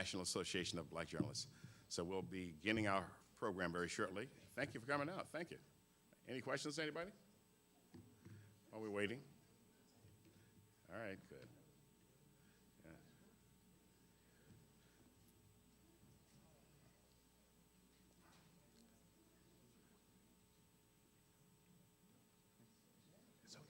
National Association of Black Journalists. So we'll be beginning our program very shortly. Thank you for coming out. Thank you. Any questions, anybody? While we're waiting? All right, good. Yeah. It's okay.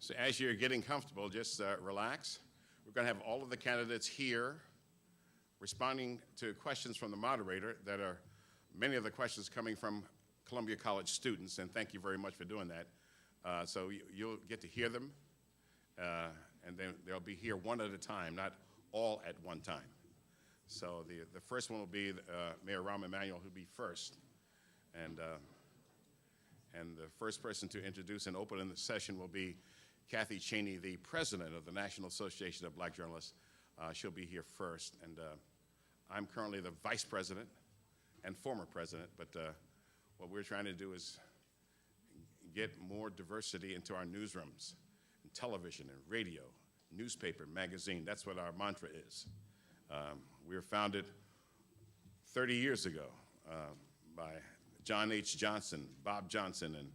So as you're getting comfortable, just relax. We're going to have all of the candidates here responding to questions from the moderator that are many of the questions coming from Columbia College students, and thank you very much for doing that. So you'll get to hear them, and then they'll be here one at a time, not all at one time. So the first one will be Mayor Rahm Emanuel, who'll be first. And the first person to introduce and open in the session will be Kathy Cheney, the president of the National Association of Black Journalists. She'll be here first. And I'm currently the vice president and former president, but what we're trying to do is get more diversity into our newsrooms, and television and radio, newspaper, magazine. That's what our mantra is. We were founded 30 years ago by John H. Johnson, Bob Johnson, and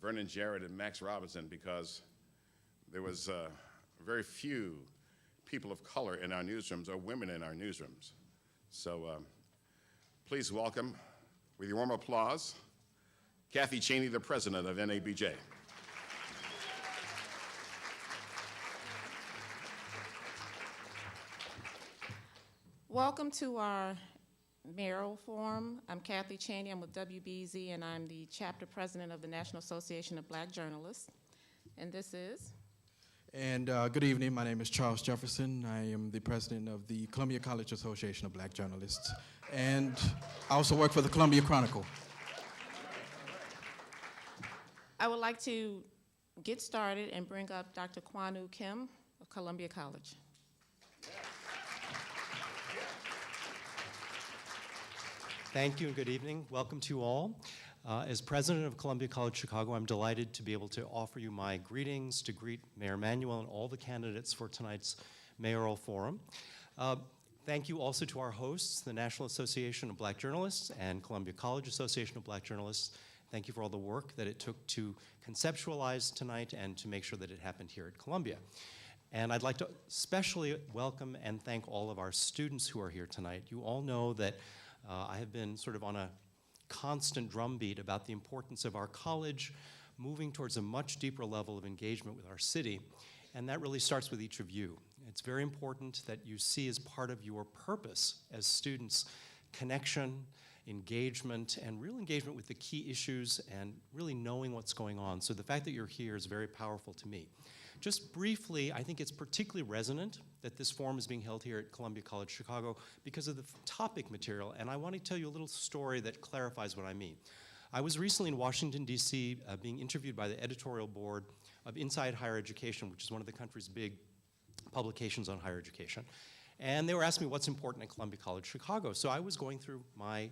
Vernon Jarrett and Max Robinson, because there was very few people of color in our newsrooms or women in our newsrooms. So please welcome, with your warm applause, Kathy Cheney, the president of NABJ. Welcome to our Mayoral Forum. I'm Kathy Cheney. I'm with WBZ, and I'm the chapter president of the National Association of Black Journalists. And this is? And good evening. My name is Charles Jefferson. I am the president of the Columbia College Association of Black Journalists. And I also work for the Columbia Chronicle. I would like to get started and bring up Dr. Kwanu Kim of Columbia College. Thank you and good evening. Welcome to you all. As president of Columbia College Chicago, I'm delighted to be able to offer you my greetings, to greet Mayor Emanuel and all the candidates for tonight's mayoral forum. Thank you also to our hosts, the National Association of Black Journalists and Columbia College Association of Black Journalists. Thank you for all the work that it took to conceptualize tonight and to make sure that it happened here at Columbia. And I'd like to especially welcome and thank all of our students who are here tonight. You all know that I have been sort of on a constant drumbeat about the importance of our college moving towards a much deeper level of engagement with our city, and that really starts with each of you. It's very important that you see as part of your purpose as students connection, engagement, and real engagement with the key issues and really knowing what's going on. So the fact that you're here is very powerful to me. Just briefly, I think it's particularly resonant that this forum is being held here at Columbia College Chicago because of the topic material, and I want to tell you a little story that clarifies what I mean. I was recently in Washington, D.C., being interviewed by the editorial board of Inside Higher Education, which is one of the country's big publications on higher education, and they were asking me what's important at Columbia College Chicago. So I was going through my,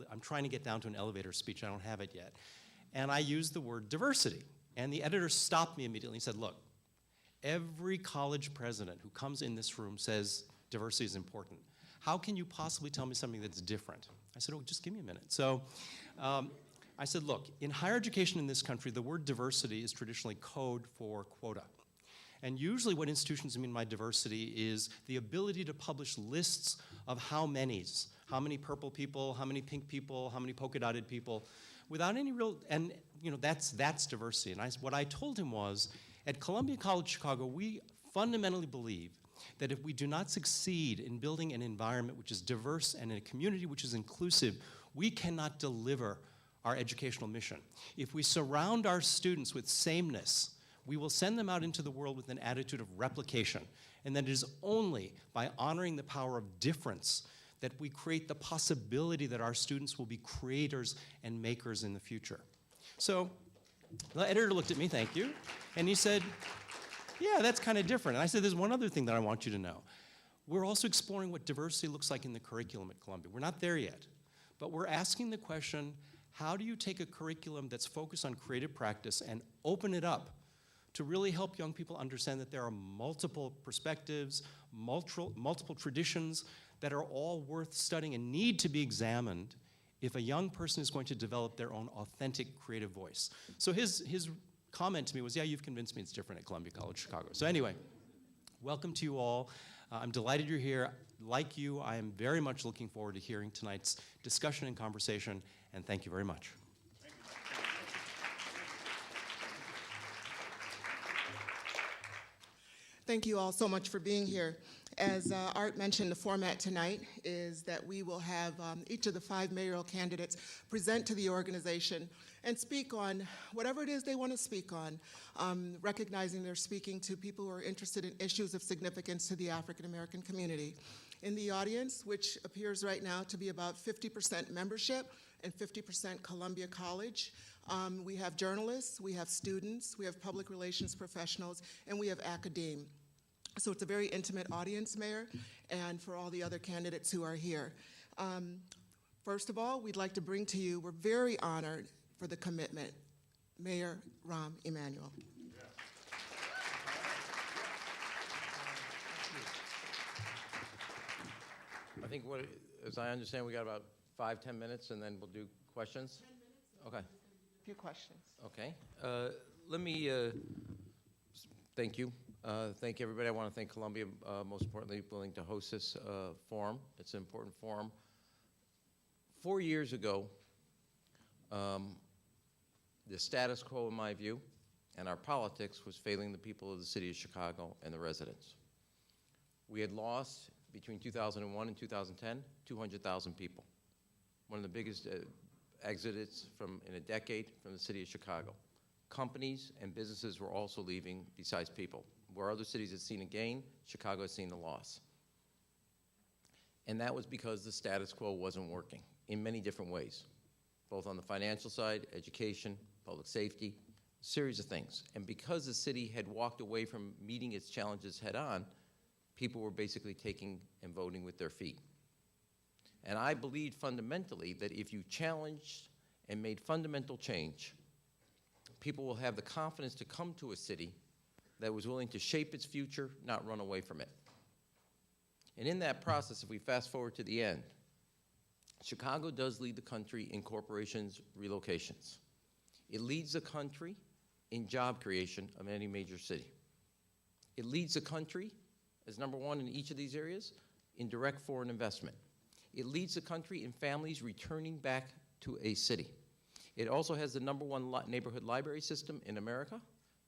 I'm trying to get down to an elevator speech, I don't have it yet, and I used the word diversity, and the editor stopped me immediately and said, look, every college president who comes in this room says diversity is important. How can you possibly tell me something that's different? I said, oh, just give me a minute. So I said, look, in higher education in this country, the word diversity is traditionally code for quota. And usually what institutions mean by diversity is the ability to publish lists of how many purple people, how many pink people, how many polka dotted people, without any real, and that's diversity. And what I told him was, at Columbia College Chicago, we fundamentally believe that if we do not succeed in building an environment which is diverse and a community which is inclusive, we cannot deliver our educational mission. If we surround our students with sameness, we will send them out into the world with an attitude of replication. And that it is only by honoring the power of difference that we create the possibility that our students will be creators and makers in the future. So the editor looked at me, thank you, and he said, yeah, that's kind of different. And I said, there's one other thing that I want you to know. We're also exploring what diversity looks like in the curriculum at Columbia. We're not there yet, but we're asking the question, how do you take a curriculum that's focused on creative practice and open it up to really help young people understand that there are multiple perspectives, multiple traditions that are all worth studying and need to be examined if a young person is going to develop their own authentic creative voice. So his comment to me was, yeah, you've convinced me it's different at Columbia College Chicago. So anyway, welcome to you all. I'm delighted you're here. Like you, I am very much looking forward to hearing tonight's discussion and conversation, and thank you very much. Thank you all so much for being here. As Art mentioned, the format tonight is that we will have each of the 5 mayoral candidates present to the organization and speak on whatever it is they want to speak on, recognizing they're speaking to people who are interested in issues of significance to the African American community. In the audience, which appears right now to be about 50% membership and 50% Columbia College, we have journalists, we have students, we have public relations professionals, and we have academe. So it's a very intimate audience, Mayor, and for all the other candidates who are here. First of all, we'd like to bring to you, we're very honored for the commitment, Mayor Rahm Emanuel. I think as I understand, we got about 5-10 minutes, and then we'll do questions. 10 minutes. Okay. A few questions. Okay. Let me thank you. Thank everybody. I want to thank Columbia, most importantly, willing to host this forum. It's an important forum. 4 years ago, the status quo, in my view, and our politics was failing the people of the city of Chicago and the residents. We had lost, between 2001 and 2010, 200,000 people. One of the biggest exodus in a decade from the city of Chicago. Companies and businesses were also leaving besides people. Where other cities had seen a gain, Chicago has seen a loss. And that was because the status quo wasn't working in many different ways, both on the financial side, education, public safety, a series of things. And because the city had walked away from meeting its challenges head on, people were basically taking and voting with their feet. And I believe fundamentally that if you challenged and made fundamental change, people will have the confidence to come to a city that was willing to shape its future, not run away from it. And in that process, if we fast forward to the end, Chicago does lead the country in corporations relocations. It leads the country in job creation of any major city. It leads the country as number 1 in each of these areas in direct foreign investment. It leads the country in families returning back to a city. It also has the number 1 neighborhood library system in America,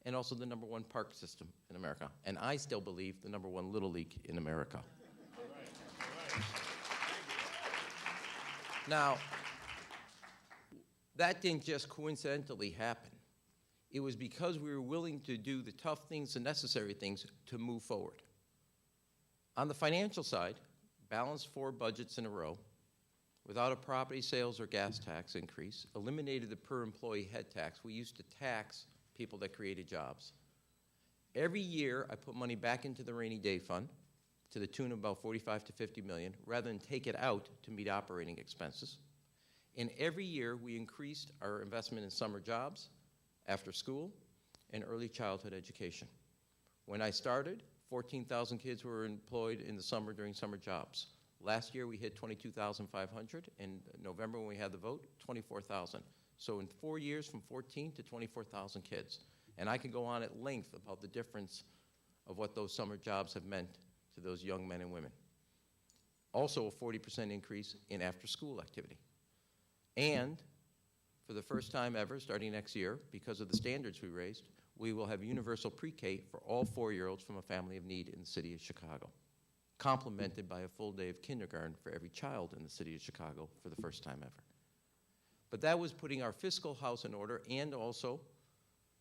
and also the number 1 park system in America. And I still believe the number 1 Little League in America. Now, that didn't just coincidentally happen. It was because we were willing to do the tough things, the necessary things, to move forward. On the financial side, balanced 4 budgets in a row, without a property sales or gas tax increase, eliminated the per employee head tax. We used to tax people that created jobs. Every year, I put money back into the rainy day fund to the tune of about 45 to 50 million, rather than take it out to meet operating expenses. And every year, we increased our investment in summer jobs, after school, and early childhood education. When I started, 14,000 kids were employed in the summer during summer jobs. Last year, we hit 22,500. In November, when we had the vote, 24,000. So in 4 years, from 14 to 24,000 kids. And I can go on at length about the difference of what those summer jobs have meant to those young men and women. Also a 40% increase in after-school activity. And for the first time ever, starting next year, because of the standards we raised, we will have universal pre-K for all 4-year-olds from a family of need in the city of Chicago, complemented by a full day of kindergarten for every child in the city of Chicago for the first time ever. But that was putting our fiscal house in order, and also,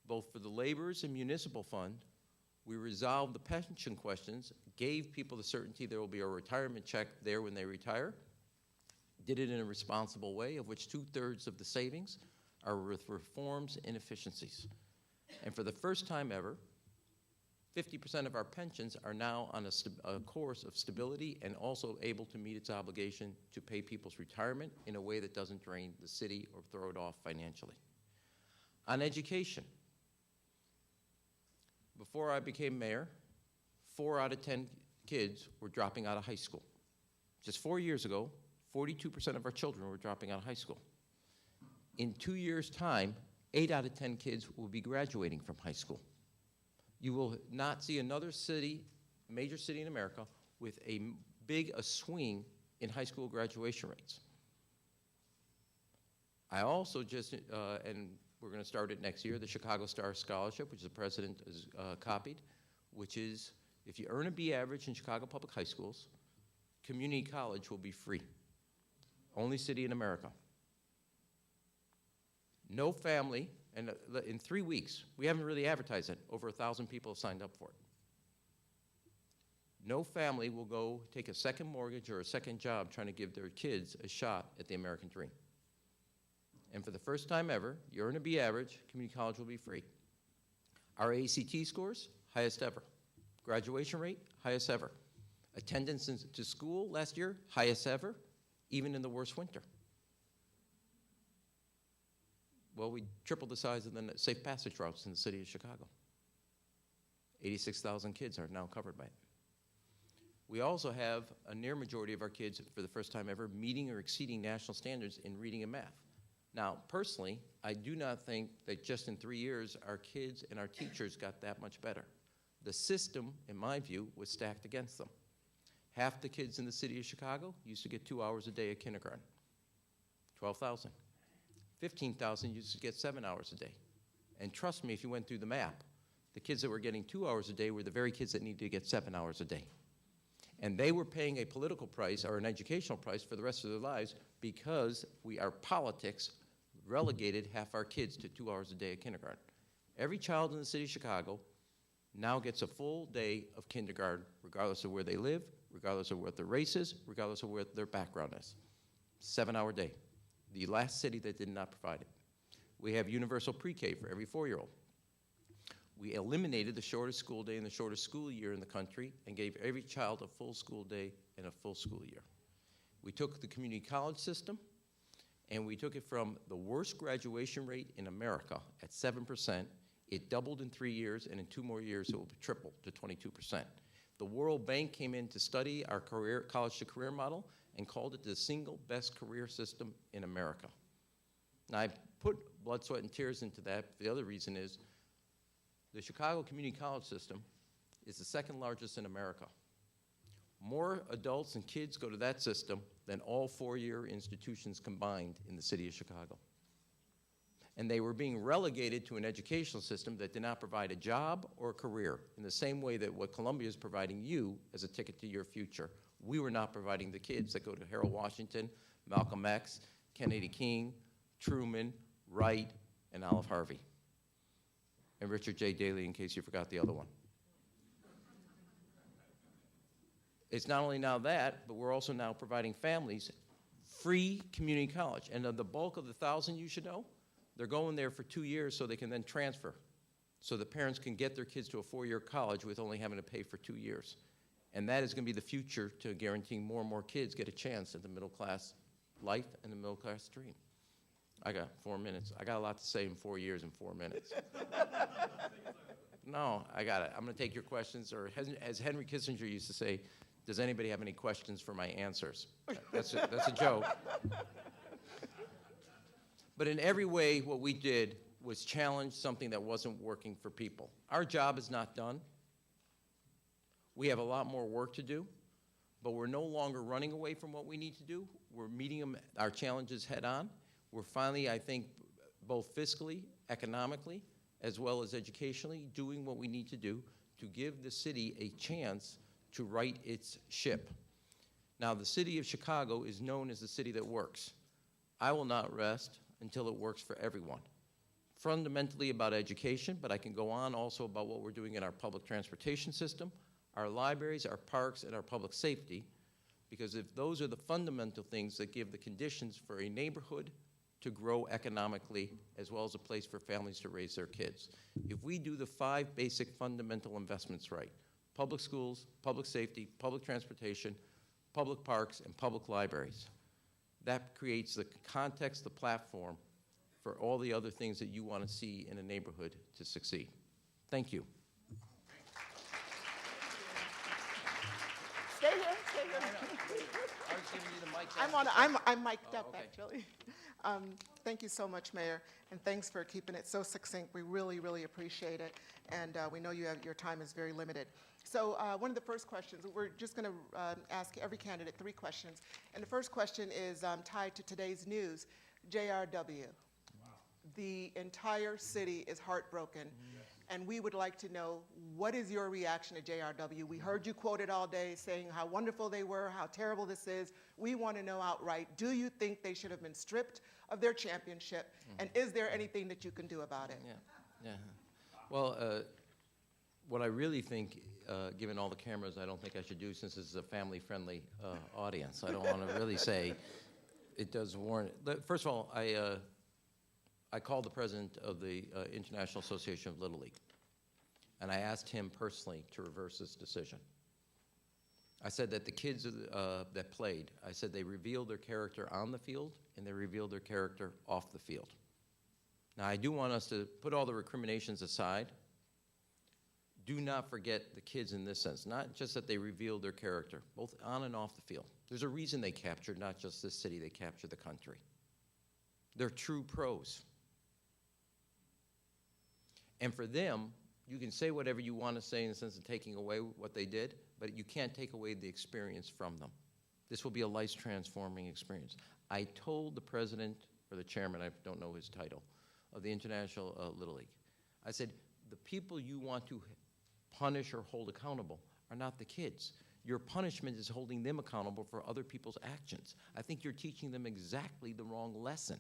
both for the laborers and municipal fund, we resolved the pension questions, gave people the certainty there will be a retirement check there when they retire, did it in a responsible way, of which 2/3 of the savings are with reforms and efficiencies. And for the first time ever, 50% of our pensions are now on a course of stability and also able to meet its obligation to pay people's retirement in a way that doesn't drain the city or throw it off financially. On education, before I became mayor, 4 out of 10 kids were dropping out of high school. Just 4 years ago, 42% of our children were dropping out of high school. In 2 years' time, 8 out of 10 kids will be graduating from high school. You will not see another city, major city in America, with a swing in high school graduation rates. I also just, and we're going to start it next year, the Chicago Star Scholarship, which the president has copied, which is If you earn a B average in Chicago Public High Schools, community college will be free. Only city in America. No family, and in 3 weeks, we haven't really advertised it, over 1,000 people have signed up for it. No family will go take a second mortgage or a second job trying to give their kids a shot at the American dream. And for the first time ever, you earn a B average, community college will be free. Our ACT scores, highest ever. Graduation rate, highest ever. Attendance to school last year, highest ever, even in the worst winter. Well, we tripled the size of the safe passage routes in the city of Chicago. 86,000 kids are now covered by it. We also have a near majority of our kids, for the first time ever, meeting or exceeding national standards in reading and math. Now, personally, I do not think that just in 3 years, our kids and our teachers got that much better. The system, in my view, was stacked against them. Half the kids in the city of Chicago used to get 2 hours a day at kindergarten, 12,000. 15,000 used to get 7 hours a day. And trust me, if you went through the map, the kids that were getting 2 hours a day were the very kids that needed to get 7 hours a day. And they were paying a political price or an educational price for the rest of their lives because our politics relegated half our kids to 2 hours a day at kindergarten. Every child in the city of Chicago now gets a full day of kindergarten, regardless of where they live, regardless of what their race is, regardless of what their background is. 7-hour day. The last city that did not provide it. We have universal pre-K for every 4-year-old. We eliminated the shortest school day and the shortest school year in the country and gave every child a full school day and a full school year. We took the community college system and we took it from the worst graduation rate in America at 7%. It doubled in 3 years, and in 2 more years it will triple to 22%. The World Bank came in to study our college-to-career model and called it the single best career system in America. Now, I put blood, sweat, and tears into that. The other reason is the Chicago Community College system is the second largest in America. More adults and kids go to that system than all 4-year institutions combined in the city of Chicago. And they were being relegated to an educational system that did not provide a job or a career in the same way that what Columbia is providing you as a ticket to your future. We were not providing the kids that go to Harold Washington, Malcolm X, Kennedy King, Truman, Wright, and Olive Harvey. And Richard J. Daley, in case you forgot the other one. It's not only now that, but we're also now providing families free community college. And of the bulk of the 1,000, you should know, they're going there for 2 years so they can then transfer. So the parents can get their kids to a 4-year college with only having to pay for 2 years. And that is going to be the future to guaranteeing more and more kids get a chance at the middle class life and the middle class dream. I got 4 minutes. I got a lot to say in 4 years and 4 minutes. No, I got it. I'm going to take your questions, or as Henry Kissinger used to say, does anybody have any questions for my answers? That's a joke. But in every way, what we did was challenge something that wasn't working for people. Our job is not done. We have a lot more work to do, but we're no longer running away from what we need to do. We're meeting our challenges head on. We're finally, I think, both fiscally, economically, as well as educationally, doing what we need to do to give the city a chance to right its ship. Now, the city of Chicago is known as the city that works. I will not rest until it works for everyone. Fundamentally about education, but I can go on also about what we're doing in our public transportation system, our libraries, our parks, and our public safety, because if those are the fundamental things that give the conditions for a neighborhood to grow economically, as well as a place for families to raise their kids. If we do the 5 basic fundamental investments right, public schools, public safety, public transportation, public parks, and public libraries, that creates the context, the platform for all the other things that you want to see in a neighborhood to succeed. Thank you. Stay here, stay here. I was giving you the mic. I'm mic'd up, okay. actually. Thank you so much, Mayor, and thanks for keeping it so succinct. We really, really appreciate it, and we know your time is very limited. So one of the first questions, we're just going to ask every candidate 3 questions, and the first question is tied to today's news, JRW. Wow. The entire city is heartbroken and we would like to know, what is your reaction to JRW? We heard you quoted all day saying how wonderful they were, how terrible this is. We want to know outright, do you think they should have been stripped of their championship, and is there anything that you can do about it? Yeah. Well, what I really think, given all the cameras, I don't think I should do, since this is a family-friendly audience. I don't want to really say it does warrant it. First of all, I called the president of the International Association of Little League, and I asked him personally to reverse this decision. I said that the kids that played, I said they revealed their character on the field and they revealed their character off the field. Now, I do want us to put all the recriminations aside. Do not forget the kids in this sense, not just that they revealed their character, both on and off the field. There's a reason they captured not just this city, they captured the country. They're true pros. And for them, you can say whatever you want to say in the sense of taking away what they did, but you can't take away the experience from them. This will be a life-transforming experience. I told the president, or the chairman, I don't know his title, of the International Little League, I said, the people you want to punish or hold accountable are not the kids. Your punishment is holding them accountable for other people's actions. I think you're teaching them exactly the wrong lesson.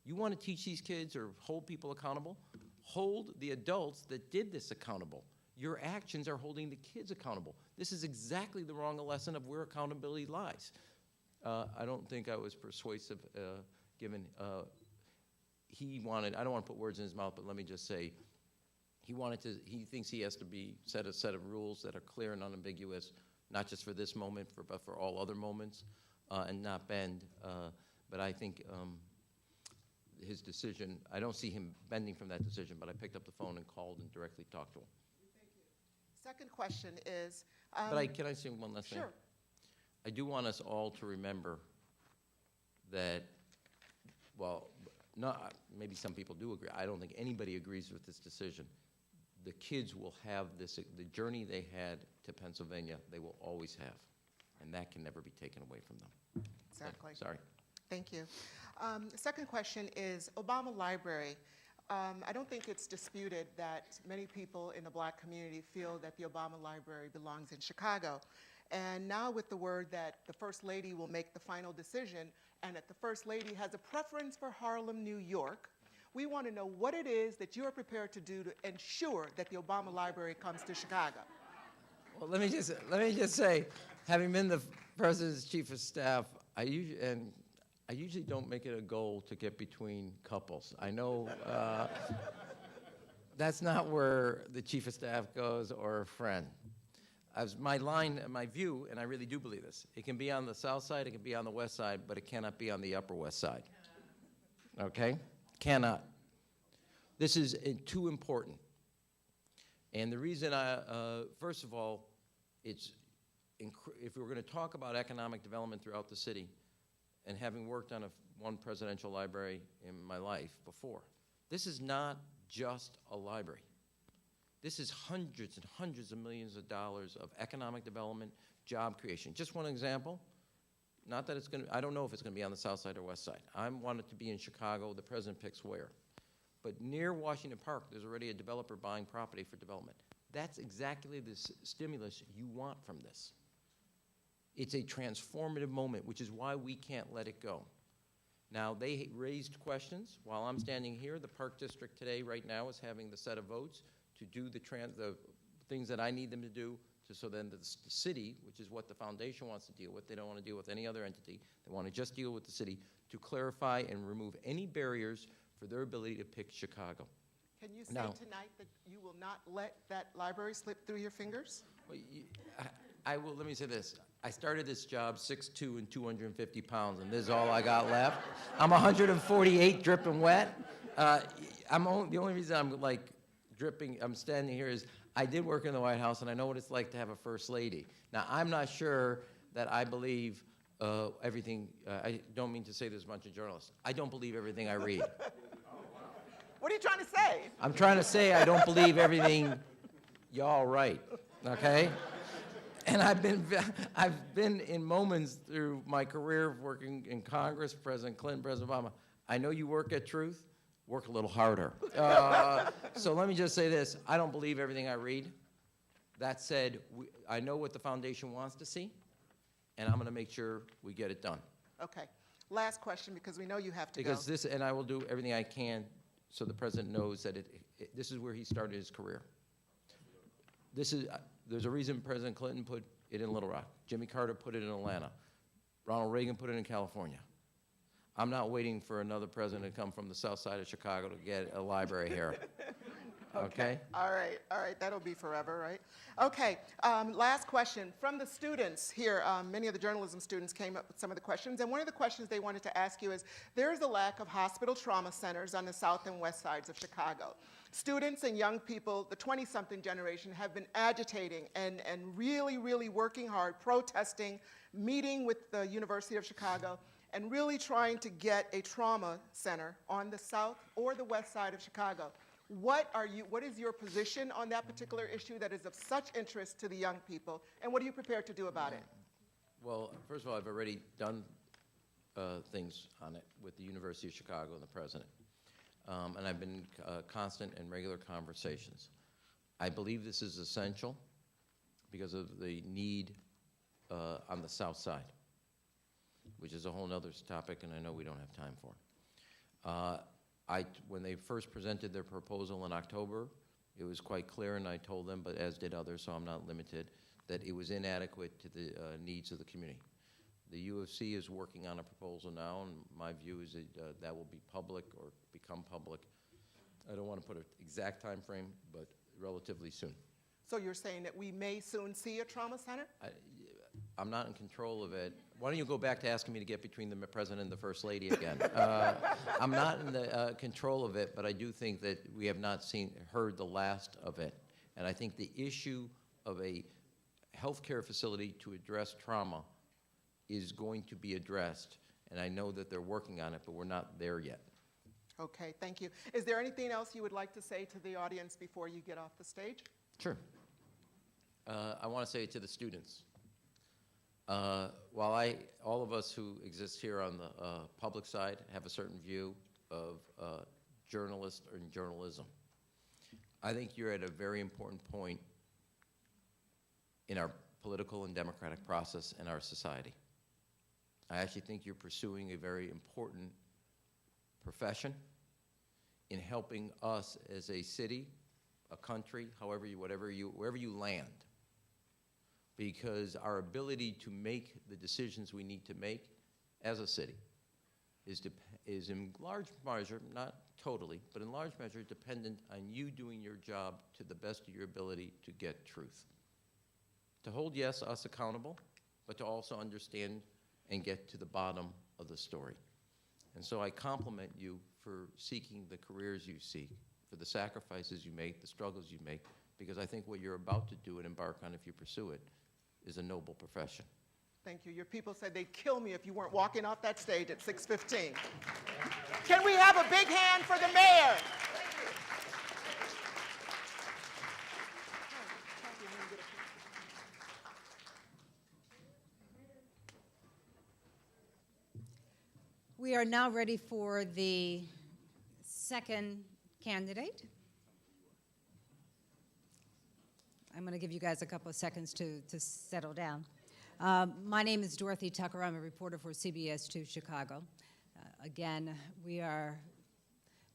You want to teach these kids or hold people accountable? Hold the adults that did this accountable. Your actions are holding the kids accountable. This is exactly the wrong lesson of where accountability lies. I don't think I was persuasive given he wanted, I don't want to put words in his mouth, but let me just say, he thinks he has to be set a set of rules that are clear and unambiguous, not just for this moment, but for all other moments, and not bend. But I think his decision, I don't see him bending from that decision, but I picked up the phone and called and directly talked to him. Thank you. Second question is... Can I say one last thing? Sure. I do want us all to remember that, well, maybe some people do agree. I don't think anybody agrees with this decision. The kids will have this, the journey they had to Pennsylvania, they will always have. And that can never be taken away from them. Exactly. Sorry. Thank you. The second question is Obama Library. I don't think it's disputed that many people in the Black community feel that the Obama Library belongs in Chicago. And now with the word that the First Lady will make the final decision and that the First Lady has a preference for Harlem, New York, we want to know what it is that you are prepared to do to ensure that the Obama Library comes to Chicago. Well, let me just say, having been the President's Chief of Staff, I usually don't make it a goal to get between couples. I know that's not where the Chief of Staff goes or a friend. As my line, my view, and I really do believe this, it can be on the south side, it can be on the west side, but it cannot be on the upper west side. Okay? Cannot. This is too important. And the reason first of all, if we're going to talk about economic development throughout the city, and having worked on one presidential library in my life before, this is not just a library. This is hundreds and hundreds of millions of dollars of economic development, job creation. Just one example, not that it's going to, I don't know if it's going to be on the south side or west side. I want it to be in Chicago, the president picks where. But near Washington Park, there's already a developer buying property for development. That's exactly the stimulus you want from this. It's a transformative moment, which is why we can't let it go. Now, they raised questions. While I'm standing here, the Park District today, right now, is having the set of votes to do the things that I need them to do, so then the city, which is what the foundation wants to deal with, they don't want to deal with any other entity, they want to just deal with the city, to clarify and remove any barriers for their ability to pick Chicago. Can you say Now, tonight that you will not let that library slip through your fingers? Well, I will, let me say this. I started this job 6'2" and 250 pounds, and this is all I got left. I'm 148 dripping wet. The only reason I'm like dripping, I'm standing here is I did work in the White House, and I know what it's like to have a first lady. Now, I'm not sure that I believe everything, I don't mean to say this as much a journalist. I don't believe everything I read. What are you trying to say? I'm trying to say I don't believe everything y'all write, okay? And I've been in moments through my career of working in Congress, President Clinton, President Obama. I know you work at truth. work a little harder. So let me just say this. I don't believe everything I read. That said, I know what the foundation wants to see, and I'm going to make sure we get it done. Okay. Last question, because we know you have to Because go. this, and I will do everything I can so the president knows that this is where he started his career. There's a reason President Clinton put it in Little Rock. Jimmy Carter put it in Atlanta. Ronald Reagan put it in California. I'm not waiting for another president to come from the south side of Chicago to get a library here. Okay? All right, that'll be forever, right? Okay, last question. From the students here, many of the journalism students came up with some of the questions, and one of the questions they wanted to ask you is, there is a lack of hospital trauma centers on the south and west sides of Chicago. Students and young people, the 20-something generation, have been agitating and really, really working hard, protesting, meeting with the University of Chicago, and really trying to get a trauma center on the south or the west side of Chicago. What is your position on that particular issue that is of such interest to the young people, and what are you prepared to do about it? Well, first of all, I've already done things on it with the University of Chicago and the president. And I've been constant and regular conversations. I believe this is essential because of the need on the south side, which is a whole other topic, and I know we don't have time for. When they first presented their proposal in October, it was quite clear, and I told them, but as did others, so I'm not limited, that it was inadequate to the needs of the community. The U of C is working on a proposal now, and my view is that that will be public or become public. I don't want to put an exact time frame, but relatively soon. So you're saying that we may soon see a trauma center? I'm not in control of it. Why don't you go back to asking me to get between the president and the first lady again? I'm not in the control of it, but I do think that we have not heard the last of it. And I think the issue of a healthcare facility to address trauma is going to be addressed, and I know that they're working on it, but we're not there yet. Okay, thank you. Is there anything else you would like to say to the audience before you get off the stage? Sure. I want to say to the students, while all of us who exist here on the public side have a certain view of journalists and journalism, I think you're at a very important point in our political and democratic process in our society. I actually think you're pursuing a very important profession in helping us as a city, a country, wherever you land. Because our ability to make the decisions we need to make as a city is in large measure, not totally, but in large measure dependent on you doing your job to the best of your ability to get truth. To hold, yes, us accountable, but to also understand and get to the bottom of the story. And so I compliment you for seeking the careers you seek, for the sacrifices you make, the struggles you make, because I think what you're about to do and embark on if you pursue it is a noble profession. Thank you. Your people said they'd kill me if you weren't walking off that stage at 6:15. Can we have a big hand for the mayor? We are now ready for the second candidate. I'm going to give you guys a couple of seconds to settle down. My name is Dorothy Tucker. I'm a reporter for CBS 2 Chicago. Again, we are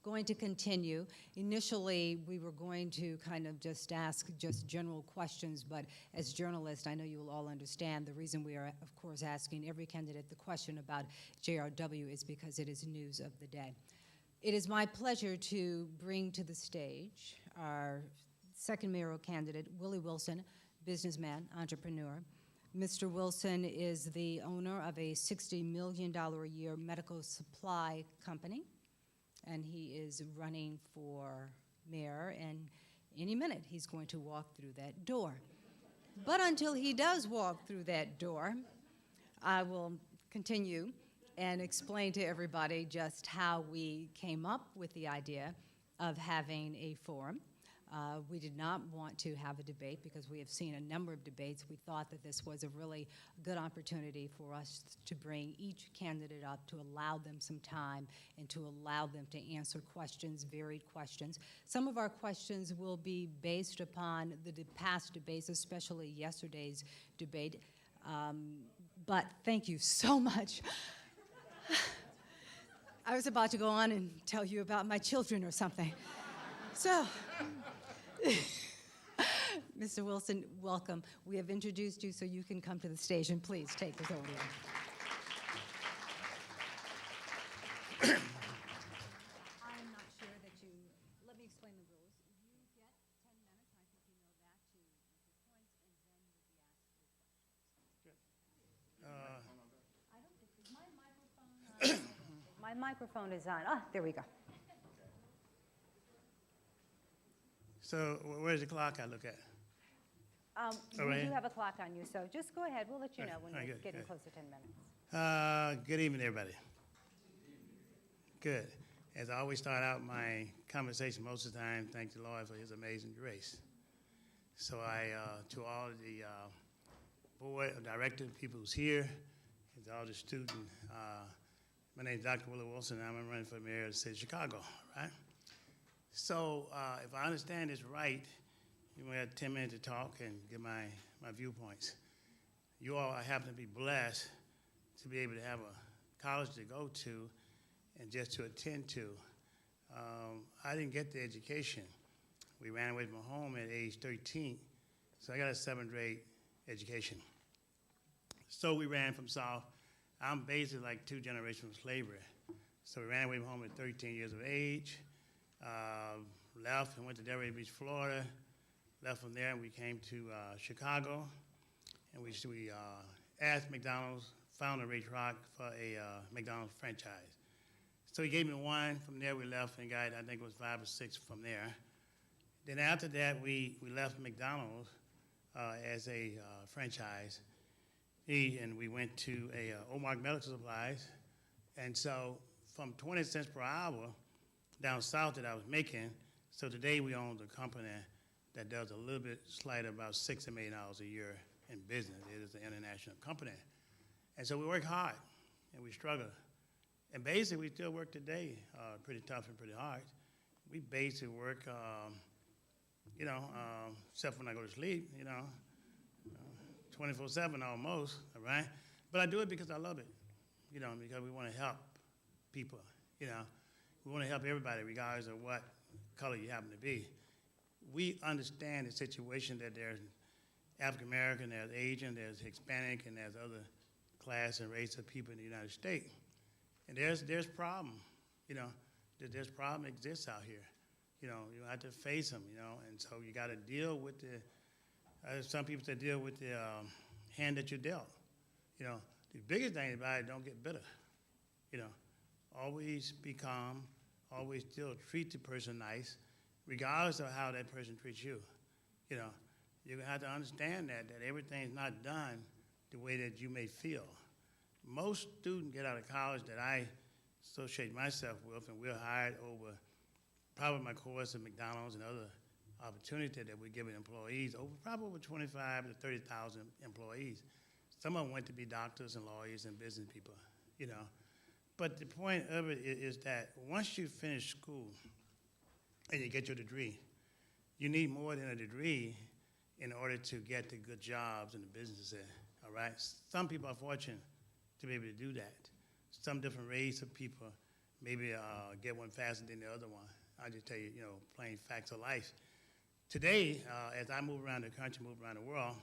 going to continue. Initially, we were going to kind of just ask just general questions, but as journalists, I know you will all understand the reason we are, of course, asking every candidate the question about JRW is because it is news of the day. It is my pleasure to bring to the stage our second mayoral candidate, Willie Wilson, businessman, entrepreneur. Mr. Wilson is the owner of a $60 million a year medical supply company, and he is running for mayor, and any minute he's going to walk through that door. But until he does walk through that door, I will continue and explain to everybody just how we came up with the idea of having a forum. We did not want to have a debate because we have seen a number of debates. We thought that this was a really good opportunity for us to bring each candidate up, to allow them some time and to allow them to answer questions, varied questions. Some of our questions will be based upon the past debates, especially yesterday's debate. But thank you so much. I was about to go on and tell you about my children or something. So, Mr. Wilson, welcome. We have introduced you so you can come to the stage, and please take this over. I'm not sure that you, let me explain the rules. You get 10 minutes, I think you know that, to make your points, and then you'll be asked your questions. I don't think, is my microphone on? My microphone is on. Ah, there we go. So where's the clock I look at? We right. do have a clock on you, so just go ahead. We'll let you know when All you're right, getting good. close to 10 minutes. Good evening, everybody. Good. As I always start out my conversation most of the time, thank the Lord for his amazing grace. So to all of the board of directors, people who's here, and to all the students, my name is Dr. Willie Wilson, and I'm running for mayor of the city of Chicago, right? So if I understand this right, you may have 10 minutes to talk and give my viewpoints. You all happen to be blessed to be able to have a college to go to and just to attend to. I didn't get the education. We ran away from home at age 13, so I got a 7th grade education. So we ran from South. I'm basically like 2 generations from slavery. So we ran away from home at 13 years of age, left and went to Delray Beach, Florida. Left from there and we came to Chicago, and we asked McDonald's, founder Ray Kroc, for a McDonald's franchise. So he gave me one. From there we left and got, I think it was 5 or 6 from there. Then after that we left McDonald's as a franchise. And we went to a Omark Medical Supplies. And so from 20 cents per hour down south that I was making, so today we own the company that does a little bit slight, about $60 million a year in business. It is an international company. And so we work hard and we struggle. And basically we still work today, pretty tough and pretty hard. We basically work, except when I go to sleep, 24/7 almost, all right? But I do it because I love it, because we want to help people, We want to help everybody regardless of what color you happen to be. We understand the situation that there's African American, there's Asian, there's Hispanic, and there's other class and race of people in the United States. And there's problem, there's problem exists out here. You have to face them, and so you got to deal with some people say deal with the hand that you're dealt. The biggest thing about it, don't get bitter. Always be calm, always still treat the person nice, regardless of how that person treats you. You have to understand that everything's not done the way that you may feel. Most students get out of college that I associate myself with, and we're hired over probably my course at McDonald's and other opportunity that we're giving employees, probably over 25 to 30,000 employees. Some of them went to be doctors and lawyers and business people, But the point of it is that once you finish school and you get your degree, you need more than a degree in order to get the good jobs in the businesses, all right? Some people are fortunate to be able to do that. Some different race of people maybe get one faster than the other one. I'll just tell you, plain facts of life. Today, as I move around the country, move around the world,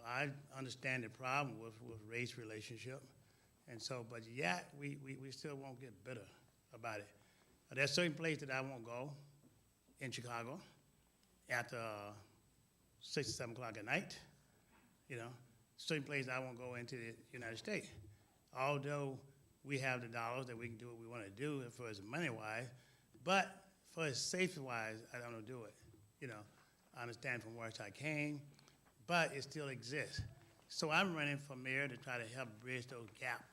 I understand the problem with race relationship. And so, but yet, we still won't get bitter about it. There's certain places that I won't go in Chicago after 6 or 7 o'clock at night. Certain places I won't go into the United States. Although we have the dollars that we can do what we want to do as far as money-wise, but for as safety-wise, I don't do it. I understand from where I came, but it still exists. So I'm running for mayor to try to help bridge those gaps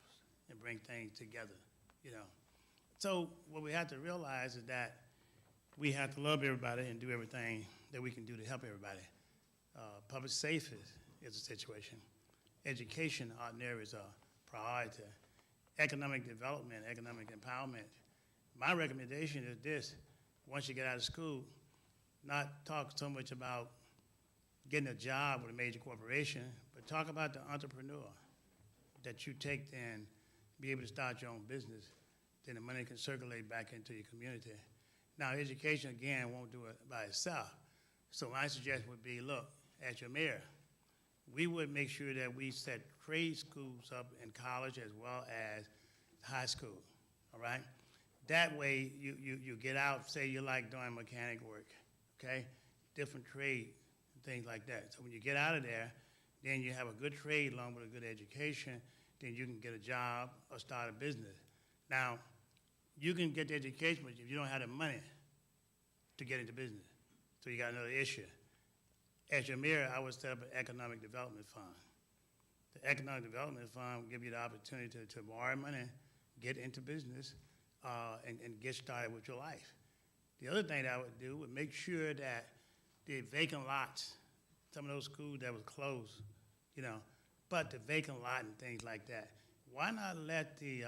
and bring things together, So what we have to realize is that we have to love everybody and do everything that we can do to help everybody. Public safety is a situation. Education out there is a priority. Economic development, economic empowerment. My recommendation is this: once you get out of school, not talk so much about getting a job with a major corporation, but talk about the entrepreneur that you take and be able to start your own business. Then the money can circulate back into your community. Now, education, again, won't do it by itself. So my suggestion would be, look, as your mayor, we would make sure that we set trade schools up in college as well as high school, all right? That way, you get out, say you like doing mechanic work, okay? Different trade, things like that. So when you get out of there, then you have a good trade along with a good education, then you can get a job or start a business. Now, you can get the education, but if you don't have the money to get into business, so you got another issue. As your mayor, I would set up an economic development fund. The economic development fund will give you the opportunity to borrow money, get into business, and get started with your life. The other thing that I would do would make sure that the vacant lots, some of those schools that was closed, you know, but the vacant lot and things like that, why not let the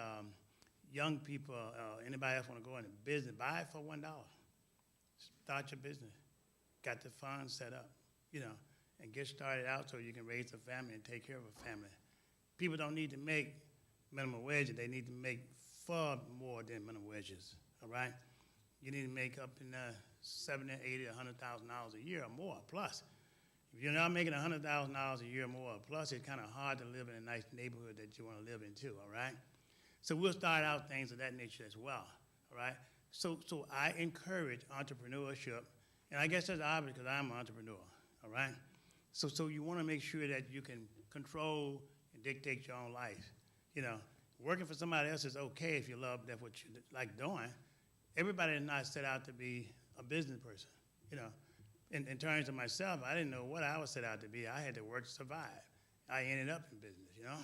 young people, anybody else want to go into business, buy it for $1. Start your business. Got the funds set up, you know, and get started out so you can raise a family and take care of a family. People don't need to make minimum wages. They need to make far more than minimum wages, all right? You need to make up in $70, $80, $100,000 a year or more, plus. If you're not making $100,000 a year or more, plus it's kind of hard to live in a nice neighborhood that you want to live in too, all right? So we'll start out things of that nature as well, all right? So I encourage entrepreneurship, and I guess that's obvious because I'm an entrepreneur, all right? So you want to make sure that you can control and dictate your own life. You know, working for somebody else is okay if you love that what you like doing. Everybody is not set out to be a business person, you know. In terms of myself, I didn't know what I was set out to be. I had to work to survive. I ended up in business, you know.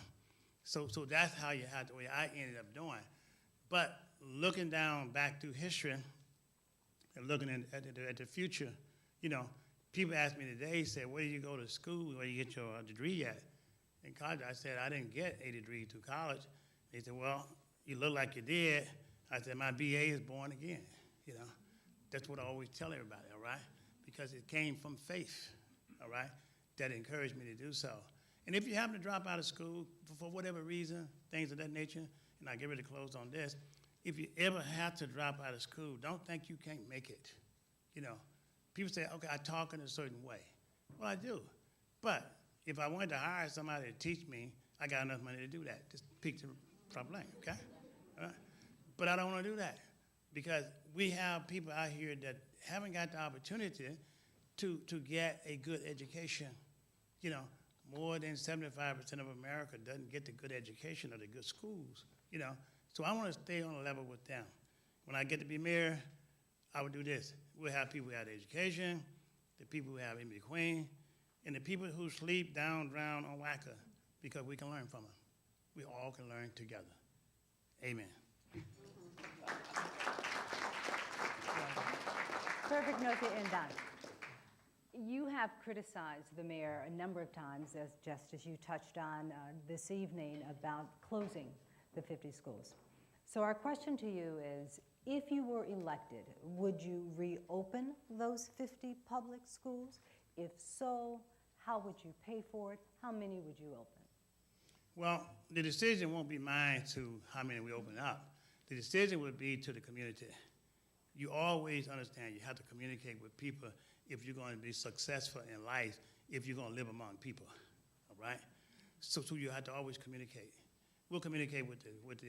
So that's how you had the way I ended up doing. But looking down back through history and looking at the future, you know, people ask me today, say, where did you go to school? Where did you get your degree at? In college, I said, I didn't get a degree through college. They said, well, you look like you did. I said, my BA is born again, you know. That's what I always tell everybody, all right? Because it came from faith, all right, that encouraged me to do so. And if you happen to drop out of school for whatever reason, things of that nature, and I get ready to close on this, if you ever have to drop out of school, don't think you can't make it. You know, people say, okay, I talk in a certain way. Well, I do. But if I wanted to hire somebody to teach me, I got enough money to do that. Just pick the problem, okay? All right? But I don't want to do that because we have people out here that haven't got the opportunity to get a good education. You know, more than 75% of America doesn't get the good education or the good schools, you know. So I want to stay on a level with them. When I get to be mayor, I would do this. We'll have people who have education, the people who have in between, and the people who sleep down, drown on WACA, because we can learn from them. We all can learn together. Amen. Perfect note to end on. You have criticized the mayor a number of times, just as you touched on this evening, about closing the 50 schools. So our question to you is, if you were elected, would you reopen those 50 public schools? If so, how would you pay for it? How many would you open? Well, the decision won't be mine to how many we open up. The decision would be to the community. You always understand you have to communicate with people if you're going to be successful in life, if you're going to live among people, all right? So you have to always communicate. We'll communicate with the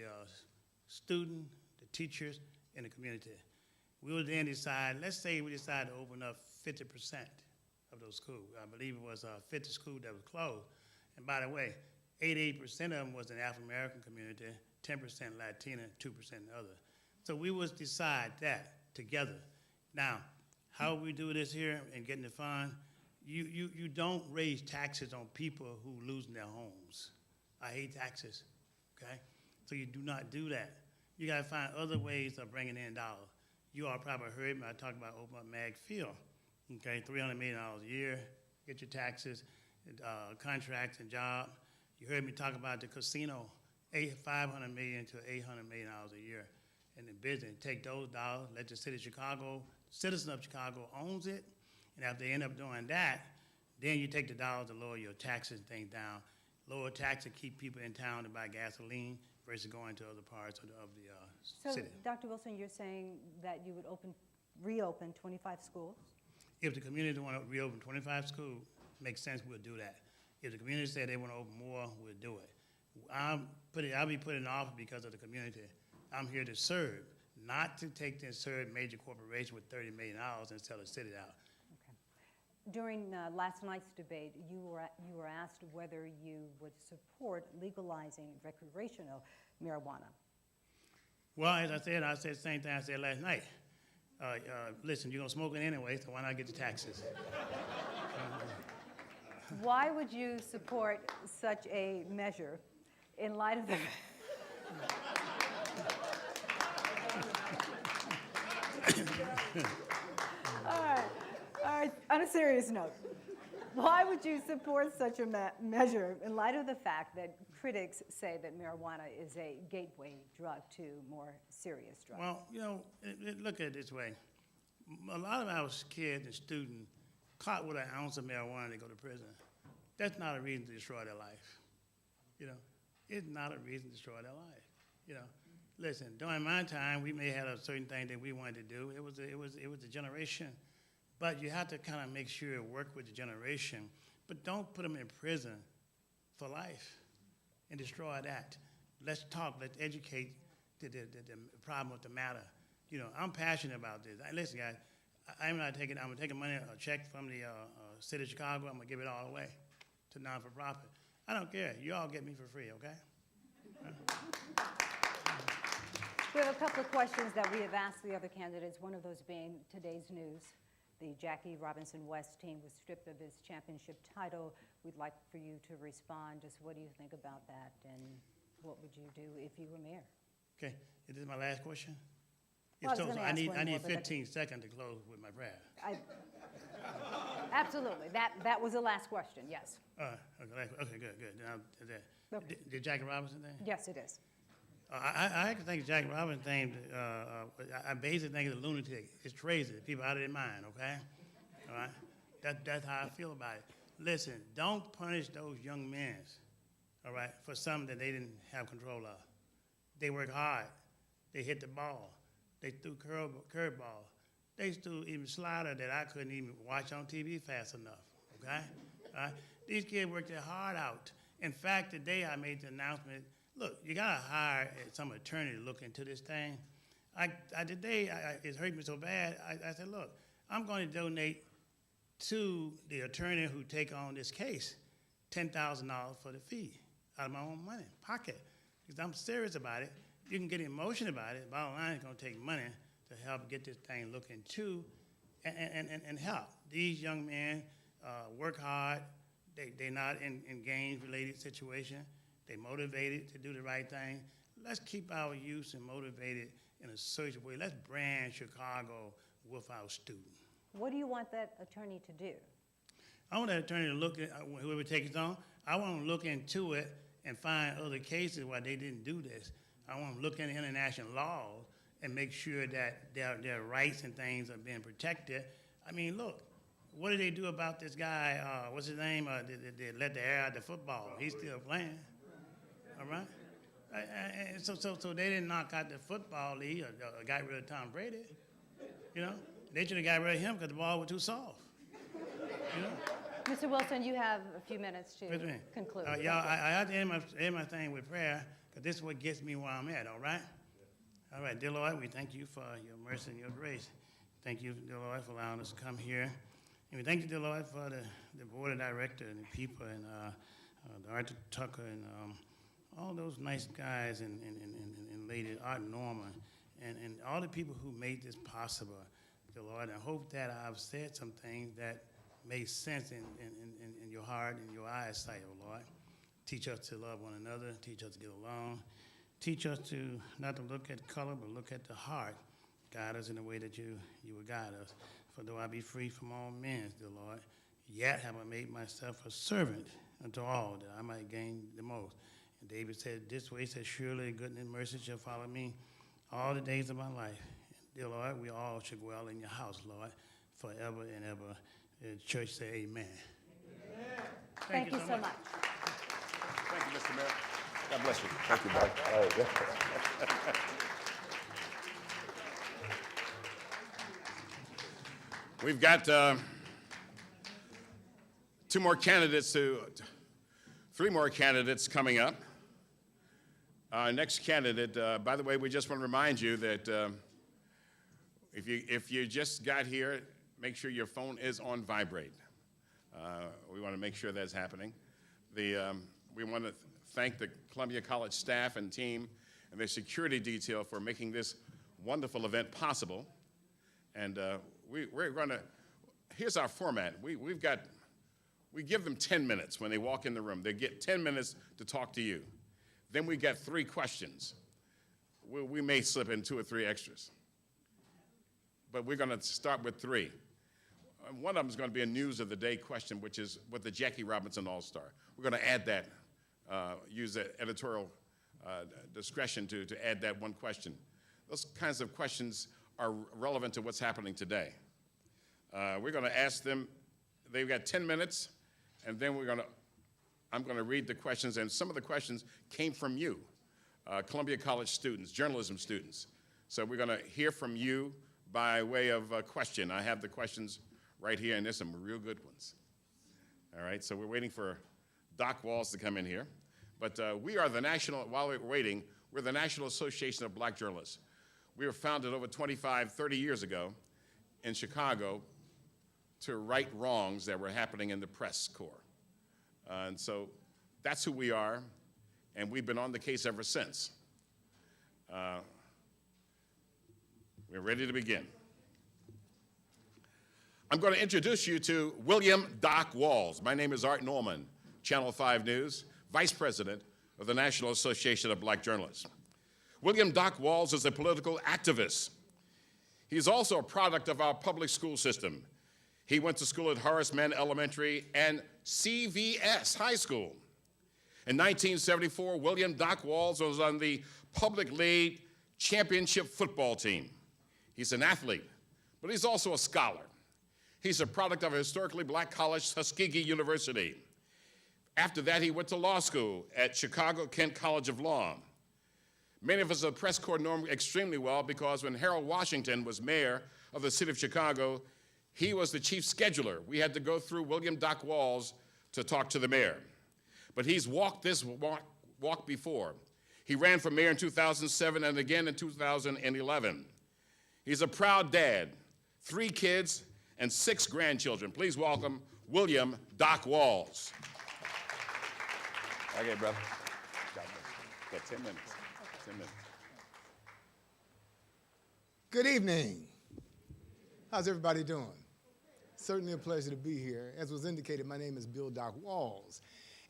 student, the teachers, and the community. We'll then decide, let's say we decide to open up 50% of those schools. I believe it was 50 schools that was closed. And by the way, 88% of them was in the African-American community, 10% Latina, 2% other. So we will decide that together. Now, how we do this here and getting the fund, you don't raise taxes on people who losing their homes. I hate taxes, okay? So you do not do that. You gotta find other ways of bringing in dollars. You all probably heard me, I talked about open up Mag Field, okay, $300 million a year, get your taxes, contracts and job. You heard me talk about the casino, $500 million to $800 million a year in the business. Take those dollars, let the city of Chicago, citizens of Chicago owns it, and after they end up doing that, then you take the dollars to lower your taxes and things down. Lower taxes keep people in town to buy gasoline versus going to other parts of the So, city. Dr. Wilson, you're saying that you would reopen 25 schools? If the community want to reopen 25 schools, makes sense, we'll do that. If the community say they want to open more, we'll do it. I'll be put in office because of the community. I'm here to serve, not to take and serve major corporations with $30 million and sell the city out. Okay. During last night's debate, you were asked whether you would support legalizing recreational marijuana. Well, as I said the same thing I said last night. Listen, you're going to smoke it anyway, so why not get the taxes? Why would you support such a measure in light of the... All right, on a serious note, why would you support such a measure in light of the fact that critics say that marijuana is a gateway drug to more serious drugs? Well, you know, look at it this way. A lot of our kids and students caught with an ounce of marijuana, they go to prison. That's not a reason to destroy their life. You know, it's not a reason to destroy their life. You know, listen, during my time, we may have a certain thing that we wanted to do. It was a generation, but you have to kind of make sure work with the generation, but don't put them in prison for life and destroy that. Let's talk. Let's educate the problem of the matter. You know, I'm passionate about this. Listen, guys, I'm gonna take a check from the city of Chicago. I'm gonna give it all away to non-for-profit. I don't care. You all get me for free, okay? We have a couple of questions that we have asked the other candidates, one of those being today's news. The Jackie Robinson West team was stripped of its championship title. We'd like for you to respond. Just what do you think about that, and what would you do if you were mayor? Okay, is this my last question? Well, If I was so, gonna I ask need one more, but 15 seconds to close with my prayer. Absolutely. That was the last question, yes. Okay, good. Now, Okay. did Jackie Robinson thing? Yes, it is. I actually think Jackie Robinson thing, I basically think it's a lunatic. It's crazy. People out of their mind, okay? All right? That's how I feel about it. Listen, don't punish those young men, all right, for something that they didn't have control of. They work hard. They hit the ball. They threw curveball. They threw even slider that I couldn't even watch on TV fast enough, okay? All right? These kids worked their heart out. In fact, today I made the announcement, look, you gotta hire some attorney to look into this thing. Today, it hurt me so bad, I said, look, I'm going to donate to the attorney who take on this case $10,000 for the fee out of my own money, pocket, because I'm serious about it. You can get emotional about it. Bottom line, it's going to take money to help get this thing looked into and help. These young men work hard. They're not in gang-related situation. They're motivated to do the right thing. Let's keep our youth motivated in a certain way. Let's brand Chicago with our students. What do you want that attorney to do? I want that attorney to look at whoever takes it on. I want to look into it and find other cases where they didn't do this. I want to look into international laws and make sure that their rights and things are being protected. I mean, look, what did they do about this guy? What's his name? They let the air out the football. He's still playing. All right. So they didn't knock out the football league or got rid of Tom Brady. You know, they should have got rid of him because the ball was too soft. You know. Mr. Wilson, you have a few minutes to conclude. Y'all, I have to end my thing with prayer, because this is what gets me where I'm at, all right? All right, dear Lord, we thank you for your mercy and your grace. Thank you, dear Lord, for allowing us to come here. And we thank you, dear Lord, for the board of directors and the people and Arthur Tucker and all those nice guys and ladies, Art Norman, and all the people who made this possible, dear Lord. I hope that I've said some things that made sense in your heart and your eyesight, oh Lord. Teach us to love one another. Teach us to get along. Teach us to not to look at color, but look at the heart. guide us in the way that you would guide us. For though I be free from all men, dear Lord, yet have I made myself a servant unto all, that I might gain the most. And David said, this way, he said, surely goodness and mercy shall follow me all the days of my life. Dear Lord, we all should dwell in your house, Lord, forever and ever. The church say amen. Amen. Thank you so much. Thank you, Mr. Mayor. God bless you. Thank you, Doc. All right. We've got three more candidates coming up. Our next candidate, by the way, we just want to remind you that if you just got here, make sure your phone is on vibrate. We want to make sure that's happening. We want to thank the Columbia College staff and team and their security detail for making this wonderful event possible. And we're going to, here's our format. We give them 10 minutes when they walk in the room. They get 10 minutes to talk to you. Then we got 3 questions. We may slip in 2 or 3 extras. But we're going to start with 3. One of them is going to be a news of the day question, which is with the Jackie Robinson All-Star. We're going to add that, use that editorial discretion to add that one question. Those kinds of questions are relevant to what's happening today. We're going to ask them, they've got 10 minutes, and then I'm going to read the questions, and some of the questions came from you, Columbia College students, journalism students. So we're going to hear from you by way of a question. I have the questions right here, and there's some real good ones. All right, so we're waiting for Doc Walls to come in here. But we are the while we're waiting, we're the National Association of Black Journalists. We were founded over 25, 30 years ago in Chicago to right wrongs that were happening in the press corps. And so that's who we are, and we've been on the case ever since. We're ready to begin. I'm going to introduce you to William Doc Walls. My name is Art Norman, Channel 5 News, Vice President of the National Association of Black Journalists. William Doc Walls is a political activist. He's also a product of our public school system. He went to school at Horace Mann Elementary and CVS High School. In 1974, William Doc Walls was on the Public League championship football team. He's an athlete, but he's also a scholar. He's a product of a historically black college, Tuskegee University. After that, he went to law school at Chicago Kent College of Law. Many of us at the press corps know him extremely well because when Harold Washington was mayor of the city of Chicago, he was the chief scheduler. We had to go through William Doc Walls to talk to the mayor. But he's walked this walk before. He ran for mayor in 2007 and again in 2011. He's a proud dad, 3 kids, and 6 grandchildren. Please welcome William Doc Walls. Okay, brother. Got 10 minutes. 10 minutes. Good evening. How's everybody doing? Certainly a pleasure to be here. As was indicated, my name is Bill Doc Walls.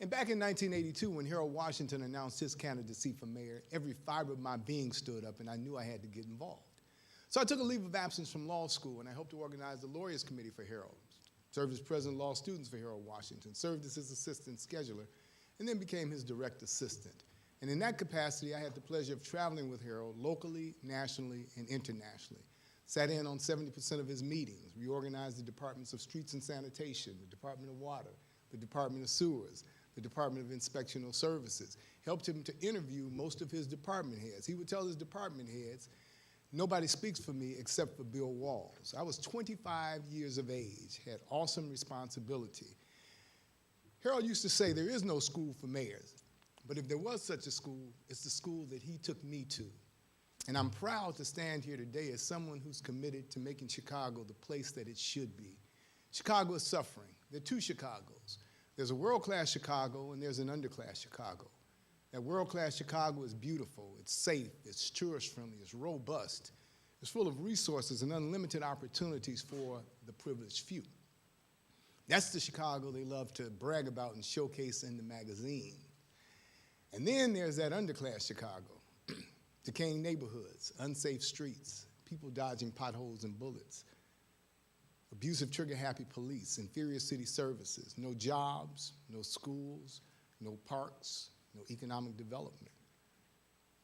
And back in 1982, when Harold Washington announced his candidacy for mayor, every fiber of my being stood up, and I knew I had to get involved. So I took a leave of absence from law school, and I helped to organize the Lawyers Committee for Harold, served as president of law students for Harold Washington, served as his assistant scheduler, and then became his direct assistant. And in that capacity, I had the pleasure of traveling with Harold locally, nationally, and internationally. Sat in on 70% of his meetings, reorganized the departments of streets and sanitation, the Department of Water, the Department of Sewers, the Department of Inspectional Services, helped him to interview most of his department heads. He would tell his department heads, nobody speaks for me except for Bill Walls. I was 25 years of age, had awesome responsibility. Harold used to say there is no school for mayors, but if there was such a school, it's the school that he took me to. And I'm proud to stand here today as someone who's committed to making Chicago the place that it should be. Chicago is suffering. There are 2 Chicagos. There's a world-class Chicago and there's an underclass Chicago. That world-class Chicago is beautiful, it's safe, it's tourist-friendly, it's robust, it's full of resources and unlimited opportunities for the privileged few. That's the Chicago they love to brag about and showcase in the magazine. And then there's that underclass Chicago, decaying neighborhoods, unsafe streets, people dodging potholes and bullets, abusive trigger-happy police, inferior city services, no jobs, no schools, no parks, no economic development,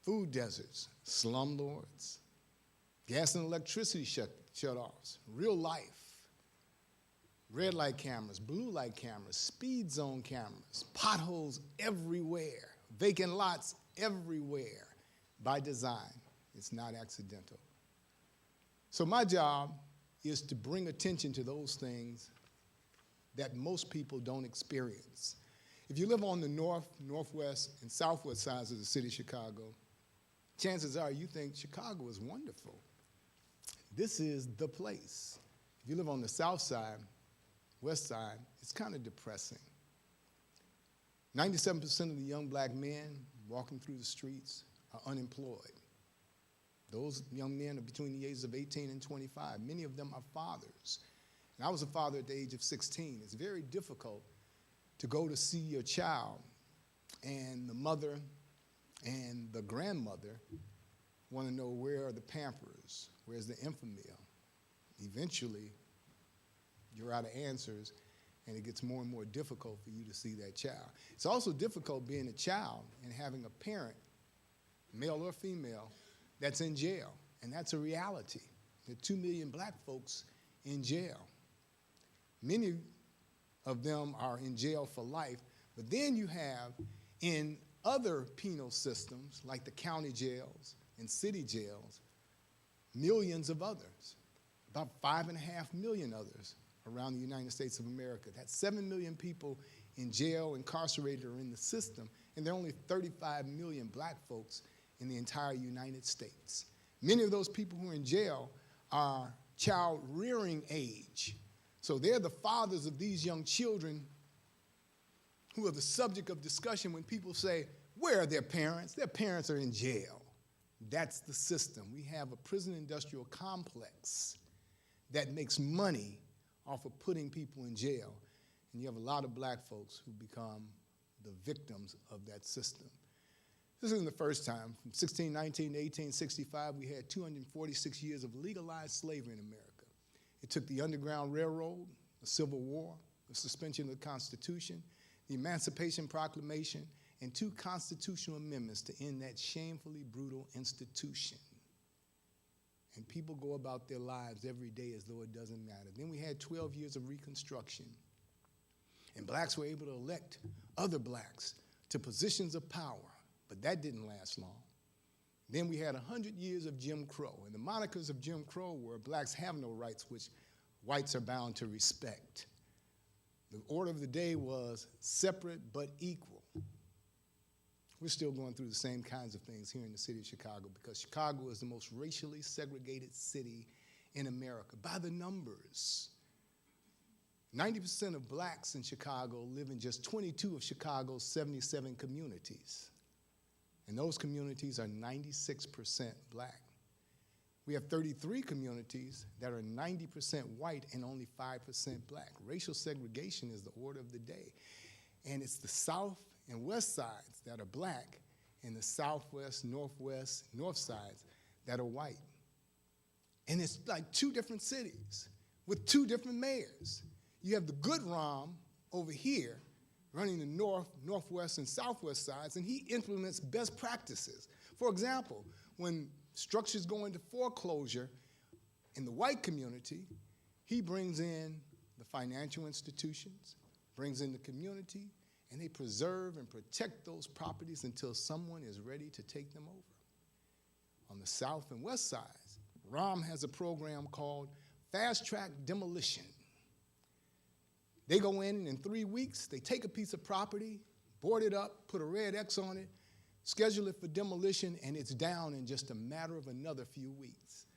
food deserts, slumlords, gas and electricity shut-offs, real life, red light cameras, blue light cameras, speed zone cameras, potholes everywhere, vacant lots everywhere by design. It's not accidental. So my job is to bring attention to those things that most people don't experience. If you live on the north, northwest, and southwest sides of the city of Chicago, chances are you think Chicago is wonderful. This is the place. If you live on the south side, west side, it's kind of depressing. 97% of the young black men walking through the streets are unemployed. Those young men are between the ages of 18 and 25. Many of them are fathers. And I was a father at the age of 16. It's very difficult to go to see your child, and the mother and the grandmother want to know where are the Pampers, where's the Enfamil. Eventually, you're out of answers, and it gets more and more difficult for you to see that child. It's also difficult being a child and having a parent, male or female, that's in jail, and that's a reality. There are 2 million black folks in jail. Many of them are in jail for life, but then you have in other penal systems, like the county jails and city jails, millions of others, about 5.5 million others around the United States of America. That's 7 million people in jail, incarcerated, or in the system, and there are only 35 million black folks in the entire United States. Many of those people who are in jail are child rearing age. So they're the fathers of these young children who are the subject of discussion when people say, where are their parents? Their parents are in jail. That's the system. We have a prison industrial complex that makes money off of putting people in jail. And you have a lot of black folks who become the victims of that system. This isn't the first time. From 1619 to 1865, we had 246 years of legalized slavery in America. It took the Underground Railroad, the Civil War, the suspension of the Constitution, the Emancipation Proclamation, and 2 constitutional amendments to end that shamefully brutal institution. And people go about their lives every day as though it doesn't matter. Then we had 12 years of Reconstruction, and blacks were able to elect other blacks to positions of power, but that didn't last long. Then we had 100 years of Jim Crow, and the monikers of Jim Crow were blacks have no rights, which whites are bound to respect. The order of the day was separate but equal. We're still going through the same kinds of things here in the city of Chicago because Chicago is the most racially segregated city in America by the numbers. 90% of blacks in Chicago live in just 22 of Chicago's 77 communities. And those communities are 96% black. We have 33 communities that are 90% white and only 5% black. Racial segregation is the order of the day. And it's the south and west sides that are black and the southwest, northwest, north sides that are white. And it's like 2 different cities with 2 different mayors. You have the good Rom over here running the north, northwest, and southwest sides, and he implements best practices. For example, when structures go into foreclosure in the white community, he brings in the financial institutions, brings in the community, and they preserve and protect those properties until someone is ready to take them over. On the south and west sides, Rom has a program called Fast Track Demolition. They go in 3 weeks, they take a piece of property, board it up, put a red X on it, schedule it for demolition, and it's down in just a matter of another few weeks.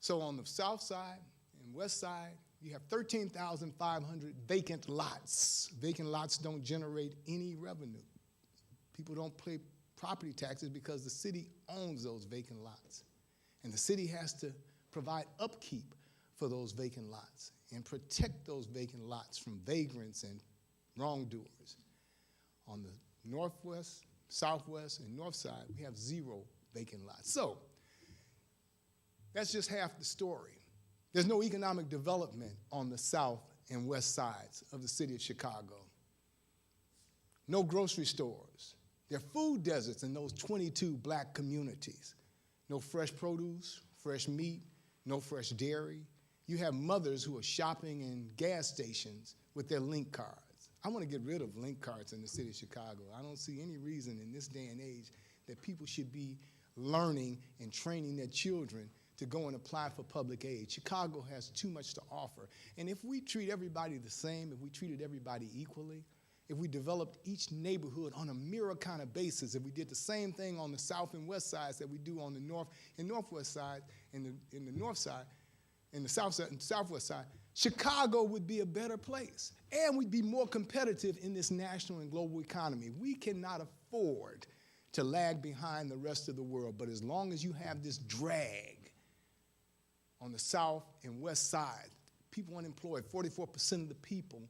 So on the south side and west side, you have 13,500 vacant lots. Vacant lots don't generate any revenue. People don't pay property taxes because the city owns those vacant lots. And the city has to provide upkeep for those vacant lots and protect those vacant lots from vagrants and wrongdoers. On the northwest, southwest, and north side, we have 0 vacant lots. So That's just half the story. There's no economic development on the south and west sides of the city of Chicago. No grocery stores. There are food deserts in those 22 black communities. No fresh produce, fresh meat, no fresh dairy. You have mothers who are shopping in gas stations with their link cards. I want to get rid of link cards in the city of Chicago. I don't see any reason in this day and age that people should be learning and training their children to go and apply for public aid. Chicago has too much to offer. And if we treat everybody the same, if we treated everybody equally, if we developed each neighborhood on a mirror kind of basis, if we did the same thing on the south and west sides that we do on the north and northwest side, in the north side, in the south side and southwest side, Chicago would be a better place. And we'd be more competitive in this national and global economy. We cannot afford to lag behind the rest of the world. But as long as you have this drag on the south and west side, people unemployed, 44% of the people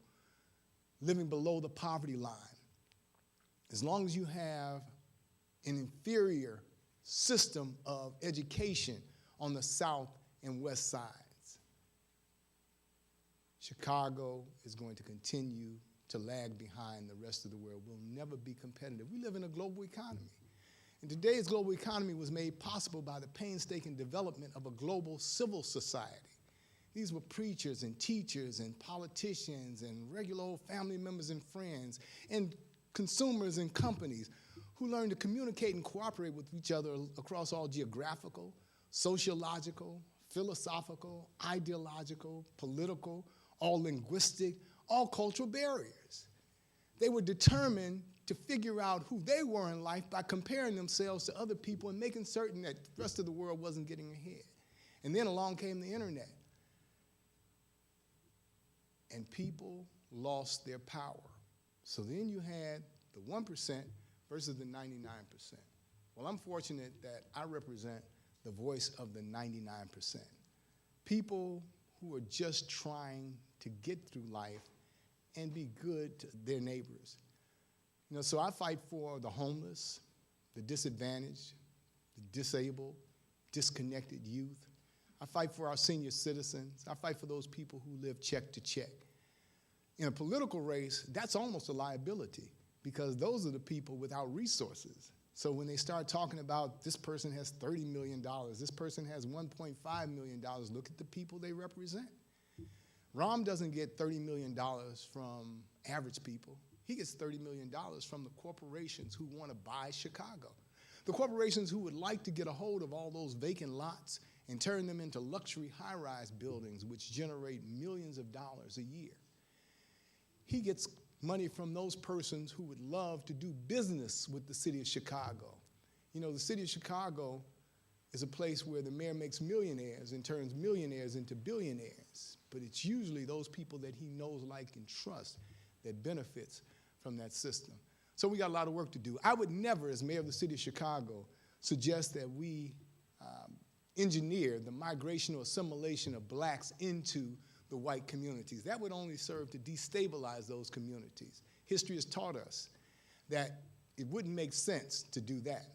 living below the poverty line. As long as you have an inferior system of education on the south and west sides, Chicago is going to continue to lag behind the rest of the world. We'll never be competitive. We live in a global economy. And today's global economy was made possible by the painstaking development of a global civil society. These were preachers and teachers and politicians and regular old family members and friends and consumers and companies who learned to communicate and cooperate with each other across all geographical, sociological, philosophical, ideological, political, all linguistic, all cultural barriers. They were determined to figure out who they were in life by comparing themselves to other people and making certain that the rest of the world wasn't getting ahead. And then along came the internet. And people lost their power. So then you had the 1% versus the 99%. Well, I'm fortunate that I represent the voice of the 99%. People who are just trying to get through life and be good to their neighbors. You know, so I fight for the homeless, the disadvantaged, the disabled, disconnected youth. I fight for our senior citizens. I fight for those people who live check to check. In a political race, that's almost a liability because those are the people without resources. So when they start talking about this person has $30 million, this person has $1.5 million, look at the people they represent. Rahm doesn't get $30 million from average people. He gets $30 million from the corporations who want to buy Chicago. The corporations who would like to get a hold of all those vacant lots and turn them into luxury high-rise buildings which generate millions of dollars a year. He gets money from those persons who would love to do business with the city of Chicago. You know, the city of Chicago is a place where the mayor makes millionaires and turns millionaires into billionaires. But it's usually those people that he knows, like, and trusts that benefits from that system. So we got a lot of work to do. I would never, as mayor of the city of Chicago, suggest that we engineer the migration or assimilation of blacks into the white communities. That would only serve to destabilize those communities. History has taught us that it wouldn't make sense to do that.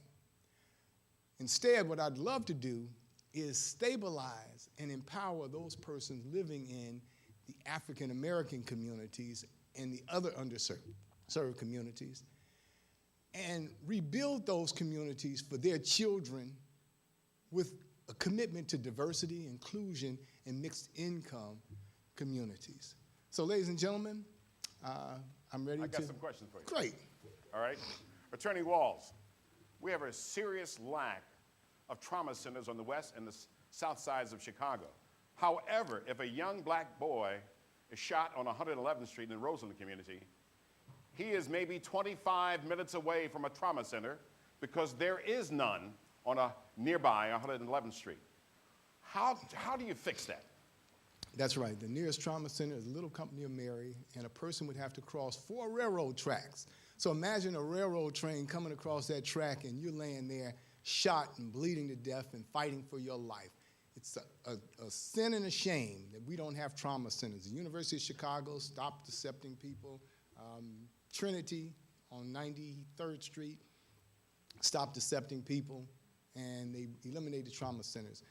Instead, what I'd love to do is stabilize and empower those persons living in the African American communities and the other underserved communities and rebuild those communities for their children with a commitment to diversity, inclusion, and mixed income communities. So, ladies and gentlemen, I'm ready to— I got some questions for you. Great. All right. Attorney Walls, we have a serious lack of trauma centers on the west and the south sides of Chicago. However, if a young black boy is shot on 111th Street in the Roseland community, he is maybe 25 minutes away from a trauma center because there is none on a nearby 111th Street. How do you fix that? That's right. The nearest trauma center is Little Company of Mary, and a person would have to cross 4 railroad tracks. So imagine a railroad train coming across that track and you're laying there shot and bleeding to death and fighting for your life. It's a sin and a shame that we don't have trauma centers. The University of Chicago stopped accepting people. Trinity on 93rd Street stopped accepting people, and they eliminated trauma centers.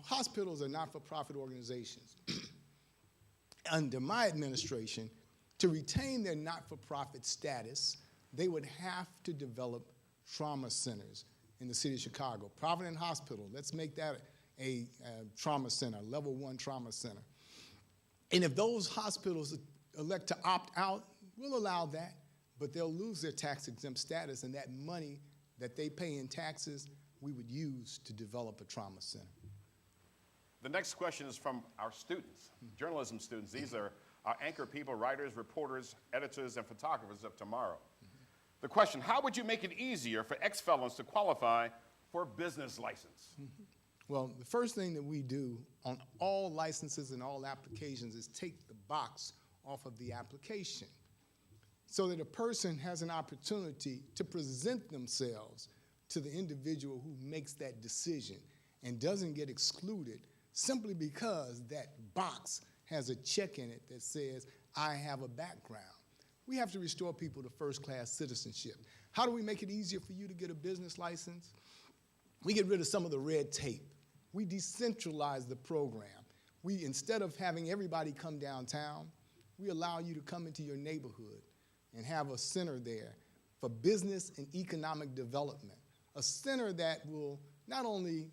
Hospitals are not-for-profit organizations. Under my administration, to retain their not-for-profit status, they would have to develop trauma centers in the city of Chicago. Providence Hospital, let's make that a trauma center, level 1 trauma center. And if those hospitals elect to opt out, we'll allow that, but they'll lose their tax-exempt status, and that money that they pay in taxes, we would use to develop a trauma center. The next question is from our students, journalism students. These are our anchor people, writers, reporters, editors, and photographers of tomorrow. The question, how would you make it easier for ex-felons to qualify for a business license? Well, the first thing that we do on all licenses and all applications is take the box off of the application so that a person has an opportunity to present themselves to the individual who makes that decision and doesn't get excluded simply because that box has a check in it that says, I have a background. We have to restore people to first-class citizenship. How do we make it easier for you to get a business license? We get rid of some of the red tape. We decentralize the program. We, instead of having everybody come downtown, we allow you to come into your neighborhood and have a center there for business and economic development. A center that will not only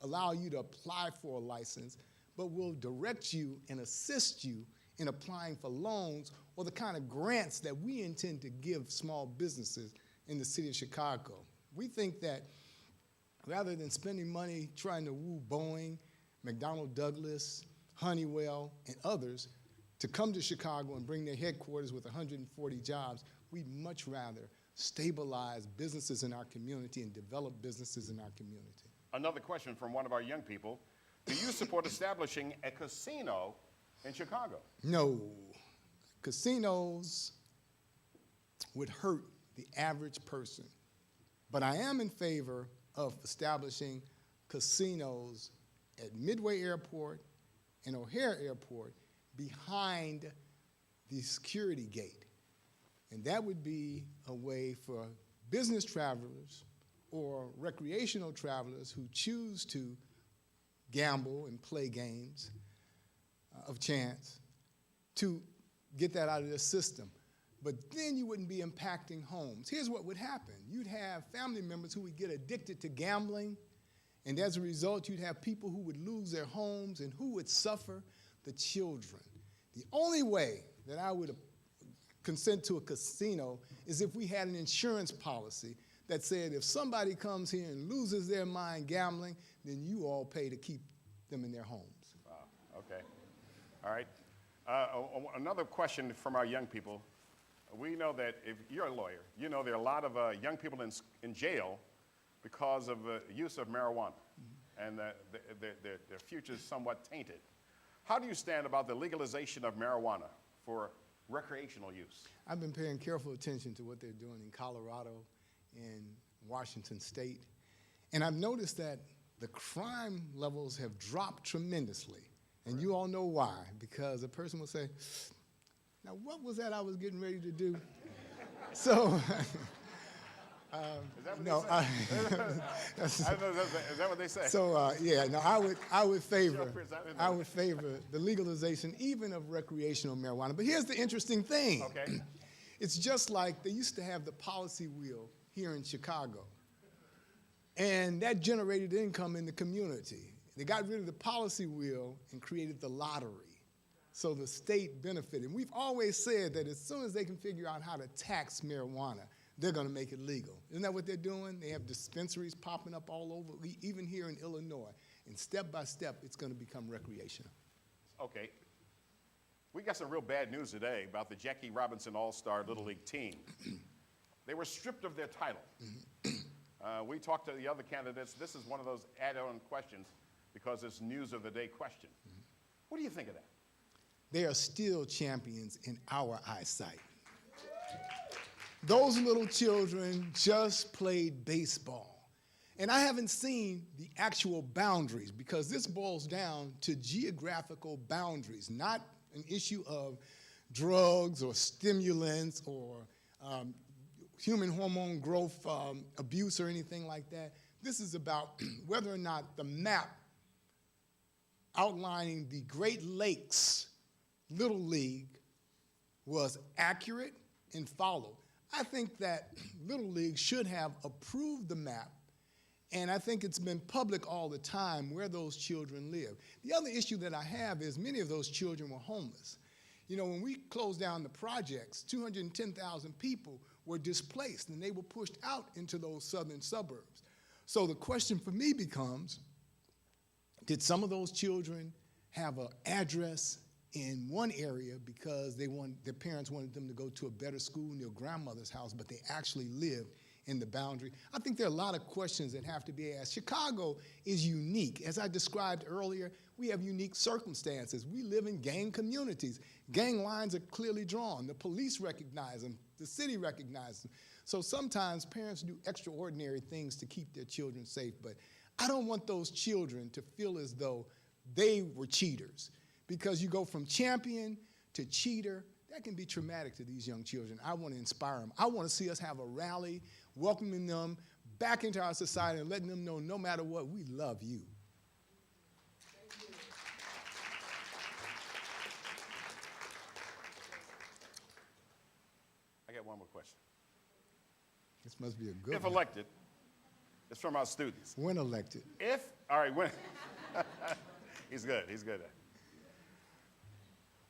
allow you to apply for a license, but will direct you and assist you in applying for loans or the kind of grants that we intend to give small businesses in the city of Chicago. We think that rather than spending money trying to woo Boeing, McDonnell Douglas, Honeywell, and others to come to Chicago and bring their headquarters with 140 jobs, we'd much rather stabilize businesses in our community and develop businesses in our community. Another question from one of our young people. Do you support establishing a casino in Chicago? No. Casinos would hurt the average person. But I am in favor of establishing casinos at Midway Airport and O'Hare Airport behind the security gate. And that would be a way for business travelers or recreational travelers who choose to gamble and play games of chance to get that out of their system. But then you wouldn't be impacting homes. Here's what would happen. You'd have family members who would get addicted to gambling, and as a result, you'd have people who would lose their homes, and who would suffer? The children. The only way that I would consent to a casino is if we had an insurance policy that said if somebody comes here and loses their mind gambling, then you all pay to keep them in their homes. Wow, okay. All right. Another question from our young people. We know that if you're a lawyer, you know there are a lot of young people in jail because of use of marijuana, and their future is somewhat tainted. How do you stand about the legalization of marijuana for recreational use? I've been paying careful attention to what they're doing in Colorado and Washington State, and I've noticed that the crime levels have dropped tremendously. And you all know why, because a person will say, now what was that I was getting ready to do? So, is that what no, they say? I don't know, is that what they say? So yeah, no, I would favor the legalization even of recreational marijuana. But here's the interesting thing. Okay. It's just like they used to have the policy wheel here in Chicago, and that generated income in the community. They got rid of the policy wheel and created the lottery, so the state benefited. We've always said that as soon as they can figure out how to tax marijuana, they're going to make it legal. Isn't that what they're doing? They have dispensaries popping up all over, even here in Illinois. And step by step, it's going to become recreational. Okay. We got some real bad news today about the Jackie Robinson All-Star Little League team. They were stripped of their title. We talked to the other candidates. This is one of those add-on questions because it's news of the day question. What do you think of that? They are still champions in our eyesight. Those little children just played baseball. And I haven't seen the actual boundaries, because this boils down to geographical boundaries, not an issue of drugs or stimulants or human hormone growth abuse or anything like that. This is about whether or not the map outlining the Great Lakes Little League was accurate and followed. I think that Little League should have approved the map, and I think it's been public all the time where those children live. The other issue that I have is many of those children were homeless. You know, when we closed down the projects, 210,000 people were displaced, and they were pushed out into those southern suburbs. So the question for me becomes, did some of those children have an address in one area because their parents wanted them to go to a better school in their grandmother's house, but they actually lived in the boundary? I think there are a lot of questions that have to be asked. Chicago is unique. As I described earlier, we have unique circumstances. We live in gang communities. Gang lines are clearly drawn. The police recognize them. The city recognizes them. So sometimes parents do extraordinary things to keep their children safe, but I don't want those children to feel as though they were cheaters, because you go from champion to cheater. That can be traumatic to these young children. I want to inspire them. I want to see us have a rally welcoming them back into our society and letting them know no matter what, we love you. I got one more question. This must be a good If one. elected, it's from our students. When elected. All right, when, he's good.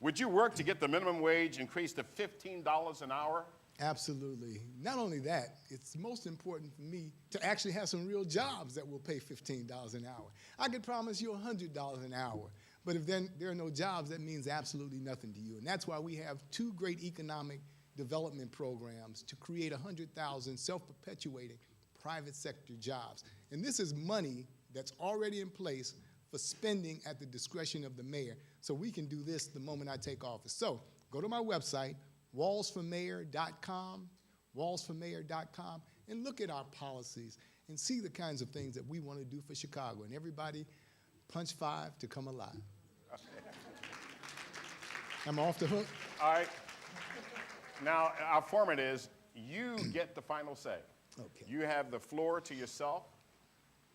Would you work to get the minimum wage increased to $15 an hour? Absolutely. Not only that, it's most important for me to actually have some real jobs that will pay $15 an hour. I could promise you $100 an hour, but if then there are no jobs, that means absolutely nothing to you. And that's why we have two great economic development programs to create 100,000 self-perpetuating private sector jobs. And this is money that's already in place for spending at the discretion of the mayor. So we can do this the moment I take office. So go to my website, wallsformayor.com, wallsformayor.com, and look at our policies and see the kinds of things that we want to do for Chicago. And everybody, punch 5 to come alive. I'm off the hook. All right. Now, our format is you get the final say. Okay. You have the floor to yourself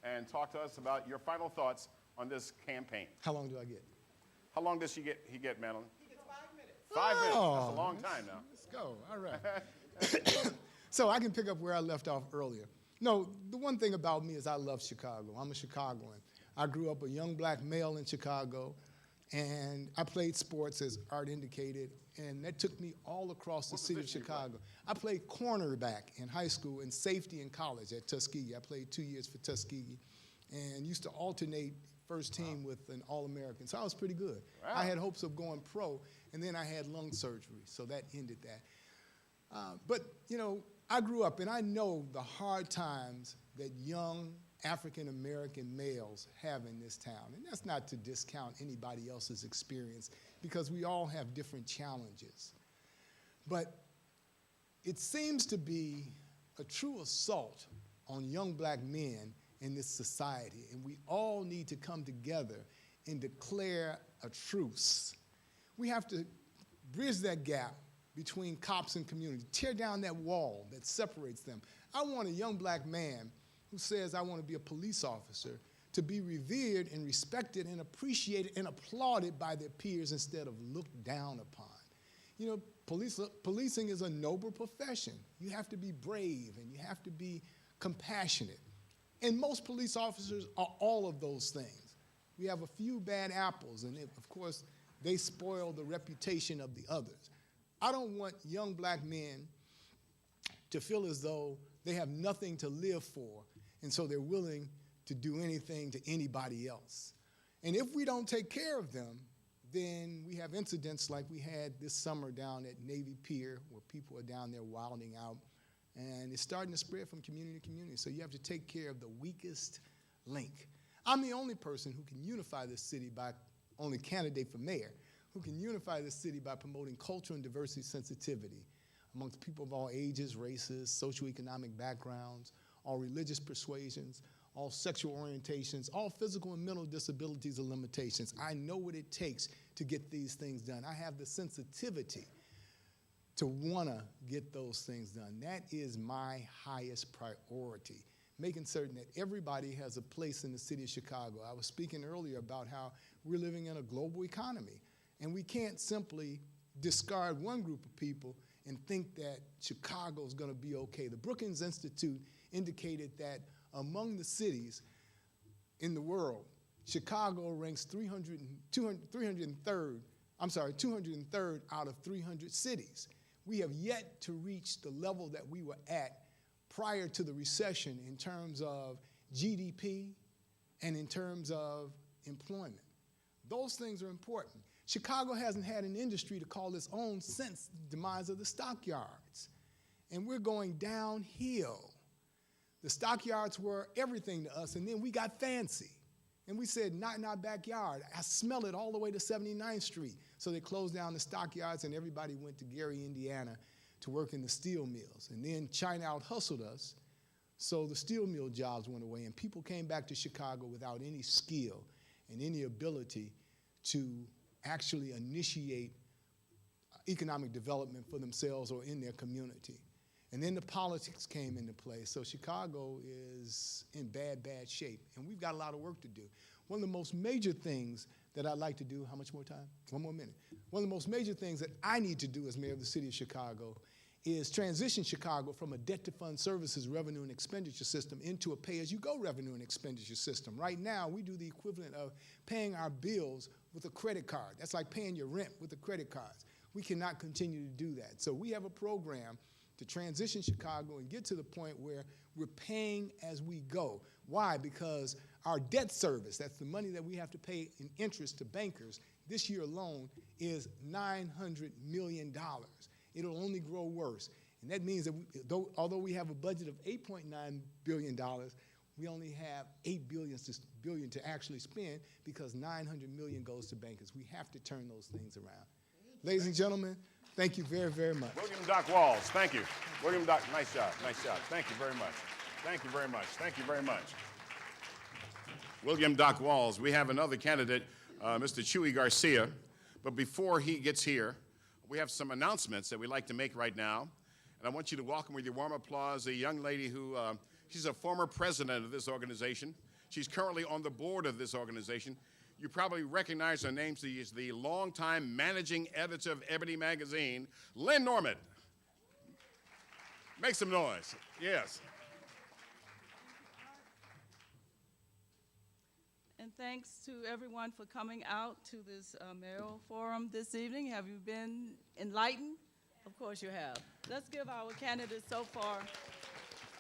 and talk to us about your final thoughts on this campaign. How long do I get? How long does he get, Madeline? He gets 5 minutes. 5 minutes. Oh, That's a long time now. Let's go. All right. So I can pick up where I left off earlier. No, the one thing about me is I love Chicago. I'm a Chicagoan. I grew up a young black male in Chicago, and I played sports, as Art indicated, and that took me all across the city of Chicago. I played cornerback in high school and safety in college at Tuskegee. I played 2 years for Tuskegee and used to alternate first team with an All-American. So I was pretty good. Wow. I had hopes of going pro, and then I had lung surgery, so that ended that. But, you know, I grew up, and I know the hard times that young African-American males have in this town. And that's not to discount anybody else's experience, because we all have different challenges. But it seems to be a true assault on young black men in this society, and we all need to come together and declare a truce. We have to bridge that gap between cops and community, tear down that wall that separates them. I want a young black man who says, I want to be a police officer, to be revered and respected and appreciated and applauded by their peers instead of looked down upon. You know, policing is a noble profession. You have to be brave and you have to be compassionate. And most police officers are all of those things. We have a few bad apples, and of course, they spoil the reputation of the others. I don't want young black men to feel as though they have nothing to live for, and so they're willing to do anything to anybody else. And if we don't take care of them, then we have incidents like we had this summer down at Navy Pier, where people are down there wilding out, and it's starting to spread from community to community. So you have to take care of the weakest link. I'm the only person who can unify this city only candidate for mayor, who can unify this city by promoting culture and diversity sensitivity amongst people of all ages, races, socioeconomic backgrounds, all religious persuasions, all sexual orientations, all physical and mental disabilities or limitations. I know what it takes to get these things done. I have the sensitivity to want to get those things done. That is my highest priority. making certain that everybody has a place in the city of Chicago. I was speaking earlier about how we're living in a global economy, and we can't simply discard one group of people and think that Chicago's going to be okay. The Brookings Institute indicated that among the cities in the world, Chicago ranks 203rd out of 300 cities. We have yet to reach the level that we were at prior to the recession in terms of GDP and in terms of employment. Those things are important. Chicago hasn't had an industry to call its own since the demise of the stockyards. And we're going downhill. The stockyards were everything to us, and then we got fancy. And we said, not in our backyard. I smell it all the way to 79th Street. So they closed down the stockyards, and everybody went to Gary, Indiana, to work in the steel mills. And then China out-hustled us, so the steel mill jobs went away, and people came back to Chicago without any skill and any ability to actually initiate economic development for themselves or in their community. And then the politics came into play. So Chicago is in bad, bad shape. And we've got a lot of work to do. One of the most major things that I'd like to do, how much more time? One more minute. One of the most major things that I need to do as mayor of the city of Chicago is transition Chicago from a debt-to-fund services revenue and expenditure system into a pay-as-you-go revenue and expenditure system. Right now, we do the equivalent of paying our bills with a credit card. That's like paying your rent with a credit card. We cannot continue to do that. So we have a program to transition Chicago and get to the point where we're paying as we go. Why? Because our debt service, that's the money that we have to pay in interest to bankers, this year alone is $900 million. It'll only grow worse. And that means that although we have a budget of $8.9 billion, we only have $8 billion to actually spend because $900 million goes to bankers. We have to turn those things around. Ladies and gentlemen, thank you very, very much. William Doc Walls, thank you. William Doc, nice job, nice job. Thank you very much. Thank you very much, thank you very much. William Doc Walls. We have another candidate, Mr. Chuy Garcia. But before he gets here, we have some announcements that we'd like to make right now. And I want you to welcome with your warm applause a young lady who, she's a former president of this organization. She's currently on the board of this organization. You probably recognize her name. She is the longtime managing editor of Ebony magazine, Lynn Norman. Make some noise, yes. And thanks to everyone for coming out to this Mayoral Forum this evening. Have you been enlightened? Of course you have. Let's give our candidates so far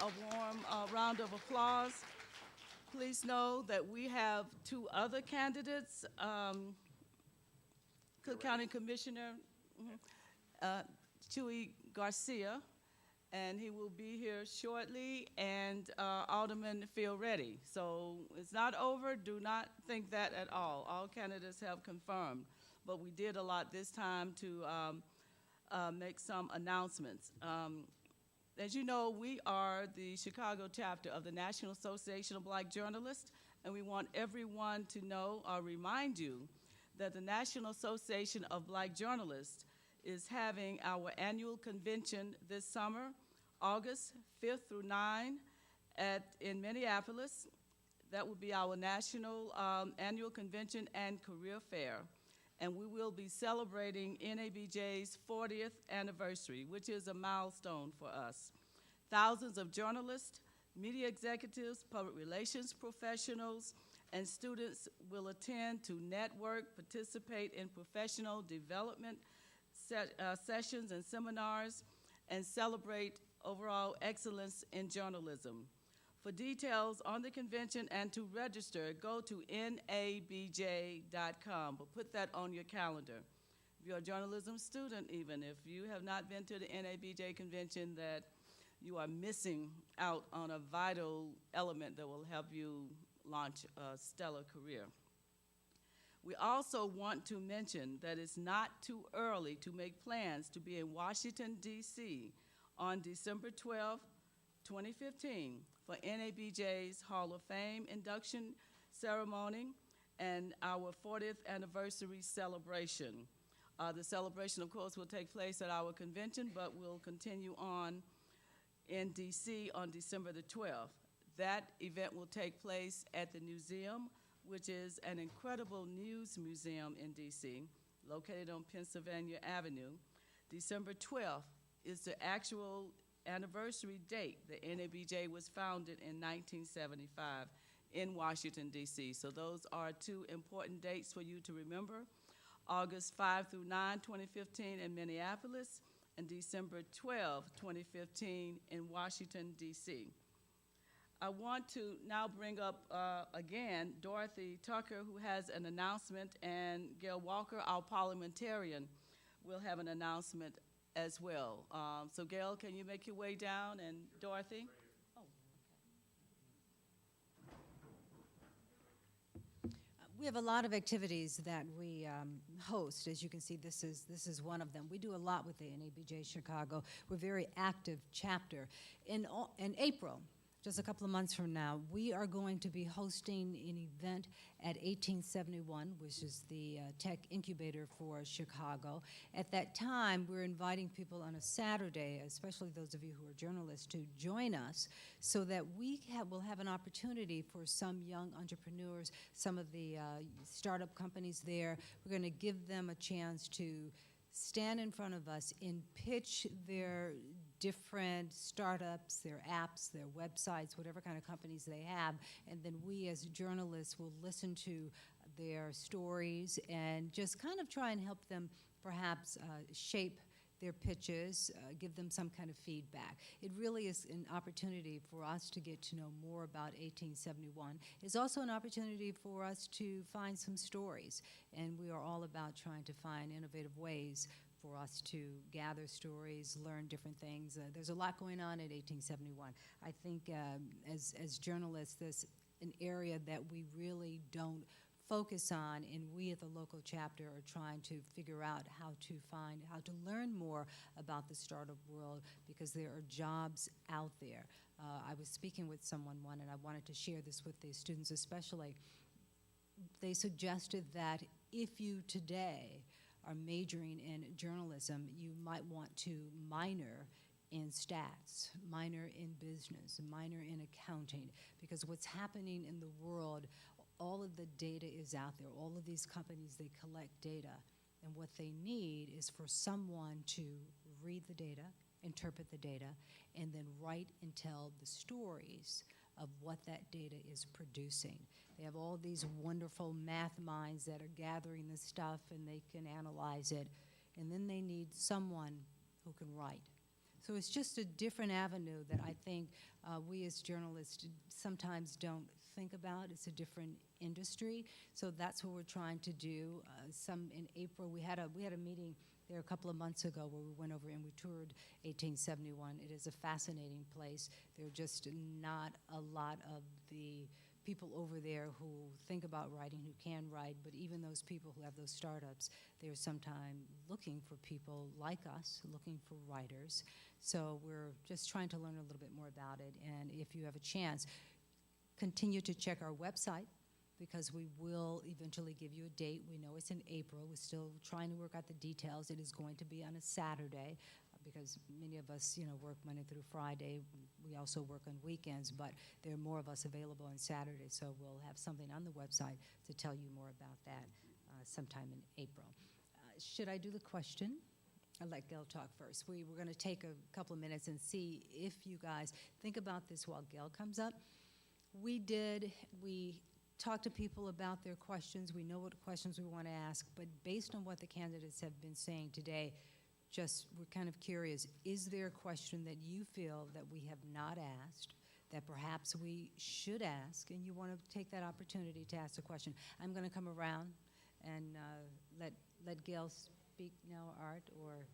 a warm round of applause. Please know that we have two other candidates, Cook County Commissioner Chuy Garcia, and he will be here shortly, and Alderman Phil Reddy. So it's not over. Do not think that at all. All candidates have confirmed, but we did a lot this time to make some announcements. As you know, we are the Chicago chapter of the National Association of Black Journalists, and we want everyone to know or remind you that the National Association of Black Journalists is having our annual convention this summer, August 5th through 9 in Minneapolis. That will be our national annual convention and career fair. And we will be celebrating NABJ's 40th anniversary, which is a milestone for us. Thousands of journalists, media executives, public relations professionals, and students will attend to network, participate in professional development sessions and seminars, and celebrate overall excellence in journalism. For details on the convention and to register, go to nabj.com, but put that on your calendar. If you're a journalism student even, if you have not been to the NABJ convention, that you are missing out on a vital element that will help you launch a stellar career. We also want to mention that it's not too early to make plans to be in Washington, D.C. on December 12th, 2015 for NABJ's Hall of Fame induction ceremony and our 40th anniversary celebration. The celebration, of course, will take place at our convention, but will continue on in D.C. on December the 12th. That event will take place at the museum, which is an incredible news museum in DC, located on Pennsylvania Avenue. December 12th is the actual anniversary date. The NABJ was founded in 1975 in Washington, D.C. So those are two important dates for you to remember. August 5 through 9, 2015 in Minneapolis, and December 12, 2015 in Washington, D.C. I want to now bring up again Dorothy Tucker, who has an announcement, and Gail Walker, our parliamentarian, will have an announcement as well. So Gail, can you make your way down, and Dorothy? We have a lot of activities that we host. As you can see, this is one of them. We do a lot with the NABJ Chicago. We're a very active chapter. In April, just a couple of months from now, we are going to be hosting an event at 1871, which is the tech incubator for Chicago. At that time, we're inviting people on a Saturday, especially those of you who are journalists, to join us so that we will have an opportunity for some young entrepreneurs, some of the startup companies there. We're going to give them a chance to stand in front of us and pitch their different startups, their apps, their websites, whatever kind of companies they have, and then we as journalists will listen to their stories and just kind of try and help them perhaps shape their pitches, give them some kind of feedback. It really is an opportunity for us to get to know more about 1871. It's also an opportunity for us to find some stories, and we are all about trying to find innovative ways for us to gather stories, learn different things. There's a lot going on at 1871. I think as journalists, there's an area that we really don't focus on, and we at the local chapter are trying to figure out how to learn more about the startup world, because there are jobs out there. I was speaking with someone and I wanted to share this with the students especially. They suggested that if you today are majoring in journalism, you might want to minor in stats, minor in business, minor in accounting, because what's happening in the world, all of the data is out there. All of these companies, they collect data, and what they need is for someone to read the data, interpret the data, and then write and tell the stories of what that data is producing. They have all these wonderful math minds that are gathering this stuff, and they can analyze it, and then they need someone who can write. So it's just a different avenue that I think we as journalists sometimes don't think about. It's a different industry, so that's what we're trying to do. In April, we had a meeting there a couple of months ago where we went over and we toured 1871. It is a fascinating place. There are just not a lot of the people over there who think about writing, who can write, but even those people who have those startups, they're sometimes looking for people like us, looking for writers. So we're just trying to learn a little bit more about it, and if you have a chance, continue to check our website, because we will eventually give you a date. We know it's in April. We're still trying to work out the details. It is going to be on a Saturday, because many of us, work Monday through Friday. We also work on weekends, but there are more of us available on Saturday, so we'll have something on the website to tell you more about that sometime in April. Should I do the question? I'll let Gail talk first. We're going to take a couple of minutes and see if you guys think about this while Gail comes up. We talked to people about their questions. We know what questions we want to ask, but based on what the candidates have been saying today, we're kind of curious, is there a question that you feel that we have not asked that perhaps we should ask, and you want to take that opportunity to ask a question? I'm going to come around and let Gail speak now, Art, or,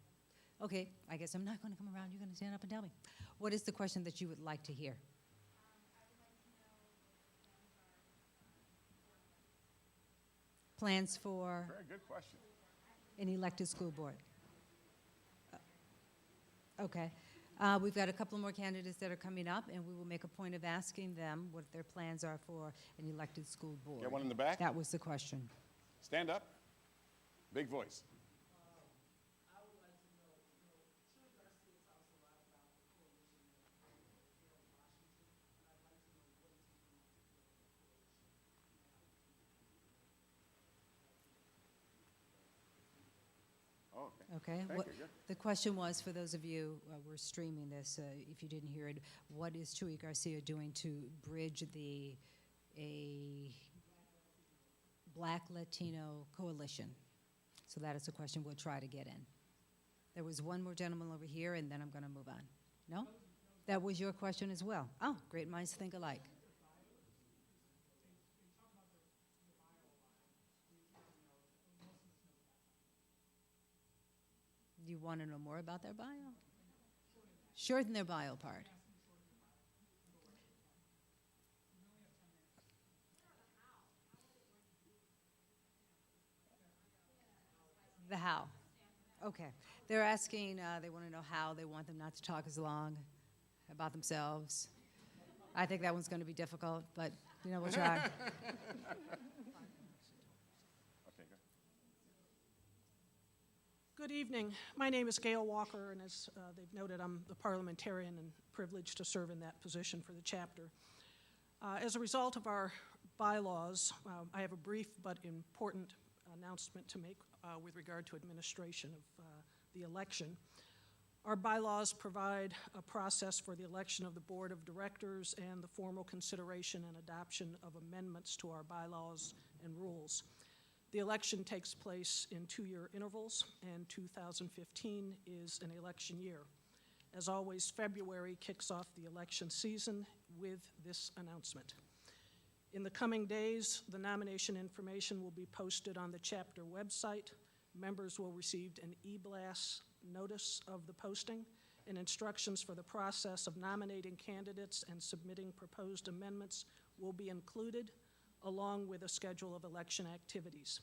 okay, I guess I'm not going to come around. You're going to stand up and tell me. What is the question that you would like to hear? Plans for Very good question. an elected school board. Okay. We've got a couple more candidates that are coming up, and we will make a point of asking them what their plans are for an elected school board. Got one in the back? That was the question. Stand up. Big voice. Okay. Thank you, yeah. The question was, for those of you we're streaming this, if you didn't hear it, what is Chuy Garcia doing to bridge a Black Latino coalition? So that is a question we'll try to get in. There was one more gentleman over here, and then I'm going to move on. No? That was your question as well. Oh, great minds think alike. You want to know more about their bio? Shorten their bio part. The how. Okay. They're asking, they want to know how. They want them not to talk as long about themselves. I think that one's going to be difficult, but, we'll try. Okay, go. Good evening. My name is Gail Walker, and as they've noted, I'm the parliamentarian and privileged to serve in that position for the chapter. As a result of our bylaws, I have a brief but important announcement to make with regard to administration of the election. Our bylaws provide a process for the election of the board of directors and the formal consideration and adoption of amendments to our bylaws and rules. The election takes place in 2-year intervals, and 2015 is an election year. As always, February kicks off the election season with this announcement. In the coming days, the nomination information will be posted on the chapter website. Members will receive an e-blast notice of the posting, and instructions for the process of nominating candidates and submitting proposed amendments will be included, along with a schedule of election activities.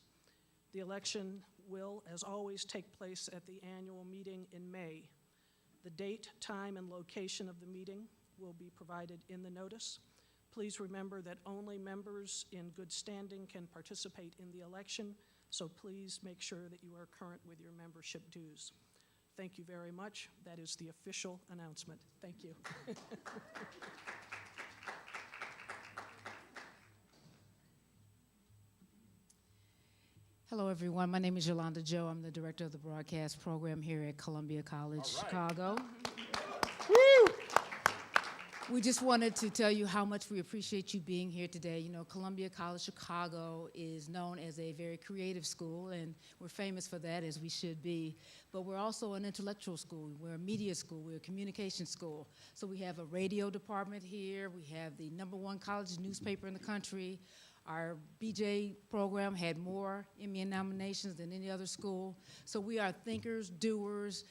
The election will, as always, take place at the annual meeting in May. The date, time, and location of the meeting will be provided in the notice. Please remember that only members in good standing can participate in the election, so please make sure that you are current with your membership dues. Thank you very much. That is the official announcement. Thank you. Hello, everyone. My name is Yolanda Joe. I'm the director of the broadcast program here at Columbia College, Chicago. We just wanted to tell you how much we appreciate you being here today. Columbia College Chicago is known as a very creative school, and we're famous for that, as we should be. But we're also an intellectual school. We're a media school. We're a communication school. So we have a radio department here. We have the #1 college newspaper in the country. Our BJ program had more Emmy nominations than any other school. So we are thinkers, doers,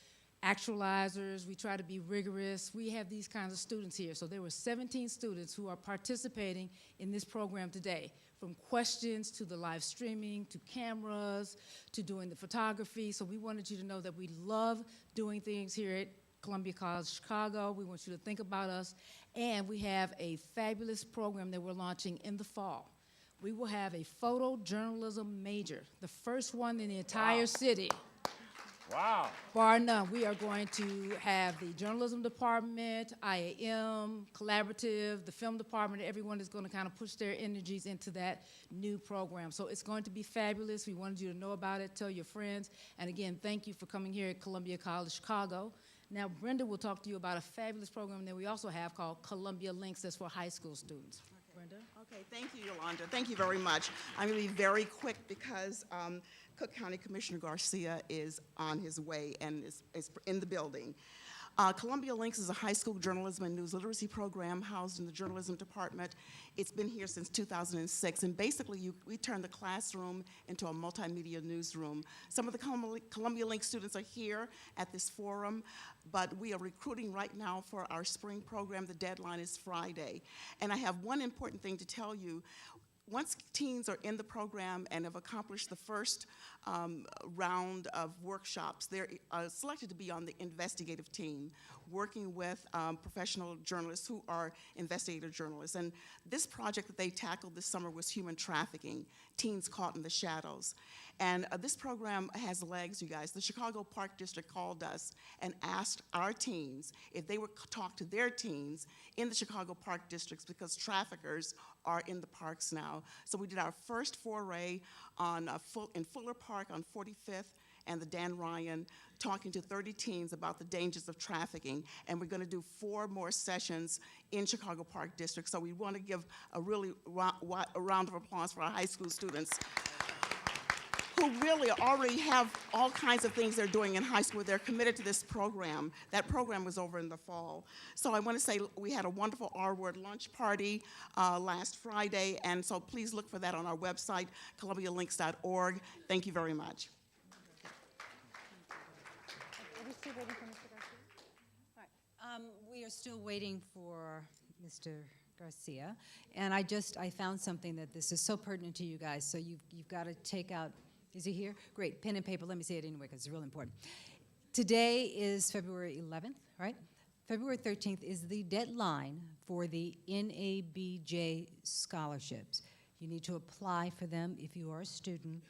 actualizers. We try to be rigorous. We have these kinds of students here. So there were 17 students who are participating in this program today, from questions to the live streaming, to cameras, to doing the photography. So we wanted you to know that we love doing things here at Columbia College Chicago. We want you to think about us. And we have a fabulous program that we're launching in the fall. We will have a photojournalism major, the first one in the entire city. Wow. Bar none. We are going to have the journalism department, IAM, collaborative, the film department. Everyone is going to kind of push their energies into that new program. So it's going to be fabulous. We wanted you to know about it, tell your friends. And again, thank you for coming here at Columbia College Chicago. Now, Brenda will talk to you about a fabulous program that we also have called Columbia Links. That's for high school students. Brenda? Okay, thank you, Yolanda. Thank you very much. I'm going to be very quick because Cook County Commissioner Garcia is on his way and is in the building. Columbia Links is a high school journalism and news literacy program housed in the journalism department. It's been here since 2006, and basically we turned the classroom into a multimedia newsroom. Some of the Columbia Links students are here at this forum, but we are recruiting right now for our spring program. The deadline is Friday. And I have one important thing to tell you. Once teens are in the program and have accomplished the first round of workshops, they're selected to be on the investigative team, working with professional journalists who are investigative journalists. And this project that they tackled this summer was human trafficking, teens caught in the shadows. And this program has legs, you guys. The Chicago Park District called us and asked our teens if they would talk to their teens in the Chicago Park Districts, because traffickers are in the parks now. So we did our first foray on in Fuller Park on 45th and the Dan Ryan talking to 30 teens about the dangers of trafficking. And we're going to do 4 more sessions in Chicago Park District. So we want to give a really a round of applause for our high school students who really already have all kinds of things they're doing in high school. They're committed to this program. That program was over in the fall. So I want to say we had a wonderful R-Word lunch party last Friday, and so please look for that on our website, columbialinks.org. Thank you very much. Are we still waiting for Mr. Garcia? All right. We are still waiting for Mr. Garcia, and I found something that this is so pertinent to you guys, so you've got to take out. Is he here? Great, pen and paper. Let me say it anyway because it's real important. Today is February 11th, right? February 13th is the deadline for the NABJ scholarships. You need to apply for them if you are a student.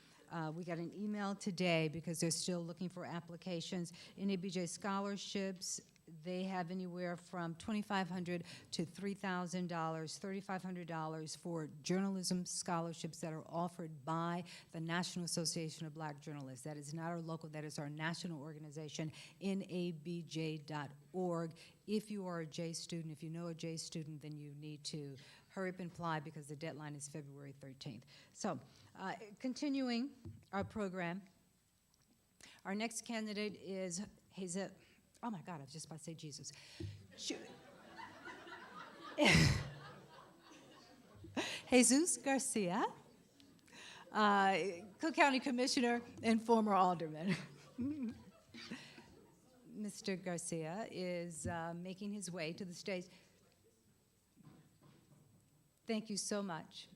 We got an email today because they're still looking for applications. NABJ scholarships, they have anywhere from $2,500 to $3,000, $3,500 for journalism scholarships that are offered by the National Association of Black Journalists. That is not our local, that is our national organization, nabj.org. If you are a J student, if you know a J student, then you need to hurry up and apply because the deadline is February 13th. So, continuing our program, our next candidate is oh my God, I was just about to say Jesus. Jesus Garcia, Cook County Commissioner and former alderman. Mr. Garcia is making his way to the stage. Thank you so much.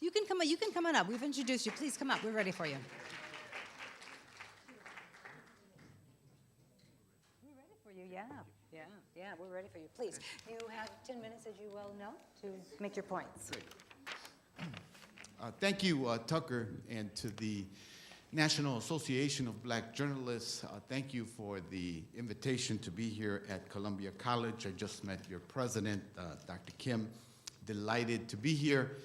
You can come on up. We've introduced you. Please come up. We're ready for you. Yeah, we're ready for you. Please, you have 10 minutes, as you well know, to make your points. Thank you, Tucker, and to the National Association of Black Journalists. Thank you for the invitation to be here at Columbia College. I just met your president, Dr. Kim. Delighted to be here.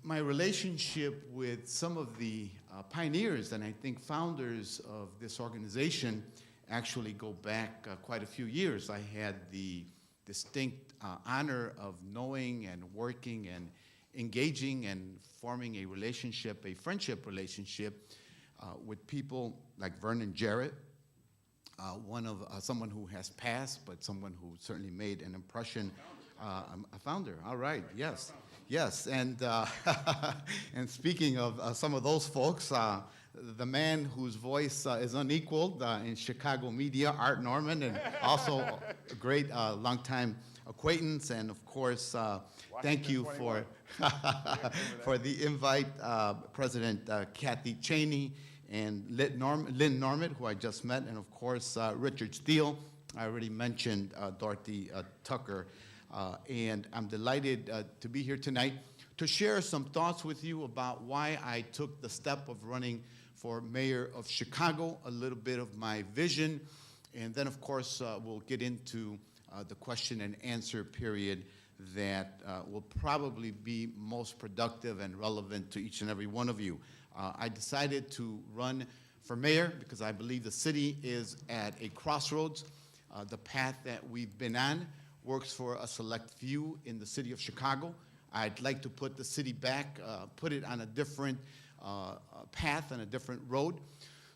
My relationship with some of the pioneers and I think founders of this organization actually go back quite a few years. I had the distinct honor of knowing and working and engaging and forming a relationship, a friendship relationship with people like Vernon Jarrett, someone who has passed, but someone who certainly made an impression. A founder, all right, yes. Yes, and, and speaking of some of those folks, the man whose voice is unequaled in Chicago media, Art Norman, and also a great longtime acquaintance, and of course, thank you for, for the invite, President Kathy Cheney and Lynn Norman, who I just met, and of course, Richard Steele. I already mentioned Dorothy Tucker. And I'm delighted to be here tonight to share some thoughts with you about why I took the step of running for mayor of Chicago, a little bit of my vision, and then of course we'll get into the question and answer period that will probably be most productive and relevant to each and every one of you. I decided to run for mayor because I believe the city is at a crossroads. The path that we've been on works for a select few in the city of Chicago. I'd like to put the city back, put it on a different path and a different road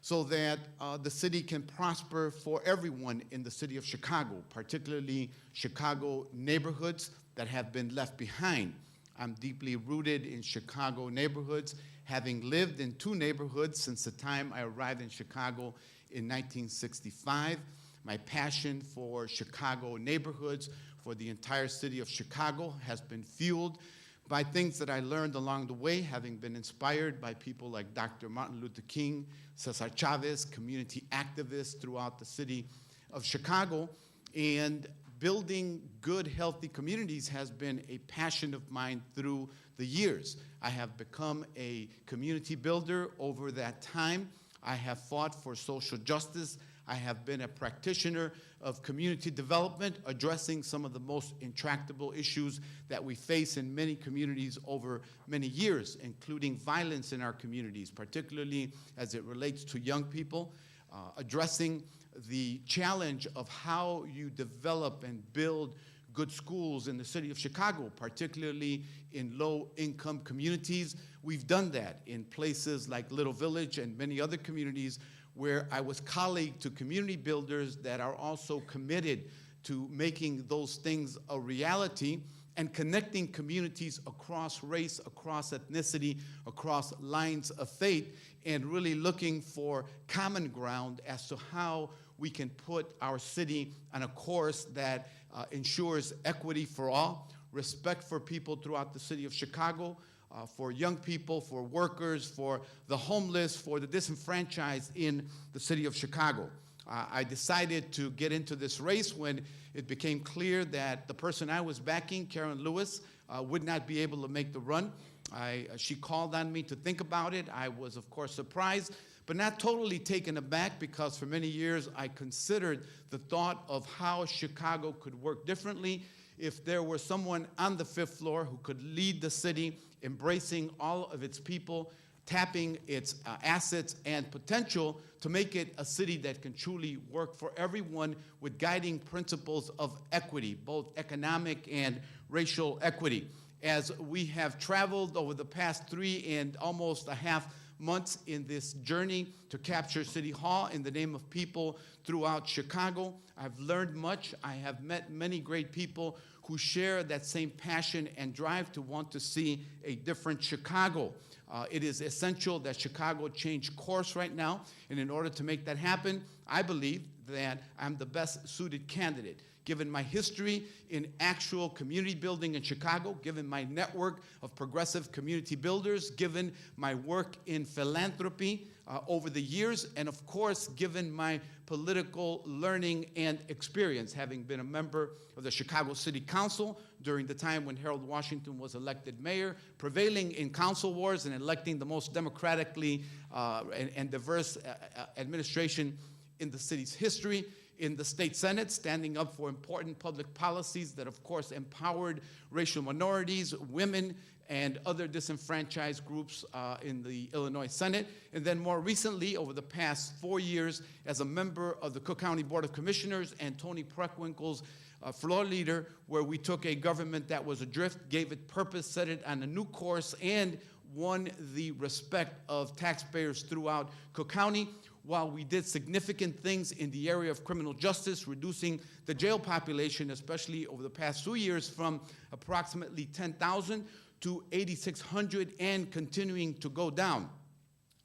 so that the city can prosper for everyone in the city of Chicago, particularly Chicago neighborhoods that have been left behind. I'm deeply rooted in Chicago neighborhoods, having lived in 2 neighborhoods since the time I arrived in Chicago in 1965. My passion for Chicago neighborhoods, for the entire city of Chicago, has been fueled by things that I learned along the way, having been inspired by people like Dr. Martin Luther King, Cesar Chavez, community activists throughout the city of Chicago. And building good, healthy communities has been a passion of mine through the years. I have become a community builder over that time. I have fought for social justice. I have been a practitioner of community development, addressing some of the most intractable issues that we face in many communities over many years, including violence in our communities, particularly as it relates to young people, addressing the challenge of how you develop and build good schools in the city of Chicago, particularly in low-income communities. We've done that in places like Little Village and many other communities where I was colleague to community builders that are also committed to making those things a reality and connecting communities across race, across ethnicity, across lines of faith, and really looking for common ground as to how we can put our city on a course that ensures equity for all, respect for people throughout the city of Chicago, for young people, for workers, for the homeless, for the disenfranchised in the city of Chicago. I decided to get into this race when it became clear that the person I was backing, Karen Lewis, would not be able to make the run. She called on me to think about it. I was, of course, surprised, but not totally taken aback, because for many years I considered the thought of how Chicago could work differently if there were someone on the fifth floor who could lead the city, embracing all of its people, tapping its assets and potential to make it a city that can truly work for everyone with guiding principles of equity, both economic and racial equity. As we have traveled over the past 3 and almost a half months in this journey to capture City Hall in the name of people throughout Chicago, I've learned much. I have met many great people who share that same passion and drive to want to see a different Chicago. It is essential that Chicago change course right now, and in order to make that happen, I believe that I'm the best suited candidate. Given my history in actual community building in Chicago, given my network of progressive community builders, given my work in philanthropy over the years, and of course, given my political learning and experience, having been a member of the Chicago City Council during the time when Harold Washington was elected mayor, prevailing in council wars and electing the most democratically and diverse administration in the city's history, in the state senate, standing up for important public policies that, of course, empowered racial minorities, women, and other disenfranchised groups in the Illinois Senate. And then more recently, over the past 4 years, as a member of the Cook County Board of Commissioners and Tony Preckwinkle's floor leader, where we took a government that was adrift, gave it purpose, set it on a new course, and won the respect of taxpayers throughout Cook County. While we did significant things in the area of criminal justice, reducing the jail population, especially over the past 2 years, from approximately 10,000 to 8,600 and continuing to go down,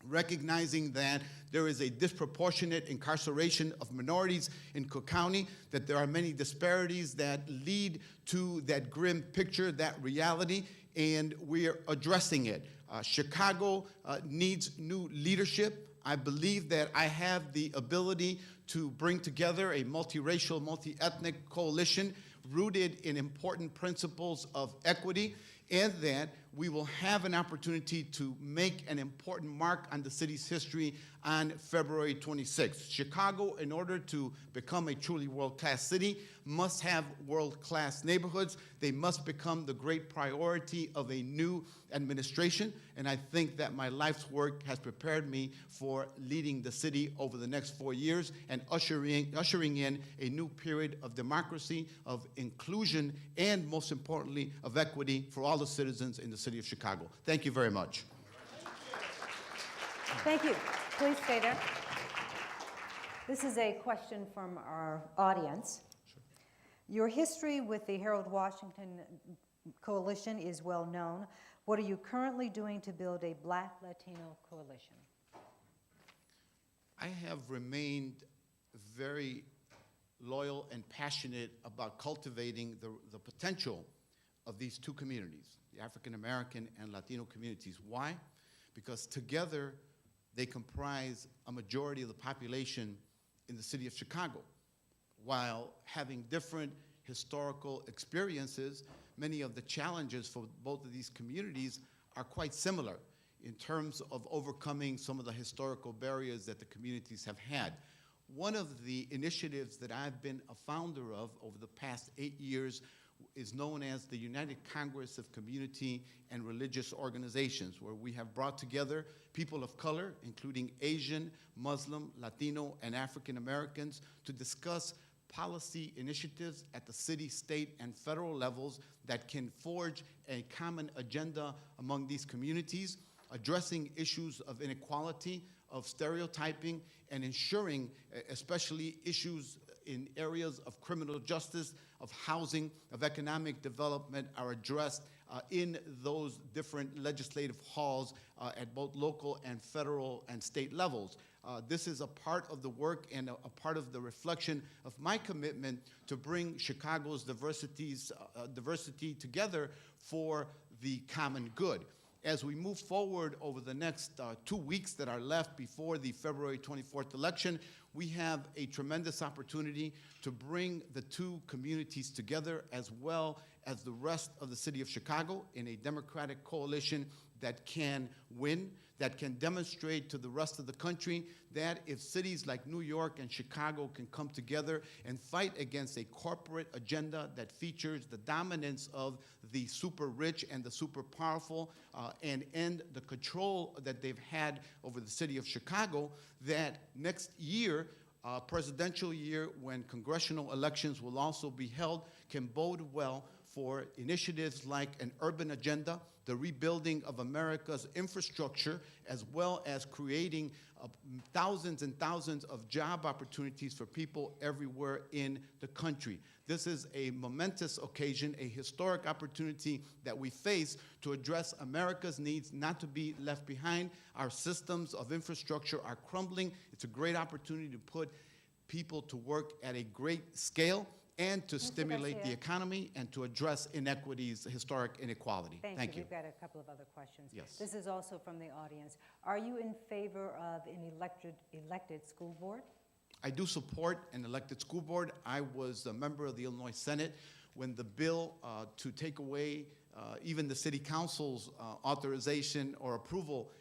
recognizing that there is a disproportionate incarceration of minorities in Cook County, that there are many disparities that lead to that grim picture, that reality, and we're addressing it. Chicago needs new leadership. I believe that I have the ability to bring together a multiracial, multi-ethnic coalition rooted in important principles of equity, and that we will have an opportunity to make an important mark on the city's history on February 26th. Chicago, in order to become a truly world-class city, must have world-class neighborhoods. They must become the great priority of a new administration, and I think that my life's work has prepared me for leading the city over the next 4 years and ushering in a new period of democracy, of inclusion, and most importantly, of equity for all the citizens in the city of Chicago. Thank you very much. Thank you. Please stay there. This is a question from our audience. Sure. Your history with the Harold Washington Coalition is well known. What are you currently doing to build a Black Latino coalition? I have remained very loyal and passionate about cultivating the potential of these two communities, the African American and Latino communities. Why? Because together they comprise a majority of the population in the city of Chicago. While having different historical experiences, many of the challenges for both of these communities are quite similar in terms of overcoming some of the historical barriers that the communities have had. One of the initiatives that I've been a founder of over the past 8 years is known as the United Congress of Community and Religious Organizations, where we have brought together people of color, including Asian, Muslim, Latino, and African Americans, to discuss policy initiatives at the city, state, and federal levels that can forge a common agenda among these communities, addressing issues of inequality, of stereotyping, and ensuring, especially issues in areas of criminal justice, of housing, of economic development, are addressed in those different legislative halls at both local and federal and state levels. This is a part of the work and a part of the reflection of my commitment to bring Chicago's diversity together for the common good. As we move forward over the next 2 weeks that are left before the February 24th election, we have a tremendous opportunity to bring the two communities together, as well as the rest of the city of Chicago, in a democratic coalition that can win, that can demonstrate to the rest of the country that if cities like New York and Chicago can come together and fight against a corporate agenda that features the dominance of the super rich and the super powerful, and end the control that they've had over the city of Chicago, that next year, presidential year, when congressional elections will also be held, can bode well for initiatives like an urban agenda, the rebuilding of America's infrastructure, as well as creating thousands and thousands of job opportunities for people everywhere in the country. This is a momentous occasion, a historic opportunity that we face to address America's needs not to be left behind. Our systems of infrastructure are crumbling. It's a great opportunity to put people to work at a great scale and to stimulate the economy and to address inequities, historic inequality. Thank you. We've got a couple of other questions. Yes. This is also from the audience. Are you in favor of an elected school board? I do support an elected school board. I was a member of the Illinois Senate when the bill to take away even the city council's authorization or approval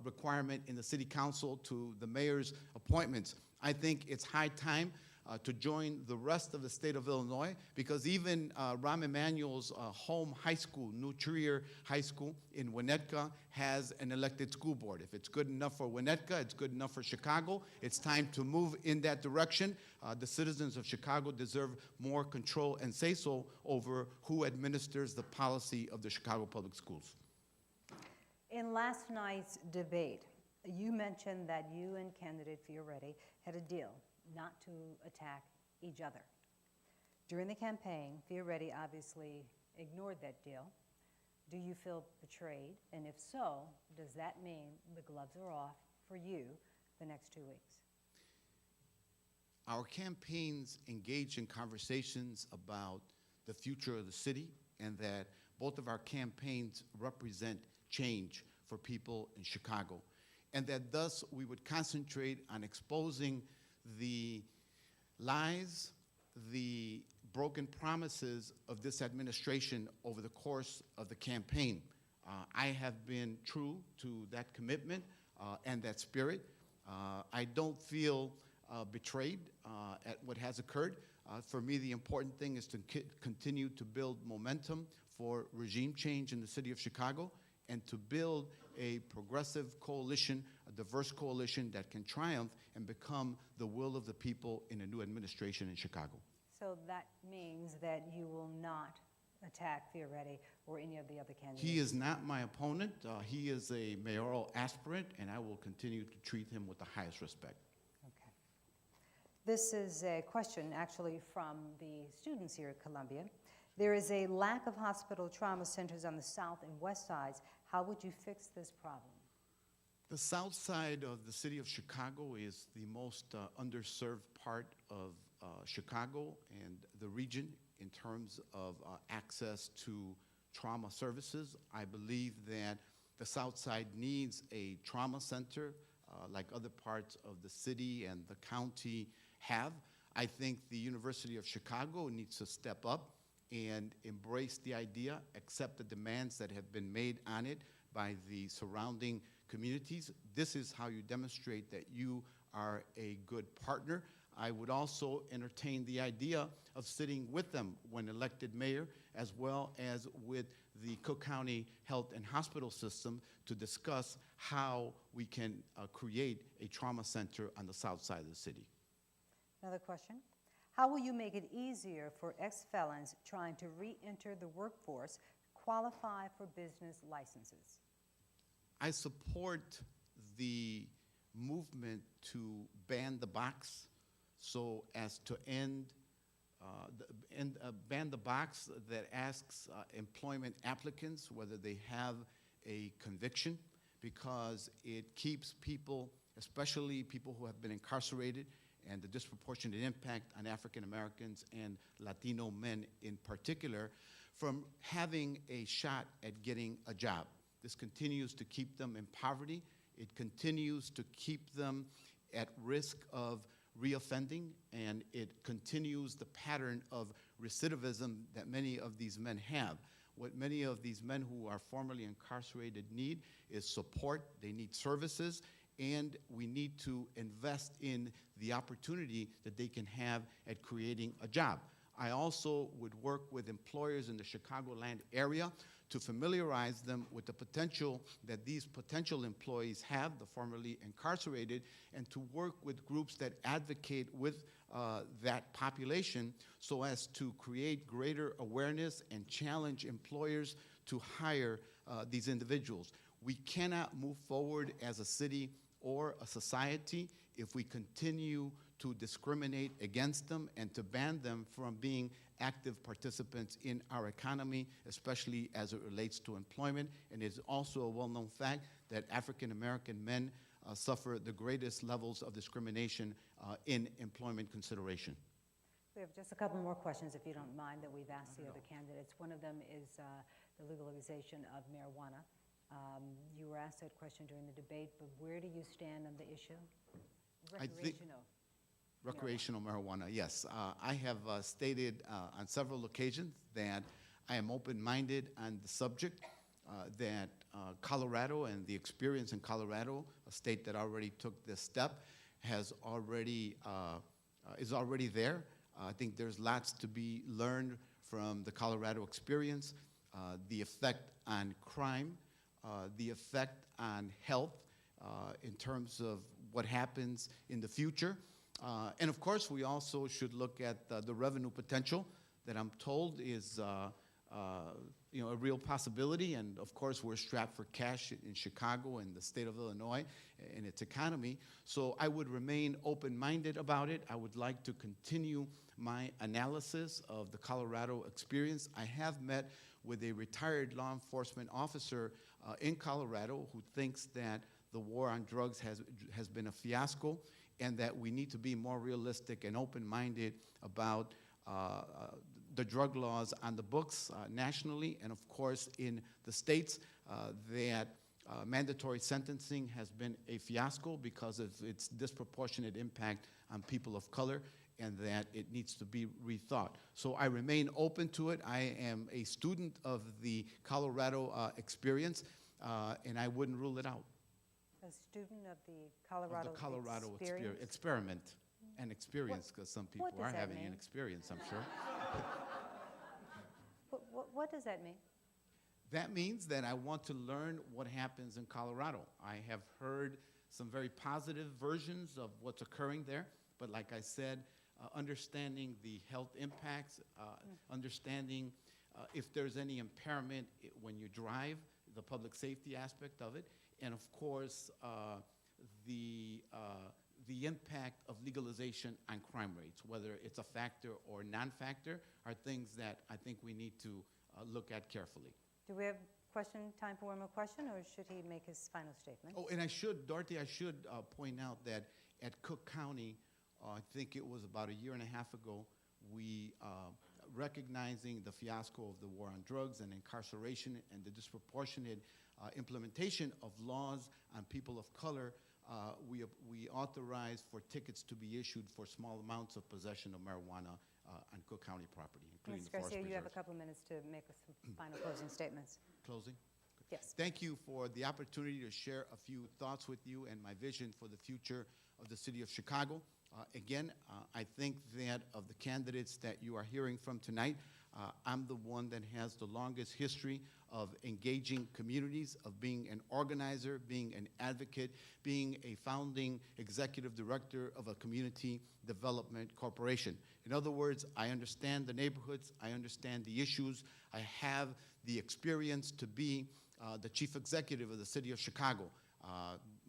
requirement in the city council to the mayor's appointments. I think it's high time to join the rest of the state of Illinois, because even Rahm Emanuel's home high school, New Trier High School in Winnetka, has an elected school board. If it's good enough for Winnetka, it's good enough for Chicago. It's time to move in that direction. The citizens of Chicago deserve more control and say-so over who administers the policy of the Chicago Public Schools. In last night's debate, you mentioned that you and candidate Fioretti had a deal not to attack each other. During the campaign, Fioretti obviously ignored that deal. Do you feel betrayed? And if so, does that mean the gloves are off for you the next 2 weeks? Our campaigns engage in conversations about the future of the city, and that both of our campaigns represent change for people in Chicago. And that thus we would concentrate on exposing the lies, the broken promises of this administration over the course of the campaign. I have been true to that commitment and that spirit. I don't feel betrayed at what has occurred. For me, the important thing is to continue to build momentum for regime change in the city of Chicago, and to build a progressive coalition, a diverse coalition that can triumph and become the will of the people in a new administration in Chicago. So that means that you will not attack Fioretti or any of the other candidates? He is not my opponent. He is a mayoral aspirant, and I will continue to treat him with the highest respect. Okay. This is a question actually from the students here at Columbia. There is a lack of hospital trauma centers on the south and west sides. How would you fix this problem? The south side of the city of Chicago is the most underserved part of Chicago and the region in terms of access to trauma services. I believe that the south side needs a trauma center like other parts of the city and the county have. I think the University of Chicago needs to step up and embrace the idea, accept the demands that have been made on it by the surrounding communities. This is how you demonstrate that you are a good partner. I would also entertain the idea of sitting with them when elected mayor, as well as with the Cook County Health and Hospital System, to discuss how we can create a trauma center on the south side of the city. Another question. How will you make it easier for ex-felons trying to re-enter the workforce qualify for business licenses? I support the movement to ban the box so as to ban the box that asks employment applicants whether they have a conviction, because it keeps people, especially people who have been incarcerated, and the disproportionate impact on African Americans and Latino men in particular, from having a shot at getting a job. This continues to keep them in poverty. It continues to keep them at risk of reoffending, and it continues the pattern of recidivism that many of these men have. What many of these men who are formerly incarcerated need is support. They need services, and we need to invest in the opportunity that they can have at creating a job. I also would work with employers in the Chicagoland area to familiarize them with the potential that these potential employees have, the formerly incarcerated, and to work with groups that advocate with that population so as to create greater awareness and challenge employers to hire these individuals. We cannot move forward as a city or a society if we continue to discriminate against them and to ban them from being active participants in our economy, especially as it relates to employment. And it's also a well-known fact that African American men suffer the greatest levels of discrimination in employment consideration. We have just a couple more questions, if you don't mind, that we've asked the other candidates. One of them is the legalization of marijuana. You were asked that question during the debate, but where do you stand on the issue? Recreational marijuana, yes. I have stated on several occasions that I am open-minded on the subject, that Colorado and the experience in Colorado, a state that already took this step, is already there. I think there's lots to be learned from the Colorado experience, the effect on crime, the effect on health in terms of what happens in the future. And of course, we also should look at the revenue potential that I'm told is a real possibility. And of course, we're strapped for cash in Chicago and the state of Illinois and its economy. So I would remain open-minded about it. I would like to continue my analysis of the Colorado experience. I have met with a retired law enforcement officer in Colorado who thinks that the war on drugs has been a fiasco, and that we need to be more realistic and open-minded about the drug laws on the books nationally, and of course in the states, that mandatory sentencing has been a fiasco because of its disproportionate impact on people of color, and that it needs to be rethought. So I remain open to it. I am a student of the Colorado experience, and I wouldn't rule it out. A student of the Colorado, experiment and experience, because some people are having an experience, I'm sure. What does that mean? That means that I want to learn what happens in Colorado. I have heard some very positive versions of what's occurring there, but like I said, understanding the health impacts, understanding if there's any impairment when you drive, the public safety aspect of it, and of course, the impact of legalization on crime rates, whether it's a factor or non-factor, are things that I think we need to look at carefully. Do we have time for one more question, or should he make his final statement? Oh, and I should, Dorothy, point out that at Cook County, I think it was about a year and a half ago, we, recognizing the fiasco of the war on drugs and incarceration and the disproportionate implementation of laws on people of color, we authorized for tickets to be issued for small amounts of possession of marijuana on Cook County property, including Ms. the forest Garcia, you have a preserves. couple minutes to make some final closing statements. Closing? Yes. Thank you for the opportunity to share a few thoughts with you and my vision for the future of the city of Chicago. Again, I think that of the candidates that you are hearing from tonight, I'm the one that has the longest history of engaging communities, of being an organizer, being an advocate, being a founding executive director of a community development corporation. In other words, I understand the neighborhoods, I understand the issues, I have the experience to be the chief executive of the city of Chicago.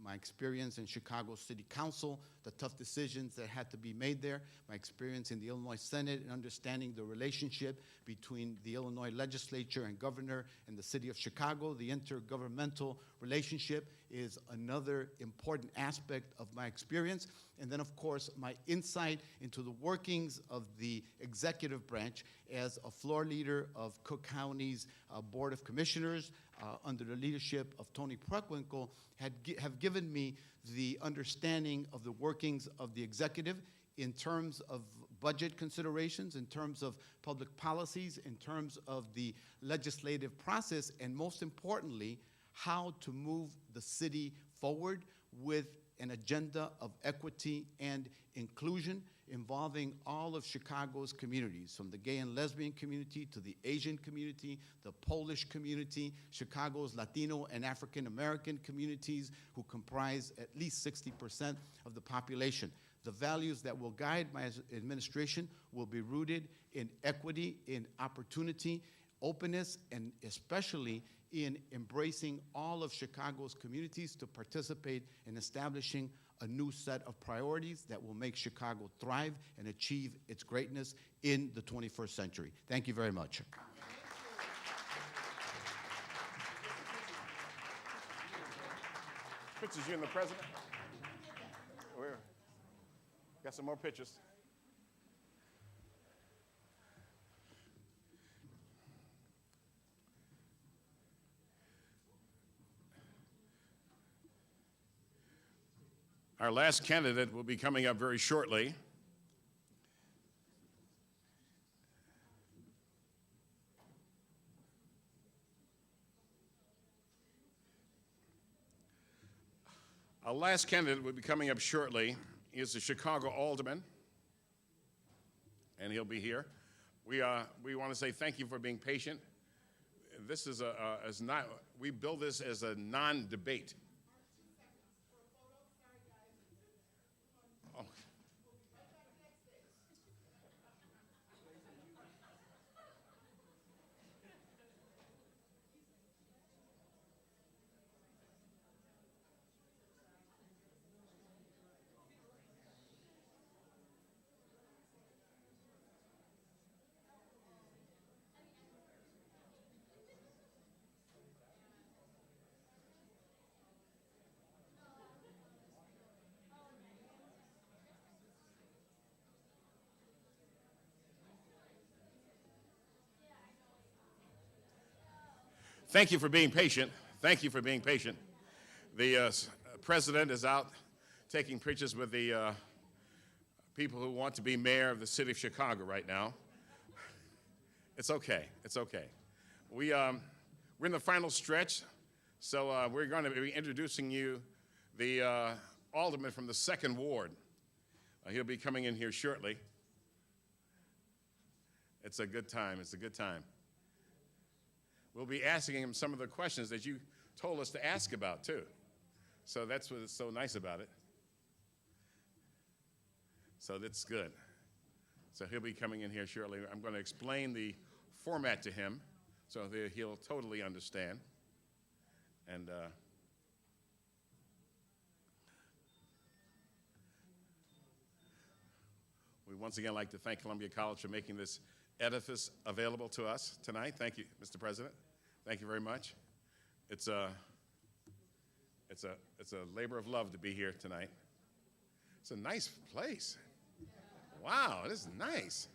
My experience in Chicago City Council, the tough decisions that had to be made there, my experience in the Illinois Senate and understanding the relationship between the Illinois legislature and governor and the city of Chicago, the intergovernmental relationship is another important aspect of my experience. And then, of course, my insight into the workings of the executive branch as a floor leader of Cook County's Board of Commissioners under the leadership of Tony Preckwinkle have given me the understanding of the workings of the executive in terms of budget considerations, in terms of public policies, in terms of the legislative process, and most importantly, how to move the city forward with an agenda of equity and inclusion involving all of Chicago's communities, from the gay and lesbian community to the Asian community, the Polish community, Chicago's Latino and African American communities who comprise at least 60% of the population. The values that will guide my administration will be rooted in equity, in opportunity, openness, and especially in embracing all of Chicago's communities to participate in establishing a new set of priorities that will make Chicago thrive and achieve its greatness in the 21st century. Thank you very much. Pictures, you and the president? Where? Got some more pictures. Our last candidate will be coming up very shortly. Our last candidate will be coming up shortly. He is the Chicago Alderman, and he'll be here. We want to say thank you for being patient. This is we build this as a non-debate. Oh. Thank you for being patient. Thank you for being patient. The president is out taking pictures with the people who want to be mayor of the city of Chicago right now. It's okay. It's okay. We're in the final stretch, so we're going to be introducing you the alderman from the 2nd Ward. He'll be coming in here shortly. It's a good time. It's a good time. We'll be asking him some of the questions that you told us to ask about, too. So that's what's so nice about it. So that's good. So he'll be coming in here shortly. I'm going to explain the format to him so that he'll totally understand. And we once again like to thank Columbia College for making this edifice available to us tonight. Thank you, Mr. President. Thank you very much. It's a labor of love to be here tonight. It's a nice place. Wow, this is nice,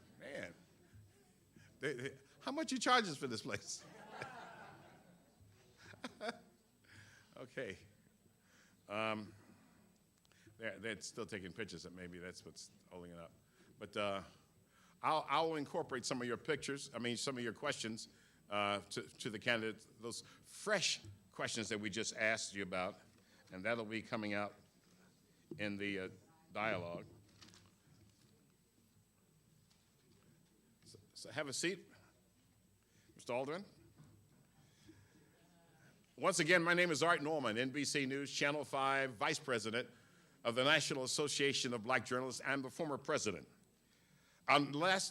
man. How much you charge us for this place? Okay. They're still taking pictures, and maybe that's what's holding it up. But I'll incorporate some of your pictures, some of your questions to the candidates, those fresh questions that we just asked you about, and that'll be coming out in the dialogue. So have a seat, Mr. Alderman. Once again, my name is Art Norman, NBC News, Channel 5, Vice President of the National Association of Black Journalists and the former president. Our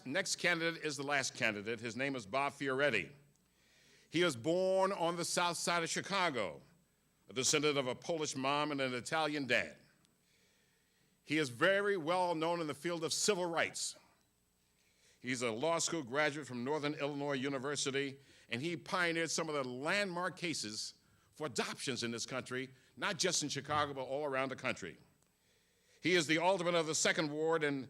next candidate is the last candidate. His name is Bob Fioretti. He was born on the south side of Chicago, a descendant of a Polish mom and an Italian dad. He is very well known in the field of civil rights. He's a law school graduate from Northern Illinois University, and he pioneered some of the landmark cases for adoptions in this country, not just in Chicago, but all around the country. He is the alderman of the 2nd Ward, and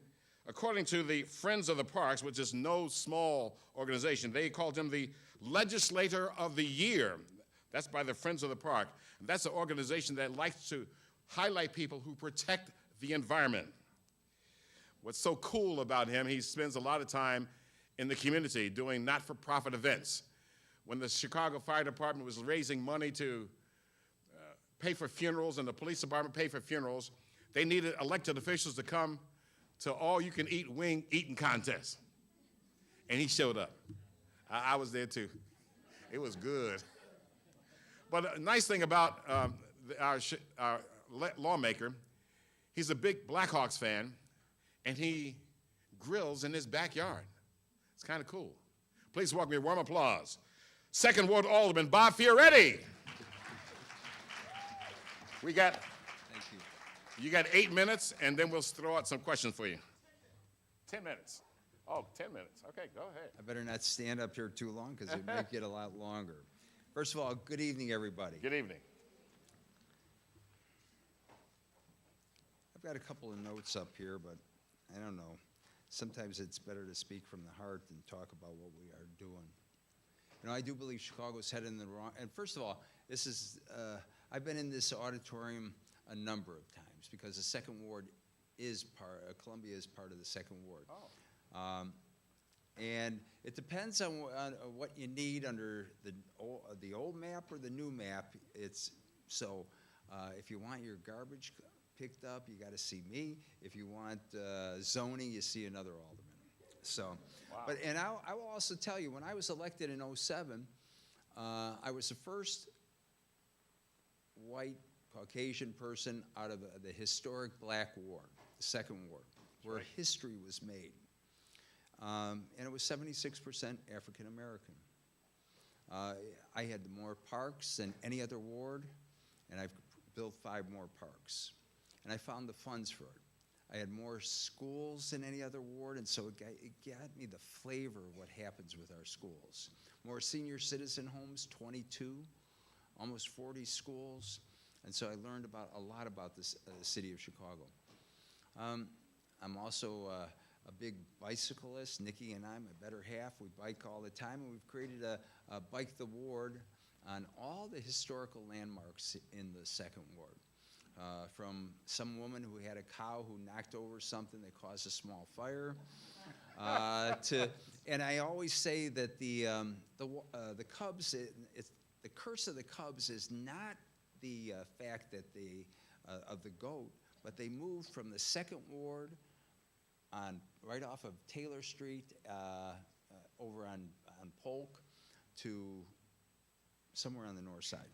according to the Friends of the Parks, which is no small organization, they called him the Legislator of the Year. That's by the Friends of the Park. And that's an organization that likes to highlight people who protect the environment. What's so cool about him, he spends a lot of time in the community doing not-for-profit events. When the Chicago Fire Department was raising money to pay for funerals and the police department paid for funerals, they needed elected officials to come to all-you-can-eat wing eating contest. And he showed up. I was there too. It was good. But a nice thing about our lawmaker, he's a big Blackhawks fan, and he grills in his backyard. It's kind of cool. Please welcome me, warm applause. 2nd Ward Alderman Bob Fioretti. We got, thank you. You got 8 minutes, and then we'll throw out some questions for you. 10 minutes. Oh, 10 minutes. Okay, go ahead. I better not stand up here too long because it might get a lot longer. First of all, good evening, everybody. Good evening. I've got a couple of notes up here, but I don't know. Sometimes it's better to speak from the heart than talk about what we are doing. You know, I do believe Chicago's headed in the wrong, and first of all, this is, I've been in this auditorium a number of times because the 2nd Ward is Columbia is part of the 2nd Ward. Oh. And it depends on what you need under the old map or the new map. It's so if you want your garbage picked up, you got to see me. If you want zoning, you see another alderman. So, wow. But and I will also tell you, when I was elected in '07, I was the first white Caucasian person out of the historic Black Ward, the 2nd Ward, where history was made. And it was 76% African American. I had more parks than any other ward, and I've built 5 more parks. And I found the funds for it. I had more schools than any other ward, and so it got me the flavor of what happens with our schools. More senior citizen homes, 22, almost 40 schools. And so I learned a lot about this city of Chicago. I'm also a big bicyclist. Nikki and I, my better half, we bike all the time, and we've created a Bike the Ward on all the historical landmarks in the 2nd Ward. From some woman who had a cow who knocked over something that caused a small fire, and I always say that the Cubs, the curse of the Cubs is not the fact that of the goat, but they moved from the 2nd Ward right off of Taylor Street over on Polk to somewhere on the north side.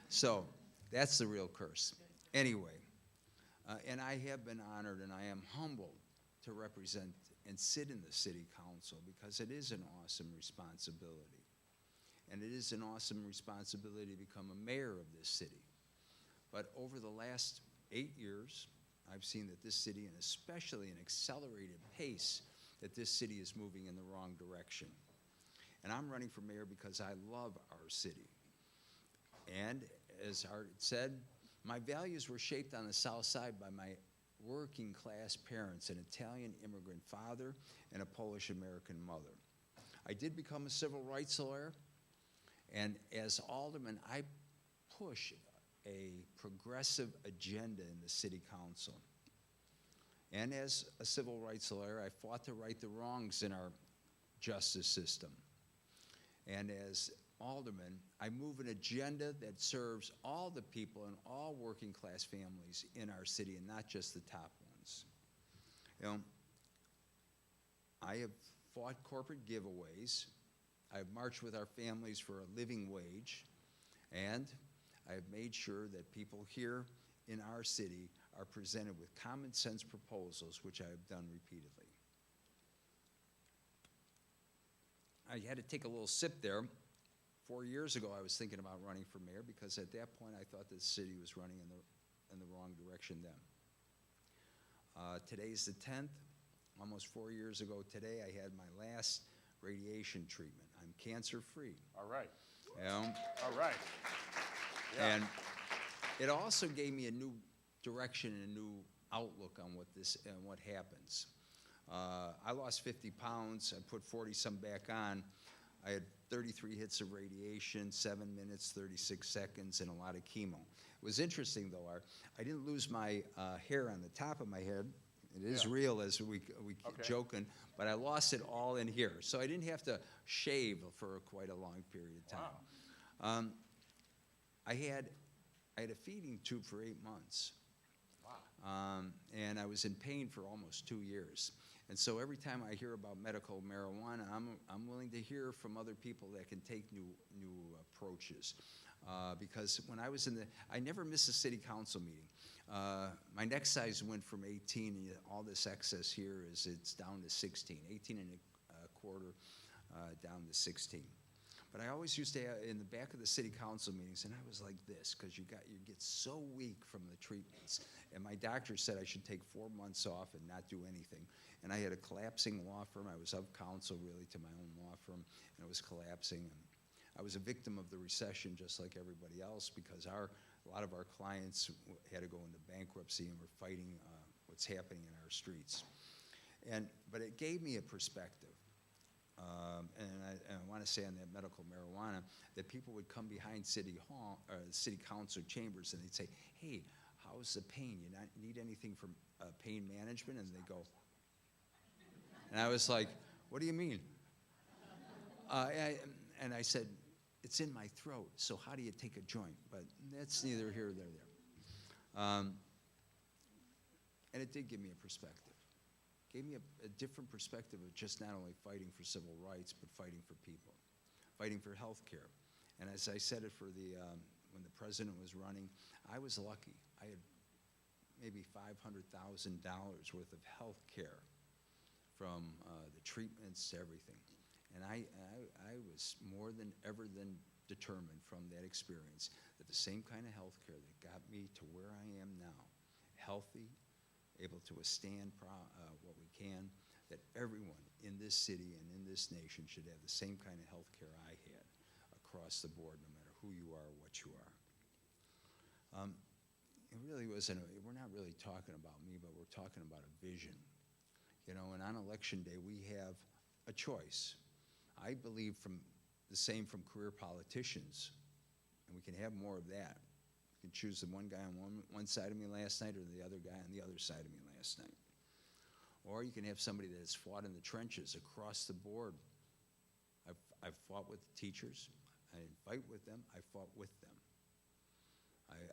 So that's the real curse. Anyway, and I have been honored and I am humbled to represent and sit in the city council because it is an awesome responsibility. And it is an awesome responsibility to become a mayor of this city. But over the last 8 years, I've seen that this city, and especially an accelerated pace, that this city is moving in the wrong direction. And I'm running for mayor because I love our city. And as Art said, my values were shaped on the South Side by my working class parents, an Italian immigrant father and a Polish American mother. I did become a civil rights lawyer, and as alderman, I push a progressive agenda in the city council. And as a civil rights lawyer, I fought to right the wrongs in our justice system. And as alderman, I move an agenda that serves all the people and all working class families in our city and not just the top ones. You know, I have fought corporate giveaways. I've marched with our families for a living wage. And I have made sure that people here in our city are presented with common sense proposals, which I have done repeatedly. I had to take a little sip there. 4 years ago, I was thinking about running for mayor because at that point, I thought the city was running in the wrong direction then. Today's the 10th. Almost 4 years ago today, I had my last radiation treatment. I'm cancer-free. All right. All right. Yeah. And it also gave me a new direction and a new outlook on what happens. I lost 50 pounds. I put 40-some back on. I had 33 hits of radiation, 7 minutes, 36 seconds, and a lot of chemo. It was interesting, though. I didn't lose my hair on the top of my head. It is real, as we keep joking, but I lost it all in here. So I didn't have to shave for quite a long period of time. Wow. I had a feeding tube for 8 months. Wow. And I was in pain for almost 2 years. And so every time I hear about medical marijuana, I'm willing to hear from other people that can take new approaches. Because when I was I never missed a city council meeting. My neck size went from 18, and all this excess here it's down to 16, 18 and a quarter down to 16. But I always used to have in the back of the city council meetings, and I was like this, because you get so weak from the treatments. And my doctor said I should take 4 months off and not do anything. And I had a collapsing law firm. I was of counsel, really, to my own law firm, and it was collapsing. And I was a victim of the recession, just like everybody else, because a lot of our clients had to go into bankruptcy, and we're fighting what's happening in our streets. But it gave me a perspective. And I want to say on that medical marijuana that people would come behind city council chambers and they'd say, "Hey, how's the pain? You not need anything for pain management?" And they go, and I was like, "What do you mean?" And I said, "It's in my throat. So how do you take a joint?" But that's neither here nor there. And it did give me a perspective. Gave me a different perspective of just not only fighting for civil rights, but fighting for people, fighting for health care. And as I said it for when the president was running, I was lucky. I had maybe $500,000 worth of health care from the treatments to everything. And I was more than ever determined from that experience that the same kind of health care that got me to where I am now, healthy, able to withstand what we can, that everyone in this city and in this nation should have the same kind of health care I had across the board, no matter who you are or what you are. It really wasn't, we're not really talking about me, but we're talking about a vision. You know, and on election day, we have a choice. I believe the same from career politicians, and we can have more of that. You can choose the one guy on one side of me last night or the other guy on the other side of me last night. Or you can have somebody that has fought in the trenches across the board. I've fought with teachers. I didn't fight with them. I fought with them.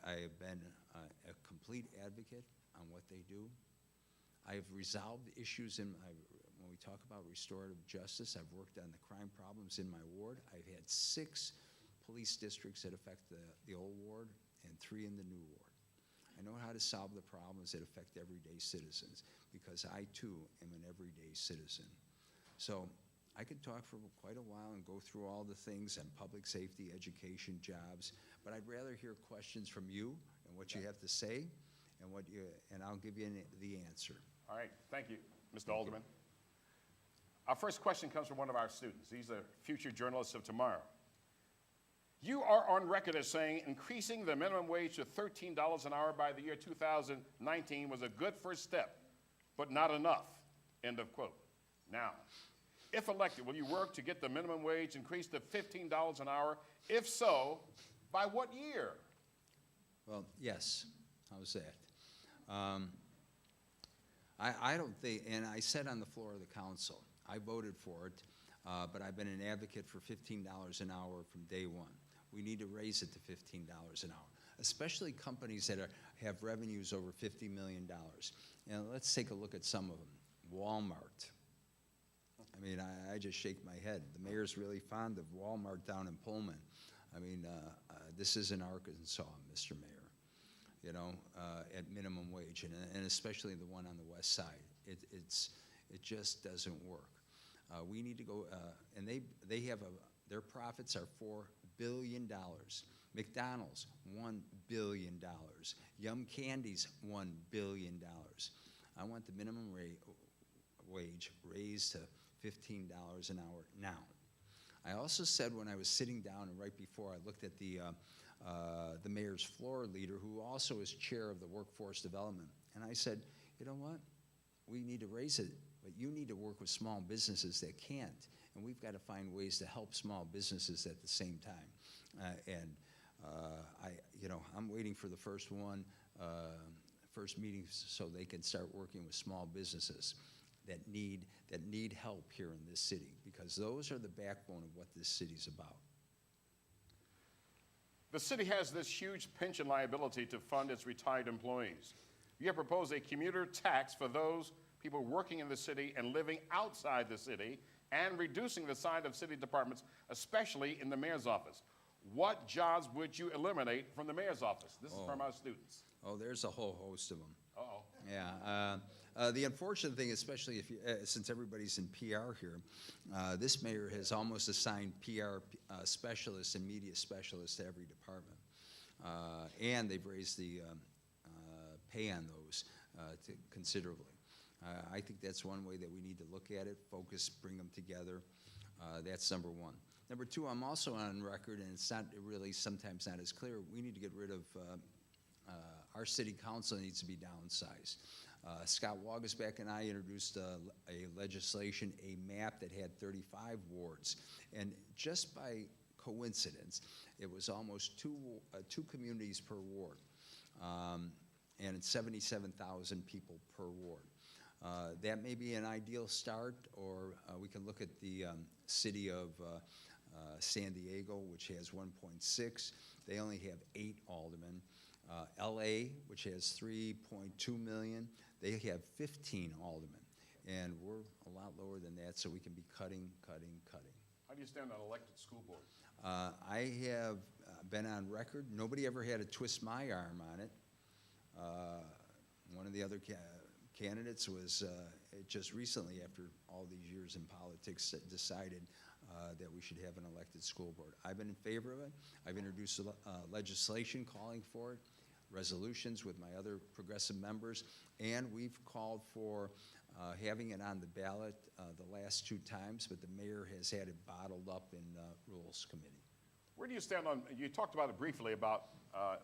I have been a complete advocate on what they do. I have resolved issues when we talk about restorative justice. I've worked on the crime problems in my ward. I've had 6 police districts that affect the old ward and 3 in the new ward. I know how to solve the problems that affect everyday citizens because I, too, am an everyday citizen. So I could talk for quite a while and go through all the things on public safety, education, jobs, but I'd rather hear questions from you and what you have to say and I'll give you the answer. All right, thank you, Mr. Alderman. Our first question comes from one of our students. These are future journalists of tomorrow. You are on record as saying increasing the minimum wage to $13 an hour by the year 2019 was a good first step, but not enough, end of quote. Now, if elected, will you work to get the minimum wage increased to $15 an hour? If so, by what year? Well, yes. How's that? I don't think, and I said on the floor of the council, I voted for it. but I've been an advocate for $15 an hour from day one. We need to raise it to $15 an hour, especially companies that have revenues over $50 million. Now, let's take a look at some of them. Walmart. I mean, I just shake my head. The mayor's really fond of Walmart down in Pullman. I mean, this is in Arkansas, Mr. Mayor, you know, at minimum wage, and especially the one on the west side. It just doesn't work. We need to go, and they have their profits are $4 billion. McDonald's, $1 billion. Yum Candies, $1 billion. I want the minimum wage raised to $15 an hour now. I also said when I was sitting down and right before I looked at the mayor's floor leader, who also is chair of the workforce development, and I said, you know what? We need to raise it, but you need to work with small businesses that can't, and we've got to find ways to help small businesses at the same time. I'm waiting for the first meeting so they can start working with small businesses that need help here in this city, because those are the backbone of what this city's about. The city has this huge pension liability to fund its retired employees. You have proposed a commuter tax for those people working in the city and living outside the city, and reducing the size of city departments, especially in the mayor's office. What jobs would you eliminate from the mayor's office? This is from our students. Oh, there's a whole host of them. Uh-oh. Yeah. The unfortunate thing, especially if since everybody's in PR here, this mayor has almost assigned PR specialists and media specialists to every department. And they've raised the pay on those considerably. I think that's one way that we need to look at it, focus, bring them together. That's number one. Number two, I'm also on record, and it's not really sometimes not as clear, we need to get rid of, our city council needs to be downsized. Scott Wagasback and I introduced a legislation, a map that had 35 wards. And just by coincidence, it was almost two communities per ward. And it's 77,000 people per ward. That may be an ideal start, or we can look at the city of San Diego, which has 1.6. They only have 8 aldermen. LA, which has 3.2 million, they have 15 aldermen. And we're a lot lower than that, so we can be cutting. How do you stand on elected school board? I have been on record. Nobody ever had to twist my arm on it. One of the other candidates was just recently, after all these years in politics, decided that we should have an elected school board. I've been in favor of it. I've introduced legislation calling for it, resolutions with my other progressive members, and we've called for having it on the ballot the last 2 times, but the mayor has had it bottled up in Rules Committee. Where do you stand on, you talked about it briefly, about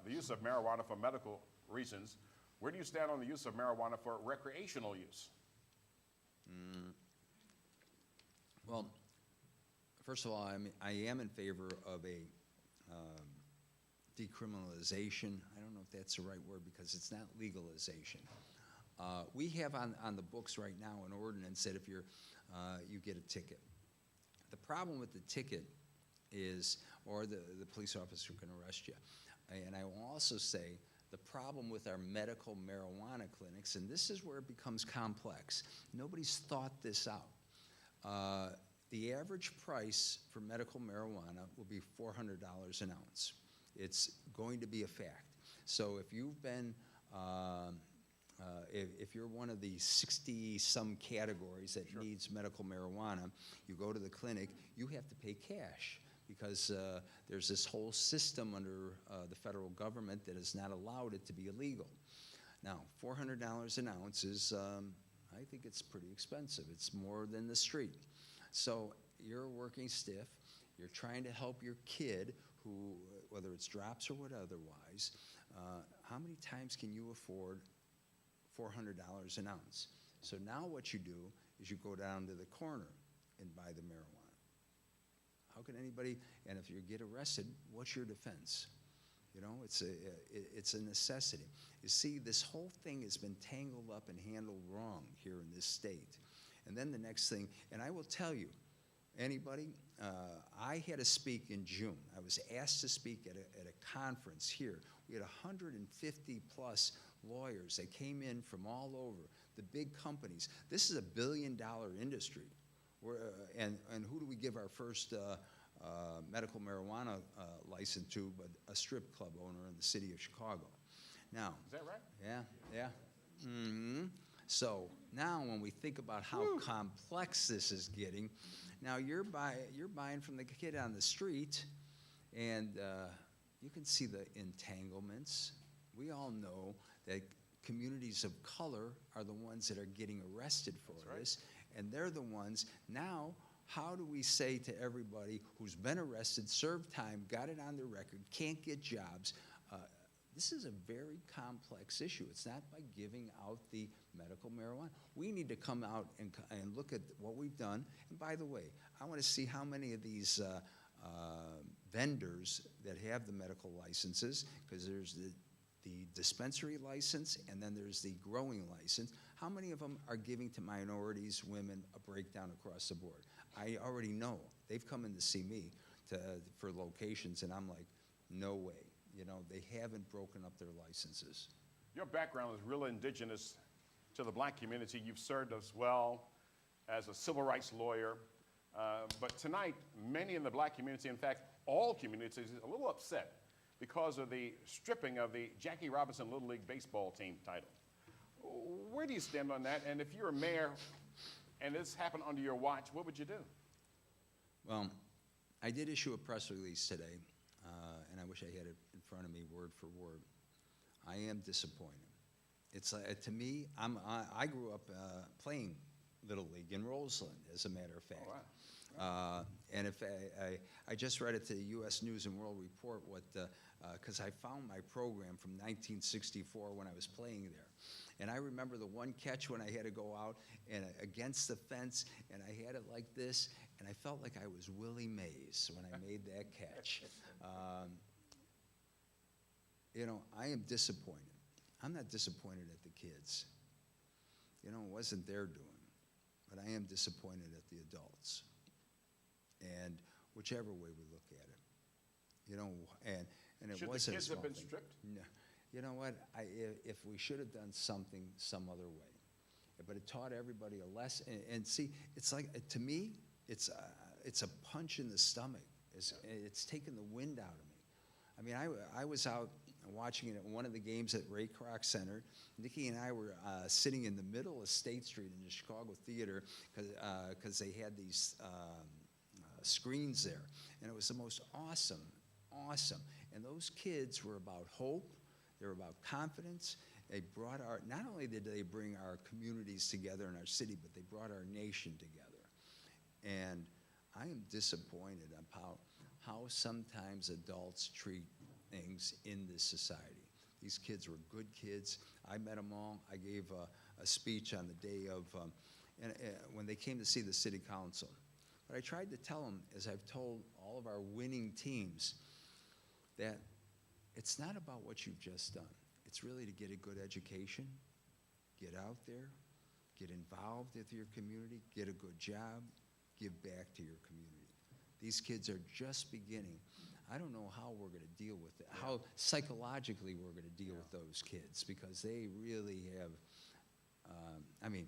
the use of marijuana for medical reasons. Where do you stand on the use of marijuana for recreational use? Well, first of all, I am in favor of a decriminalization. I don't know if that's the right word, because it's not legalization. We have on the books right now an ordinance that if you get a ticket. The problem with the ticket is, or the police officer can arrest you. And I will also say, the problem with our medical marijuana clinics, and this is where it becomes complex. Nobody's thought this out. The average price for medical marijuana will be $400 an ounce. It's going to be a fact. So if you've been, if you're one of the 60-some categories that needs medical marijuana, you go to the clinic, you have to pay cash, because there's this whole system under the federal government that has not allowed it to be illegal. Now, $400 an ounce is, I think it's pretty expensive. It's more than the street. So you're working stiff, you're trying to help your kid who, whether it's drops or what otherwise, how many times can you afford $400 an ounce? So now what you do is you go down to the corner and buy the marijuana. How can anybody, and if you get arrested, what's your defense? You know, it's a necessity. You see, this whole thing has been tangled up and handled wrong here in this state. And then the next thing, and I will tell you, Anybody? I had to speak in June. I was asked to speak at a conference here. We had 150 plus lawyers that came in from all over, the big companies. This is a $1 billion industry. And who do we give our first medical marijuana license to but a strip club owner in the city of Chicago? Now, is that right? Yeah. Mm-hmm. So now when we think about how complex this is getting, now you're buying from the kid on the street, and you can see the entanglements. We all know that communities of color are the ones that are getting arrested for this, and they're the ones now. How do we say to everybody who's been arrested, served time, got it on their record, can't get jobs? This is a very complex issue. It's not by giving out the medical marijuana. We need to come out and look at what we've done. And by the way, I want to see how many of these vendors that have the medical licenses, because there's the dispensary license and then there's the growing license. How many of them are giving to minorities, women, a breakdown across the board? I already know. They've come in to see me for locations, and I'm like, no way. You know, they haven't broken up their licenses. Your background is real indigenous to the black community. You've served us well as a civil rights lawyer. But tonight, many in the black community, in fact, all communities, are a little upset because of the stripping of the Jackie Robinson Little League Baseball team title. Where do you stand on that? And if you're a mayor and this happened under your watch, what would you do? Well, I did issue a press release today, and I wish I had it in front of me word for word. I am disappointed. It's to me, I grew up playing Little League in Roseland, as a matter of fact. Oh, wow. And if I just read it to the U.S. News and World Report, because I found my program from 1964 when I was playing there. And I remember the one catch when I had to go out and against the fence, and I had it like this, and I felt like I was Willie Mays when I made that catch. You know, I am disappointed. I'm not disappointed at the kids. You know, it wasn't their doing, but I am disappointed at the adults. And whichever way we look at it, you know, and it Should wasn't the kids have been thing. stripped? No. You know what? If we should have done something some other way, but it taught everybody a lesson. And see, it's like, to me, it's a punch in the stomach. It's taken the wind out of me. I mean, I was out watching it at one of the games at Ray Kroc Center. Nikki and I were sitting in the middle of State Street in the Chicago Theater because they had these screens there. And it was the most awesome. And those kids were about hope. They were about confidence. They brought not only did they bring our communities together in our city, but they brought our nation together. And I am disappointed about how sometimes adults treat things in this society. These kids were good kids. I met them all. I gave a speech on the day of, when they came to see the city council. But I tried to tell them, as I've told all of our winning teams, that it's not about what you've just done. It's really to get a good education, get out there, get involved with your community, get a good job, give back to your community. These kids are just beginning. I don't know how we're going to deal with it, how psychologically we're going to deal with those kids, because they really have, I mean,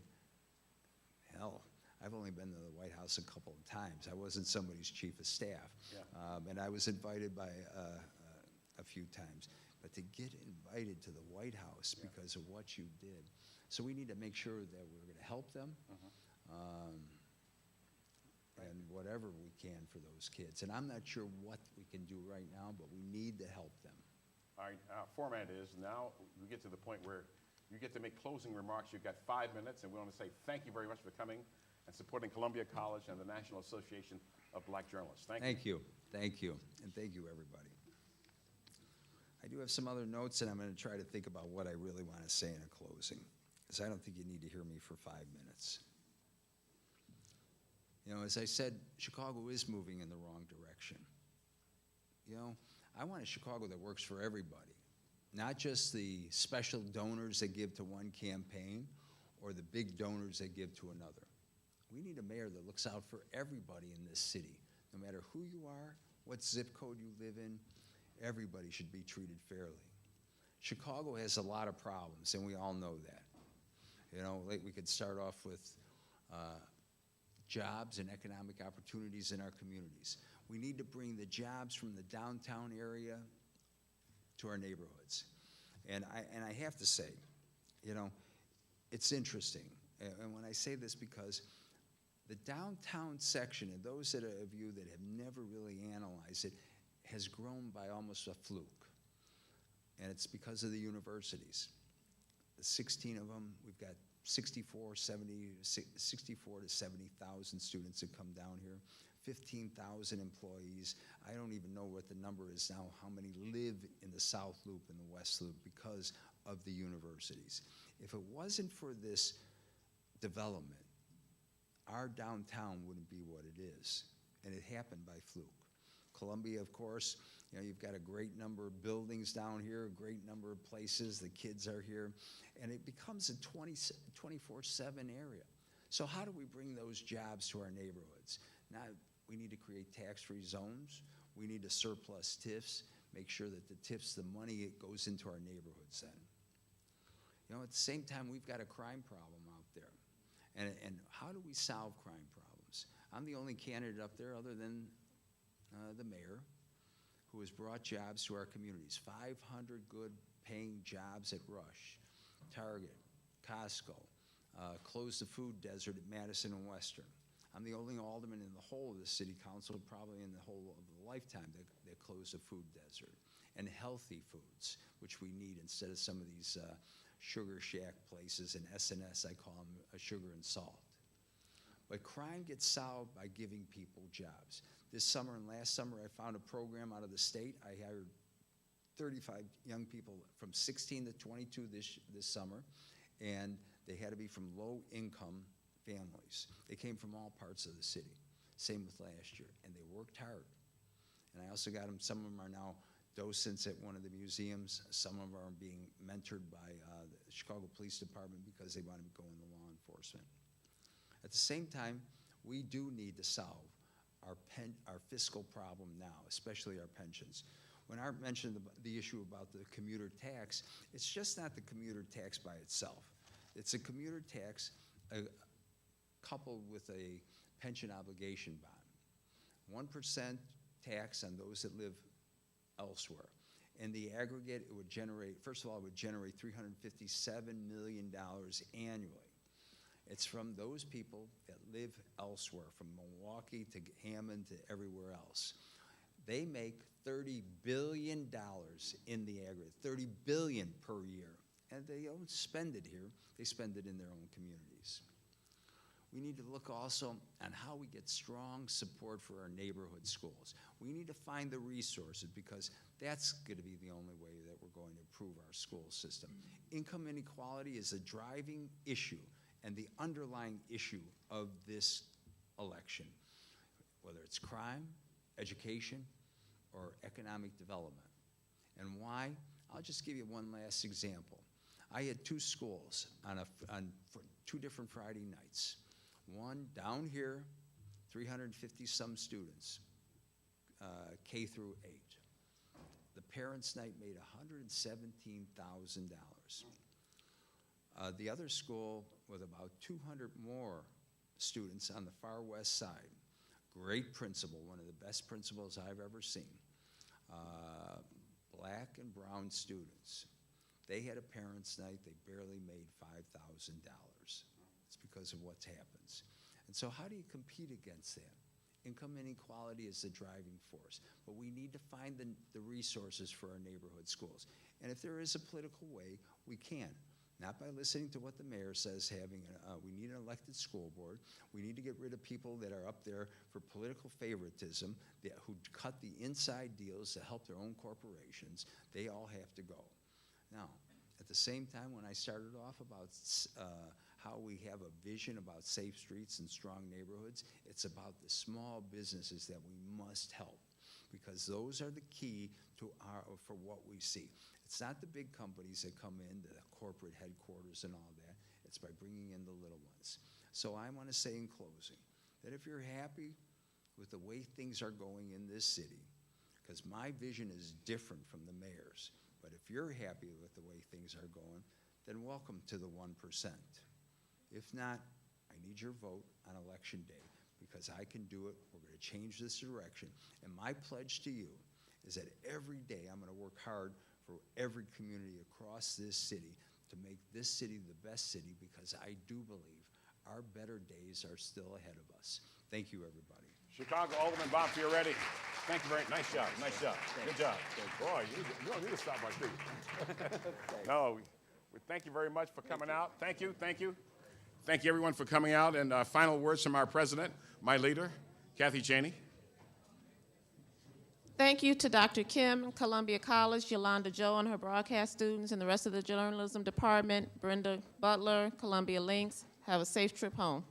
hell, I've only been to the White House a couple of times. I wasn't somebody's chief of staff. And I was invited by a few times. But to get invited to the White House because of what you did. So we need to make sure that we're going to help them. And whatever we can for those kids. And I'm not sure what we can do right now, but we need to help them. All right, our format is now we get to the point where you get to make closing remarks. You've got 5 minutes, and we want to say thank you very much for coming and supporting Columbia College and the National Association of Black Journalists. Thank you. Thank you, and thank you, everybody. I do have some other notes, and I'm going to try to think about what I really want to say in a closing, because I don't think you need to hear me for 5 minutes. You know, as I said, Chicago is moving in the wrong direction. You know, I want a Chicago that works for everybody, not just the special donors that give to one campaign or the big donors that give to another. We need a mayor that looks out for everybody in this city. No matter who you are, what zip code you live in, everybody should be treated fairly. Chicago has a lot of problems, and we all know that. You know, like we could start off with jobs and economic opportunities in our communities. We need to bring the jobs from the downtown area to our neighborhoods. And I have to say, you know, it's interesting. And when I say this, because the downtown section, and those of you that have never really analyzed it, has grown by almost a fluke. And it's because of the universities. The 16 of them, we've got 64 to 70,000 students that come down here, 15,000 employees. I don't even know what the number is now, how many live in the South Loop and the West Loop because of the universities. If it wasn't for this development, our downtown wouldn't be what it is. And it happened by fluke. Columbia, of course, you know, you've got a great number of buildings down here, a great number of places, the kids are here, and it becomes a 24/7 area. So how do we bring those jobs to our neighborhoods? Now, we need to create tax-free zones. We need to surplus TIFs, make sure that the TIFs, the money, it goes into our neighborhoods then. You know, at the same time, we've got a crime problem out there. And how do we solve crime problems? I'm the only candidate up there other than the mayor who has brought jobs to our communities. 500 good paying jobs at Rush, Target, Costco, closed the food desert at Madison and Western. I'm the only alderman in the whole of the city council, probably in the whole of the lifetime, that closed the food desert. And healthy foods, which we need instead of some of these sugar shack places and S&S, I call them sugar and salt. But crime gets solved by giving people jobs. This summer and last summer, I found a program out of the state. I hired 35 young people from 16 to 22 this summer, and they had to be from low-income families. They came from all parts of the city. Same with last year, and they worked hard. And I also got them, some of them are now docents at one of the museums. Some of them are being mentored by the Chicago Police Department because they want to go into law enforcement. At the same time, we do need to solve our fiscal problem now, especially our pensions. When Art mentioned the issue about the commuter tax, it's just not the commuter tax by itself. It's a commuter tax coupled with a pension obligation bond. 1% tax on those that live elsewhere. In the aggregate, it would generate, first of all, it would generate $357 million annually. It's from those people that live elsewhere, from Milwaukee to Hammond to everywhere else. They make $30 billion in the aggregate, $30 billion per year. And they don't spend it here, they spend it in their own communities. We need to look also on how we get strong support for our neighborhood schools. We need to find the resources because that's going to be the only way that we're going to improve our school system. Income inequality is a driving issue and the underlying issue of this election, whether it's crime, education, or economic development. And why? I'll just give you one last example. I had two schools on two different Friday nights. One down here, 350 some students, K through 8. The parents' night made $117,000. The other school with about 200 more students on the far west side. Great principal, one of the best principals I've ever seen. Black and brown students. They had a parents' night, they barely made $5,000. It's because of what happens. And so how do you compete against that? Income inequality is the driving force, but we need to find the resources for our neighborhood schools. And if there is a political way, we can. Not by listening to what the mayor says, we need an elected school board. We need to get rid of people that are up there for political favoritism, who cut the inside deals to help their own corporations. They all have to go. Now, at the same time, when I started off about how we have a vision about safe streets and strong neighborhoods, it's about the small businesses that we must help, because those are the key for what we see. It's not the big companies that come in, the corporate headquarters and all that. It's by bringing in the little ones. So I want to say in closing that if you're happy with the way things are going in this city, because my vision is different from the mayor's, but if you're happy with the way things are going, then welcome to the 1%. If not, I need your vote on election day, because I can do it. We're going to change this direction. And my pledge to you is that every day I'm going to work hard for every community across this city to make this city the best city, because I do believe our better days are still ahead of us. Thank you, everybody. Chicago Alderman Bob Fioretti. Thank you very much. Nice job. Nice job. Good job. Boy, you don't need to stop by speaking. No, we thank you very much for coming out. Thank you. Thank you. Thank you, everyone, for coming out. And final words from our president, my leader, Kathy Cheney. Thank you to Dr. Kim, Columbia College, Yolanda Joe and her broadcast students, and the rest of the journalism department, Brenda Butler, Columbia Links. Have a safe trip home.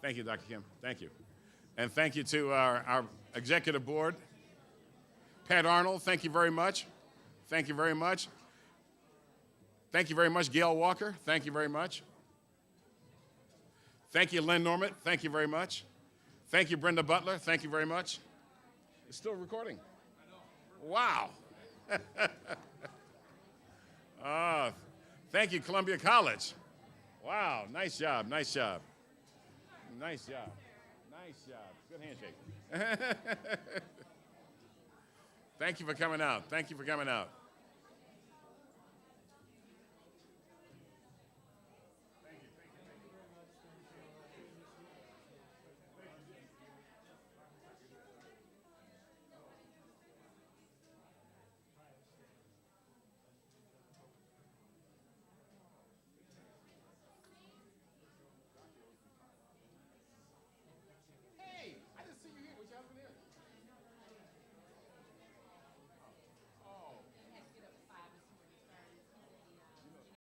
Thank you, Dr. Kim. Thank you. And thank you to our executive board. Pat Arnold, thank you very much. Thank you very much. Thank you very much, Gail Walker. Thank you very much. Thank you, Lynn Normand. Thank you very much. Thank you, Brenda Butler. Thank you very much. It's still recording. Wow. Thank you, Columbia College. Wow, nice job, nice job. Nice job, nice job. Good handshake. Thank you for coming out. Thank you for coming out.